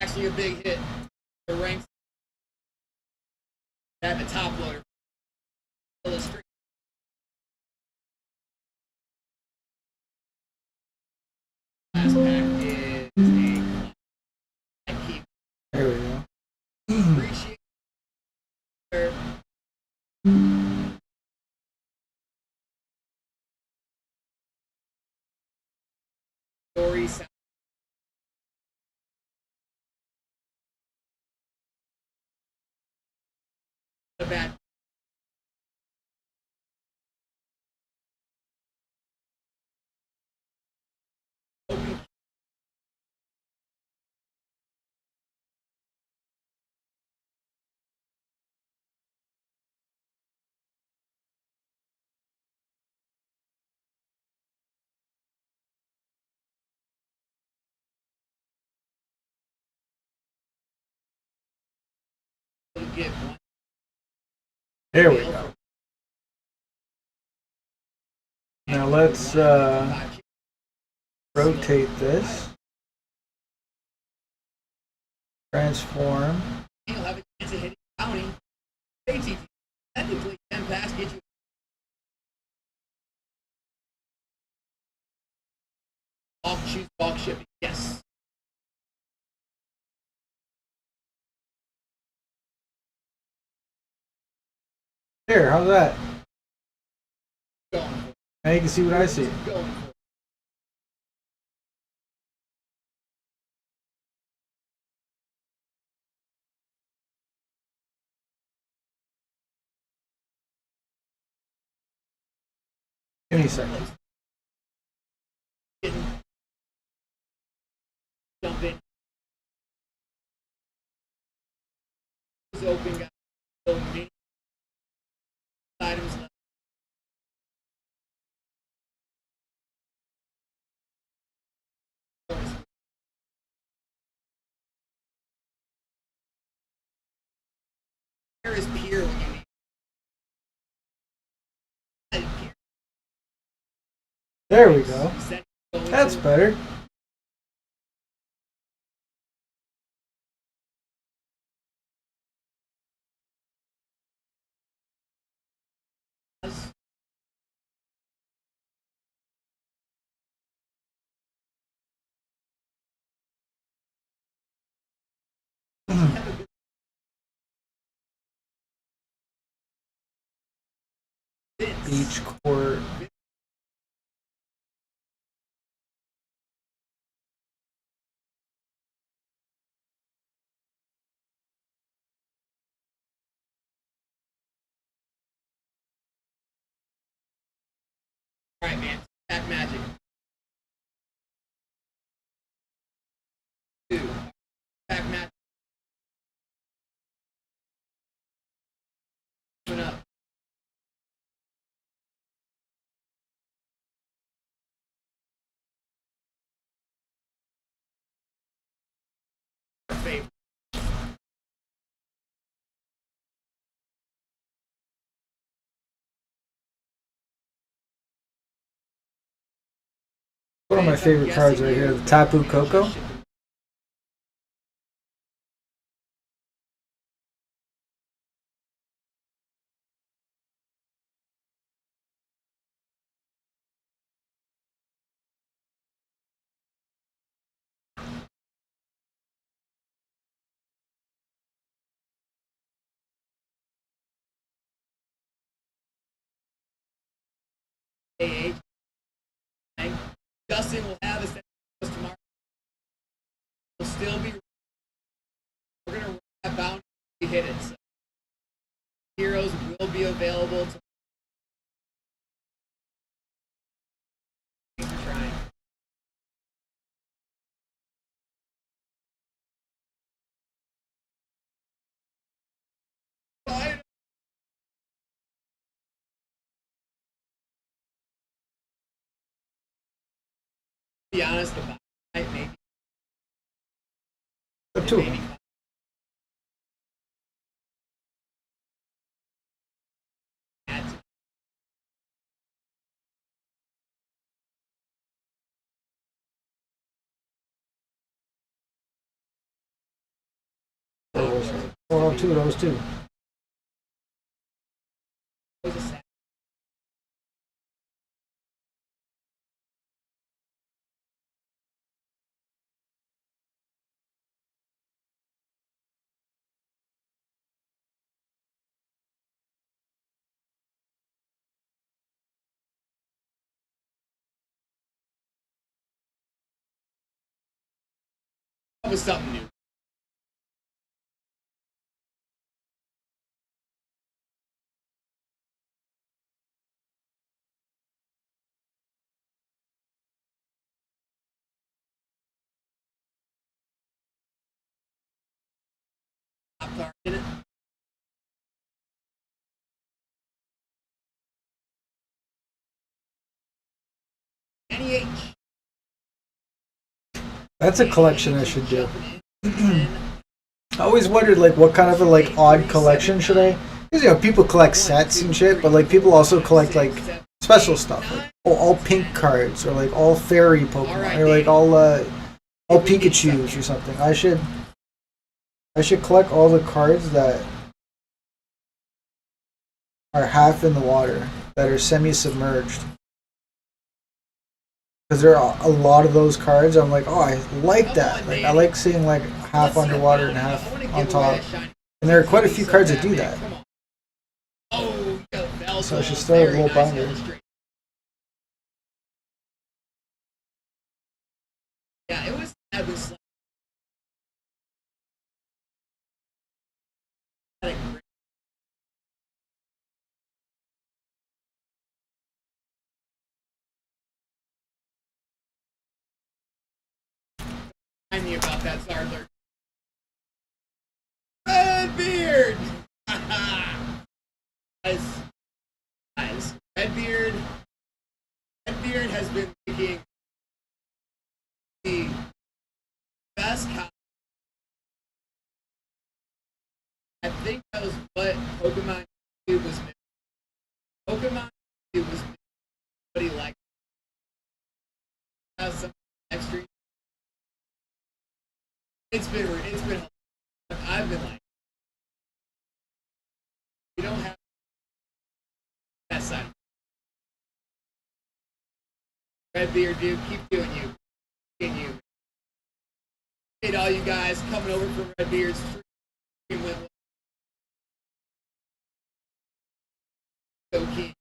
Actually, a big hit. The ranks at the top loader. Illustrate. Last pack is a keep. There we go. Appreciate it. Story sound. A bad. Open. Get one. There we go. Now let's rotate this. Transform. You'll have a chance of hitting bounty. ATT. Technically, 10 packs get you. Choose bulk shipping. Yes. There, how's that? Going for it. Now you can see what I see. Going for it. Give me a second. Jump in. It's open, guys. So many items left. Where is Pier when you need? There we go. That's better. Beach court. All right, man. Back magic. 2. Back magic. Coming up. Favorite. One of my favorite cards right here, the Tapu Koko. AH. Justin will have us tomorrow. We'll still be. We're gonna have bounty hit it. So heroes will be available. Thanks for trying. To be honest, the bounty maybe. Up to him. Oh, two of those too. That was something new. Top card in it. NEH. That's a collection I should do. I always wondered like what kind of a like odd collection should I? Because you know people collect sets and shit, but like people also collect like special stuff, like all pink cards or like all fairy Pokemon or like all Pikachu's or something. I should collect all the cards that are half in the water, that are semi-submerged. Because there are a lot of those cards. I'm like, oh, I like that. Like, I like seeing like half underwater and half on top. And there are quite a few cards that do that. So I should start a little binder. Yeah, it was. Remind me about that Zardler. Redbeard! guys, Redbeard has been making the best copy. I think that was what Pokemon YouTube was missing. Pokemon YouTube was missing somebody like some extra. It's been I've been like, you don't have that side. Redbeard, dude, keep doing you. Appreciate all you guys coming over for Redbeard's stream with Go King.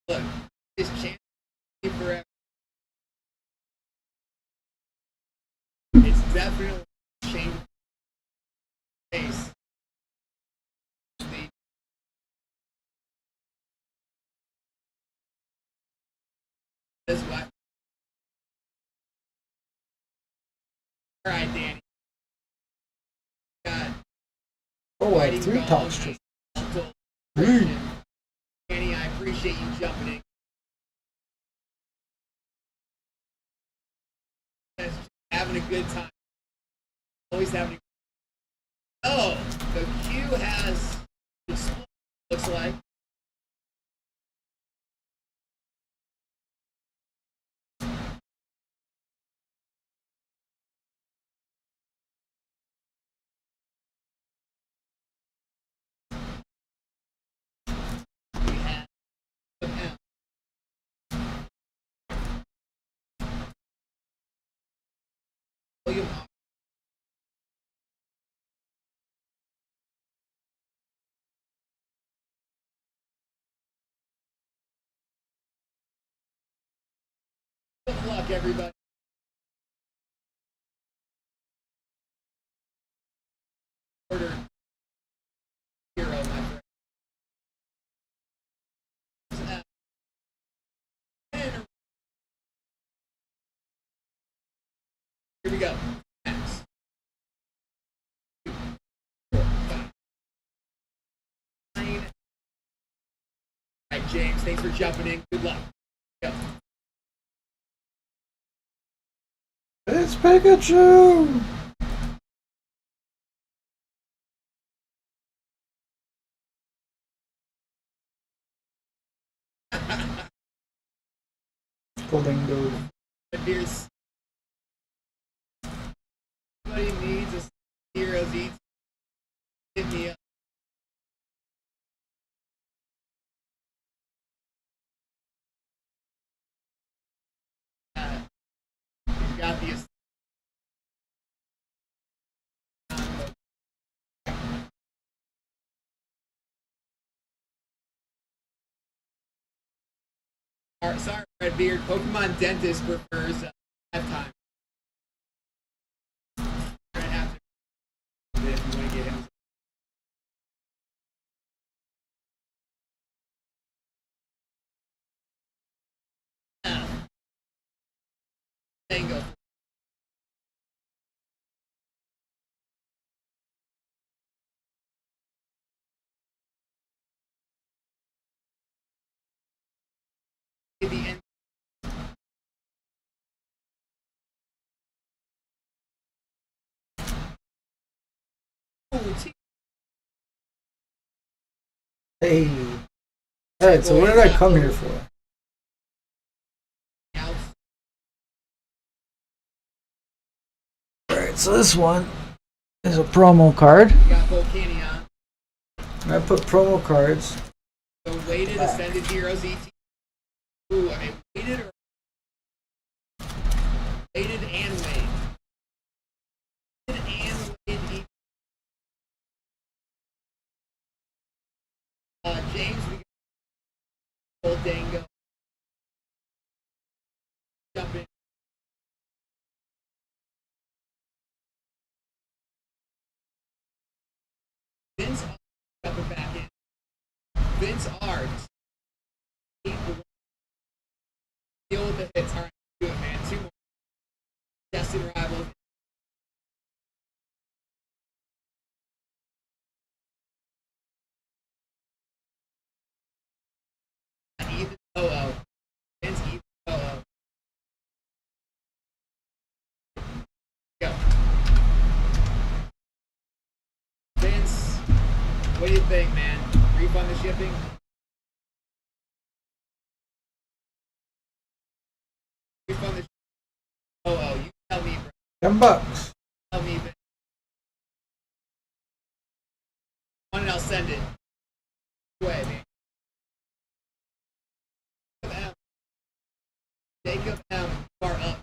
Look, this chance forever. It's definitely changed face. That's why. All right, Danny. Got like 3 talks just. Danny, I appreciate you jumping in. Having a good time. Always having a good time. Oh, the queue has exploded, looks like. Good luck, everybody. Order hero, my friend. Here we go. Max. 2, 4, 5, 9. All right, James, thanks for jumping in. Good luck. Go. It's Pikachu! Goldingo. Here's somebody needs a heroes eat. Hit me up. We've got the sorry, Redbeard. Pokemon Dentist prefers halftime. Right after. If you want to get him. Tango. The end. Hey. Alright, so what did I come here for? Alright, so this one is a promo card. You got Volcanion. I put promo cards. So weighted Ascended Heroes ET. Ooh, I mean weighted or weighted and weighed. Weighted and weighed. James, we got Old Dango. Jump in. Vince jumping back in. Vince Art. Deal with the hits. All right, do it, man. 2 more. Tested rivals. Ethan Solo. Vince Ethan Solo. Go. Vince, what do you think, man? Refund the shipping? Refund the shipping? Oh, you tell me, bro. $10. Tell me, Vince. One and I'll send it. Away, man. Jacob M, you are up.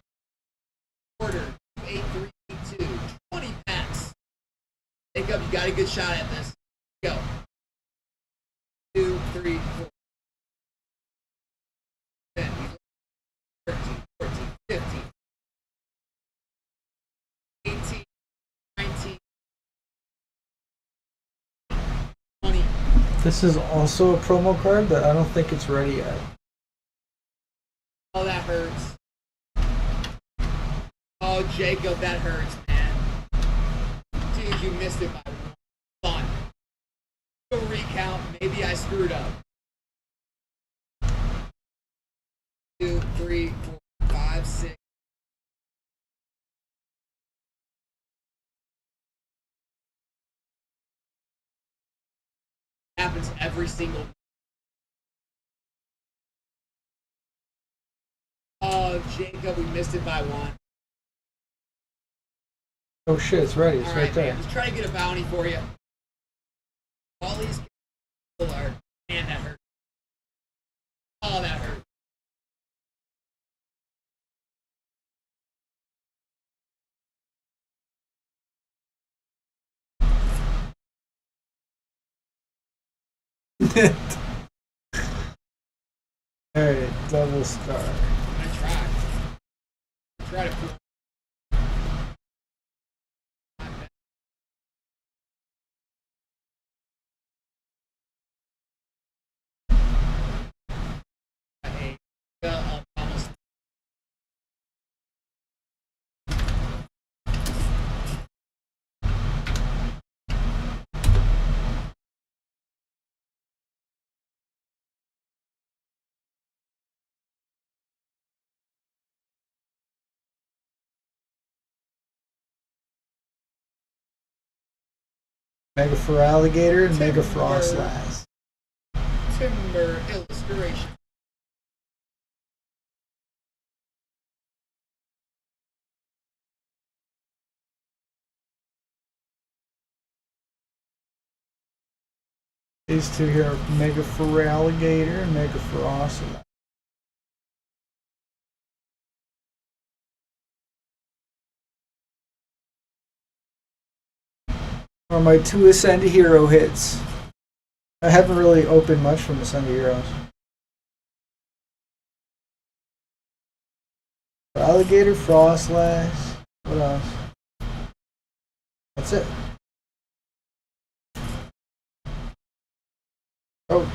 Order 8382, 20 packs. Jacob, you got a good shot at this. Go. 2, 3, 4. 10, 13, 14, 15, 18, 19, 20. This is also a promo card that I don't think it's ready yet. Oh, that hurts. Oh, Jacob, that hurts, man. Dude, you missed it by one. Fun. A recount. Maybe I screwed up. 2, 3, 4, 5, 6. Happens every single. Oh, Jacob, we missed it by one. Oh shit, it's ready. It's All right there. man, let's try to get a bounty for you. All these people are. Man, that hurt. Oh, that hurt. Alright, double star. I'm gonna try. Try to. Almost. Mega for Alligator and Mega Frostlass. Timber illustration. These two here are Mega for Alligator and Mega Frostlass. Are my 2 Ascend Hero hits. I haven't really opened much from Ascend Heroes. Alligator, Frostlass. What else? That's it. Oh,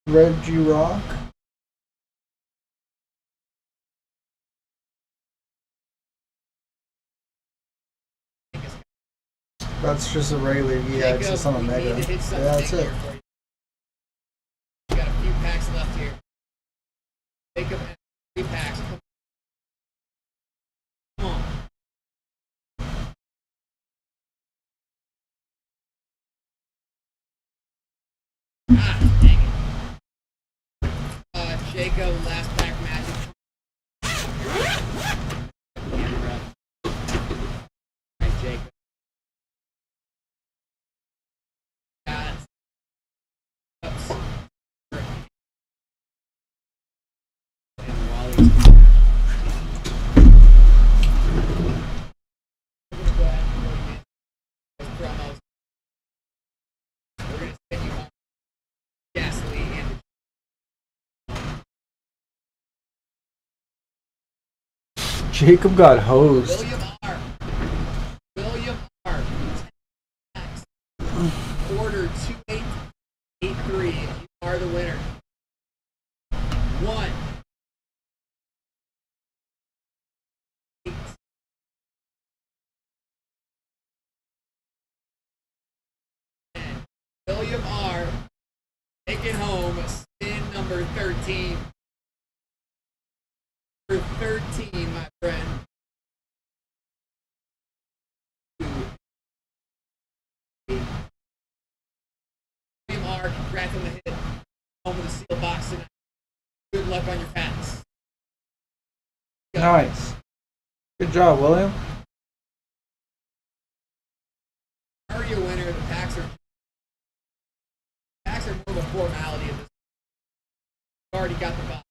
Reggie Rock. That's just a regular EX, it's on a Mega. Yeah, that's it. We got a few packs left here. Jacob has 3 packs. Come on. Ah, dang it. Jacob, last pack magic. Alright, Jacob. Jacob got hosed. William R. Order 2883. You are are the winner. 1, 8, 10. William R. taking home spin number 13. Number 13, my friend. William R. Congrats on the hit. Home with the seal box tonight. Good luck on your packs. Nice. Good job, William. Are you a winner? The packs are more of a formality at this point. You already got the box.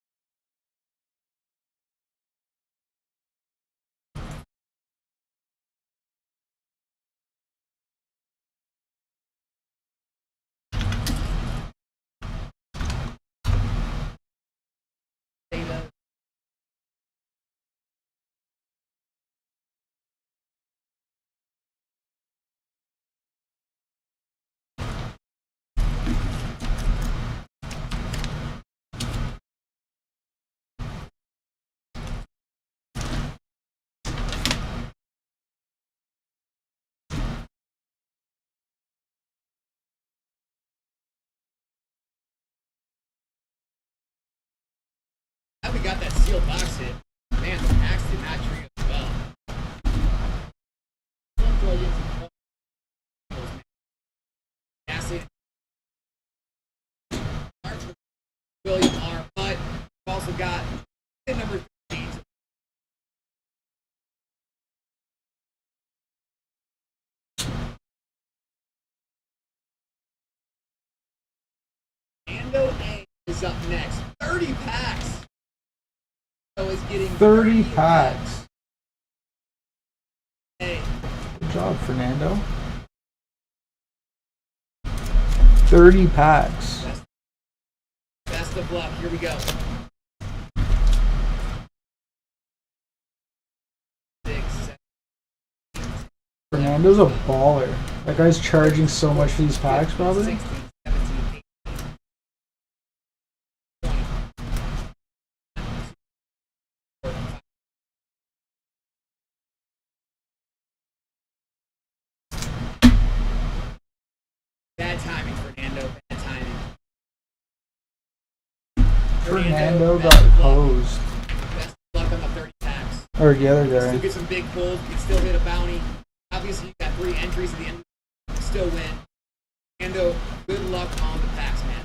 Data. We got that sealed box hit. Man, the packs did not treat us well. Don't throw you some acid. William R. But we've also got hit number 13. Ando A is up next. 30 packs. Is getting 30 packs. Hey. Good job, Fernando. 30 packs. Best of luck. Here we go. 6, 7. Fernando's a baller. That guy's charging so much for these packs, probably. 16, 17, 18. Bad timing, Fernando. Bad timing. Fernando got hosed. Best of luck on the 30 packs. Or the other Still guy. get some big pulls. You can still hit a bounty. Obviously, you got 3 entries at the end. You can still win. Fernando, good luck on the packs, man.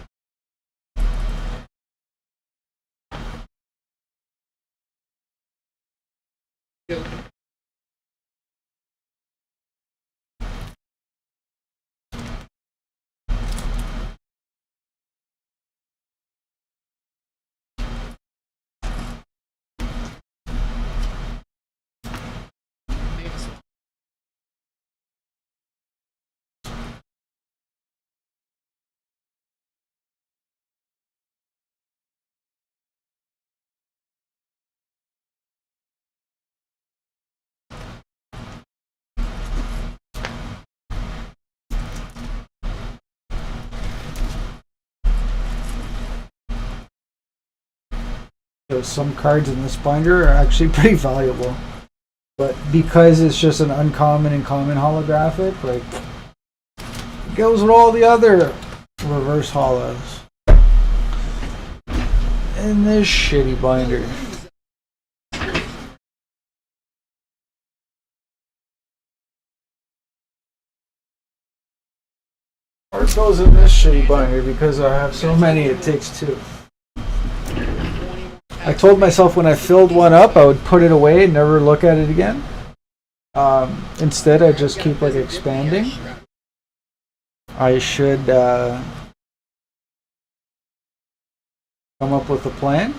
Go. So some cards in this binder are actually pretty valuable. But because it's just an uncommon and common holographic, like, it goes with all the other reverse holos in this shitty binder. Art goes in this shitty binder because I have so many, it takes 2. I told myself when I filled one up, I would put it away and never look at it again. Instead, I just keep like expanding. I should come up with a plan,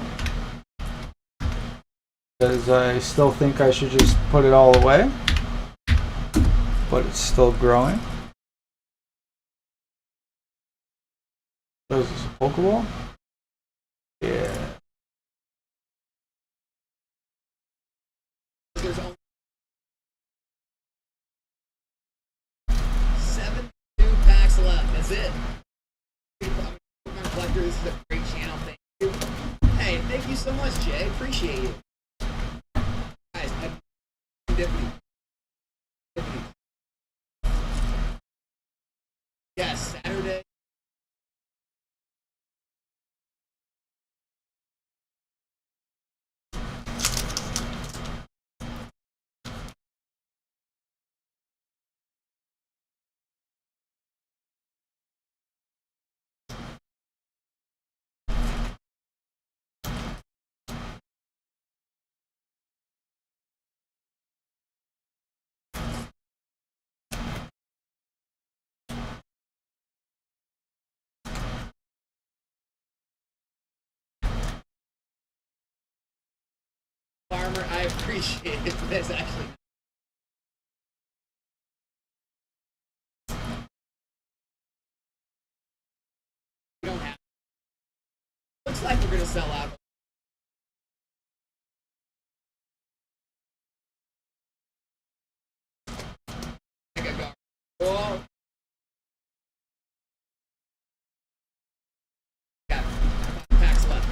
because I still think I should just put it all away, but it's still growing. So is this a Pokeball? Yeah. There's only 72 packs left. That's it. Pokemon Collector This is a great channel. Thank you. Hey, thank you so much, Jay. Appreciate you. Guys, serendipity. Yes, Saturday. Farmer, I appreciate it. That's actually. We don't have. Looks like we're gonna sell out. Mega guard. Oh. Got 5 packs left.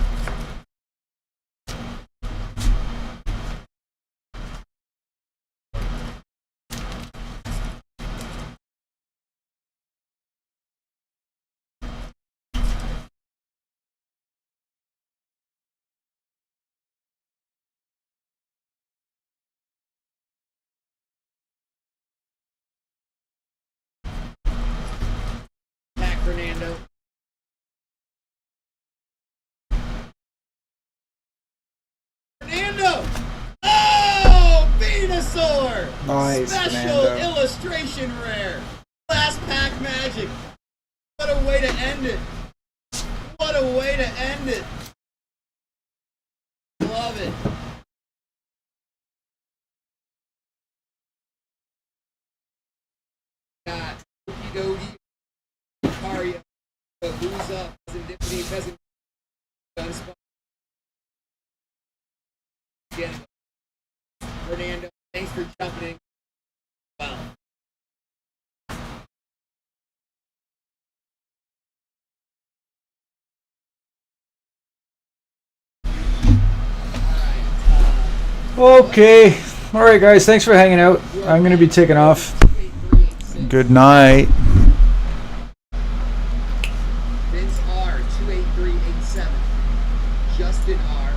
Pack Fernando. Fernando! Oh! Venusaur! Nice, Special Fernando. illustration rare. Last pack magic. What a way to end it. What a way to end it. Love it. Got Okie Dokie, Lucario, Babuza, Serendipity, Pheasant, Gunspot. Again, Fernando, thanks for jumping in. Wow. Okay. All right, guys. Thanks for hanging out. I'm going to be taking off. Good night. Vince R, 28387. Justin R,